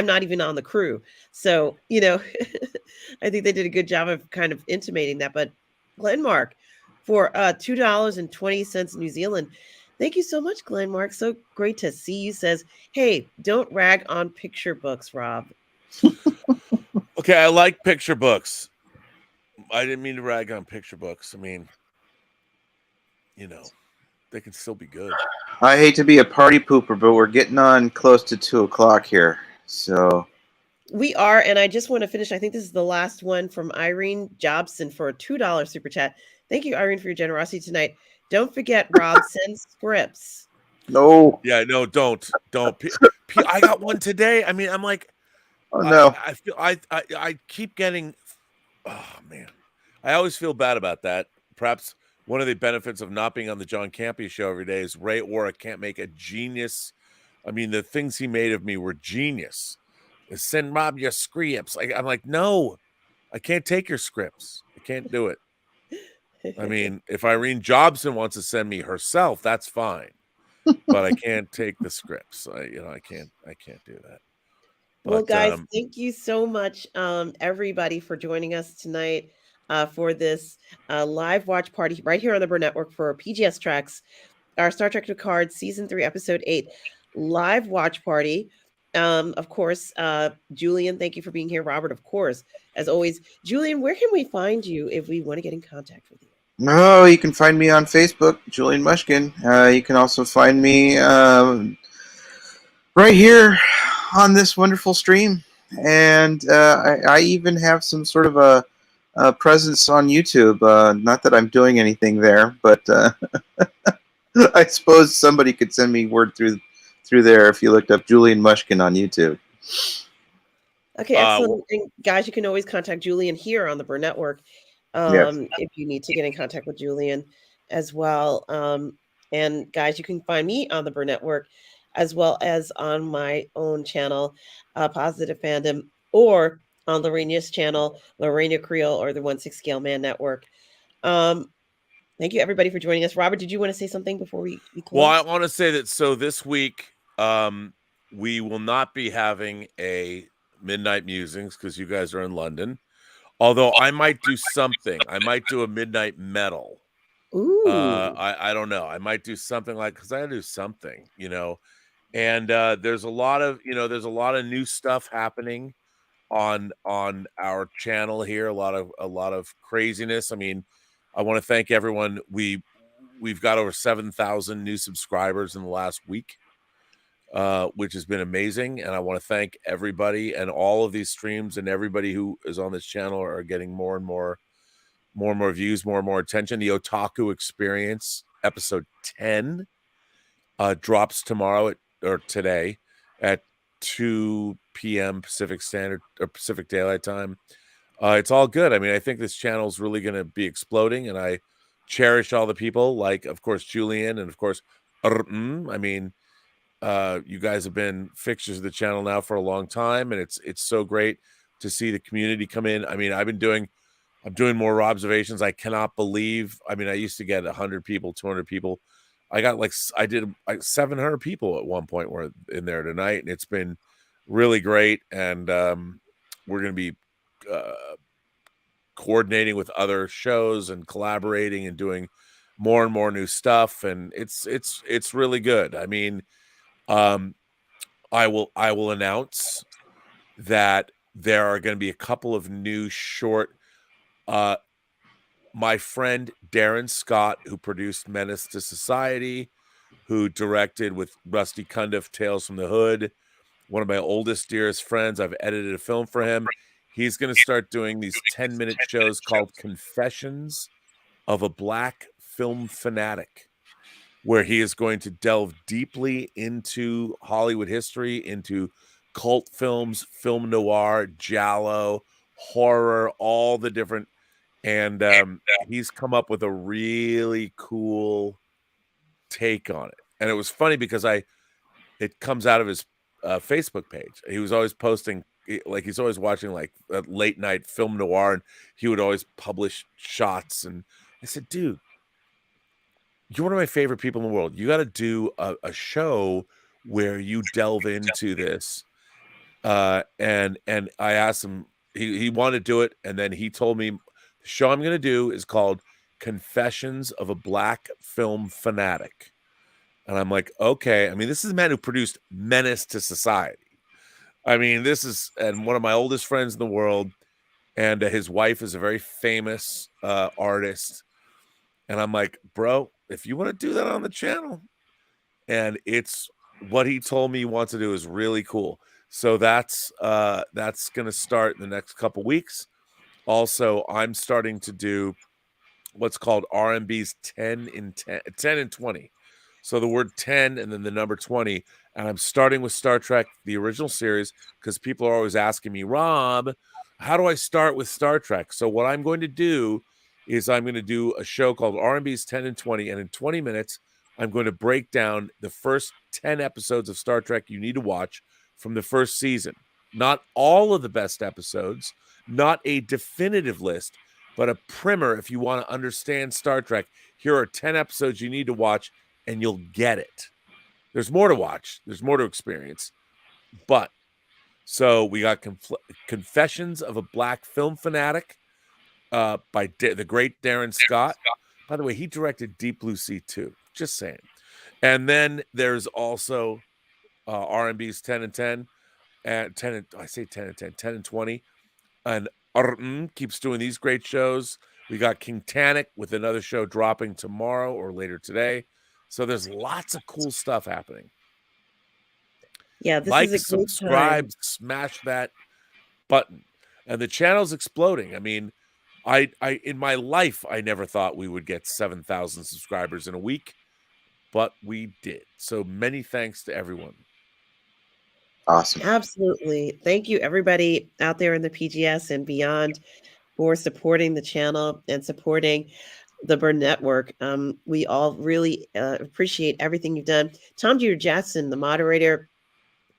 not even on the crew. So, I think they did a good job of kind of intimating that. But Glenmark for $2.20 New Zealand. Thank you so much, Glenmark. So great to see you. Says, hey, don't rag on picture books, Rob.
Okay, I like picture books. I didn't mean to rag on picture books. I mean, they can still be good.
I hate to be a party pooper, but we're getting on close to 2:00 here. So
we are, and I just want to finish. I think this is the last one from Irene Jobson for a $2 super chat. Thank you, Irene, for your generosity tonight. Don't forget, Rob, send scripts.
No.
Yeah, no, don't. I got one today. I mean, I'm like,
oh no.
I feel I keep getting. Oh man, I always feel bad about that. Perhaps one of the benefits of not being on the John Campea show every day is Ray Orrick can't make a genius. I mean, the things he made of me were genius. Send Rob your scripts. I'm like, no, I can't take your scripts. I can't do it. I mean, if Irene Jobson wants to send me herself, that's fine. But I can't take the scripts. I can't do that.
Well, guys, thank you so much, everybody, for joining us tonight for this live watch party right here on the Burnettwork for PGS Tracks, our Star Trek Picard Season 3, Episode 8 live watch party. Of course, Julian, thank you for being here. Robert, of course, as always. Julian, where can we find you if we want to get in contact with you?
No, you can find me on Facebook, Julian Mushkin. You can also find me right here on this wonderful stream. And I even have some sort of a presence on YouTube. Not that I'm doing anything there, but I suppose somebody could send me word through there if you looked up Julian Mushkin on YouTube.
Okay, excellent. And guys, you can always contact Julian here on the Burnettwork if you need to get in contact with Julian as well. And guys, you can find me on the Burnettwork as well as on my own channel, Positive Fandom, or on Lorraine's channel, Lorraine Creole, or the 1/6 Scale Man Network. Thank you, everybody, for joining us. Robert, did you want to say something before we close?
Well, I want to say that so this week we will not be having a Midnight Musings because you guys are in London. Although I might do something. I might do a Midnight Metal.
Ooh.
I don't know. I might do something like because I gotta do something, And there's a lot of new stuff happening on our channel here. A lot of craziness. I mean, I want to thank everyone. We've got over 7,000 new subscribers in the last week, which has been amazing. And I want to thank everybody, and all of these streams and everybody who is on this channel are getting more and more views, more and more attention. The Otaku Experience episode 10 drops today at 2 p.m. Pacific Standard or Pacific Daylight Time. it's all good. I mean, I think this channel is really going to be exploding, and I cherish all the people, like, of course, Julian, and of course, Mmmm. I mean, you guys have been fixtures of the channel now for a long time, and it's so great to see the community come in. I mean, I'm doing more observations. I cannot believe. I mean, I used to get 100 people, 200 people. I did like 700 people at one point were in there tonight, and it's been really great. And we're going to be coordinating with other shows and collaborating and doing more and more new stuff, and it's really good. I mean, I will announce that there are going to be a couple of new short. My friend Darren Scott, who produced Menace to Society, who directed with Rusty Cundiff Tales from the Hood, one of my oldest, dearest friends. I've edited a film for him. He's going to start doing these 10-minute shows called Confessions of a Black Film Fanatic, where he is going to delve deeply into Hollywood history, into cult films, film noir, giallo, horror, all the different. And he's come up with a really cool take on it. And it was funny because it comes out of his Facebook page. He was always posting, like, he's always watching like a late night film noir, and he would always publish shots. And I said, dude, you're one of my favorite people in the world. You got to do a show where you delve into this. And I asked him, he wanted to do it. And then he told me, the show I'm going to do is called Confessions of a Black Film Fanatic. And I'm like, okay. I mean, this is a man who produced Menace to Society. I mean, this is, and one of my oldest friends in the world. And his wife is a very famous artist. And I'm like, bro, if you want to do that on the channel, and it's what he told me he wants to do is really cool. So that's going to start in the next couple weeks. Also, I'm starting to do what's called RMB's 10 and 20. So the word 10 and then the number 20. And I'm starting with Star Trek, the original series, because people are always asking me, Rob, how do I start with Star Trek? So what I'm going to do is I'm going to do a show called RMB's 10 and 20. And in 20 minutes, I'm going to break down the first 10 episodes of Star Trek you need to watch from the first season. Not all of the best episodes, not a definitive list, but a primer. If you want to understand Star Trek, here are 10 episodes you need to watch, and you'll get it. There's more to watch. There's more to experience. But, so we got Confessions of a Black Film Fanatic by the great Darren Scott. By the way, he directed Deep Blue Sea too. Just saying. And then there's also R&B's 10 and 10. And 10 and, I say 10 and 10, 10 and 20. And keeps doing these great shows. We got King Tannic with another show dropping tomorrow or later today. So there's lots of cool stuff happening.
Yeah, this
like,
is a great
subscribe,
time.
smash that button. And the channel's exploding. I mean, I in my life, I never thought we would get 7,000 subscribers in a week, but we did. So many thanks to everyone.
Awesome.
Absolutely. Thank you, everybody out there in the PGS and beyond, for supporting the channel and supporting the Burnettwork. We all really appreciate everything you've done. Tom Jeter Jackson, the moderator,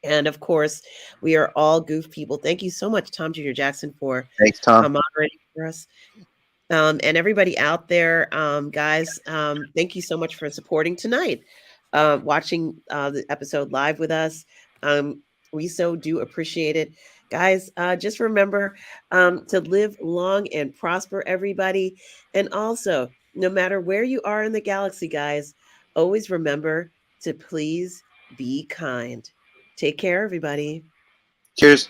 and of course, we are all goof people. Thank you so much, Tom Jeter Jackson, for
Thanks, Tom.
moderating for us. And everybody out there, guys, thank you so much for supporting tonight, watching the episode live with us. We so do appreciate it. Guys, just remember to live long and prosper, everybody. And also, no matter where you are in the galaxy, guys, always remember to please be kind. Take care, everybody.
Cheers.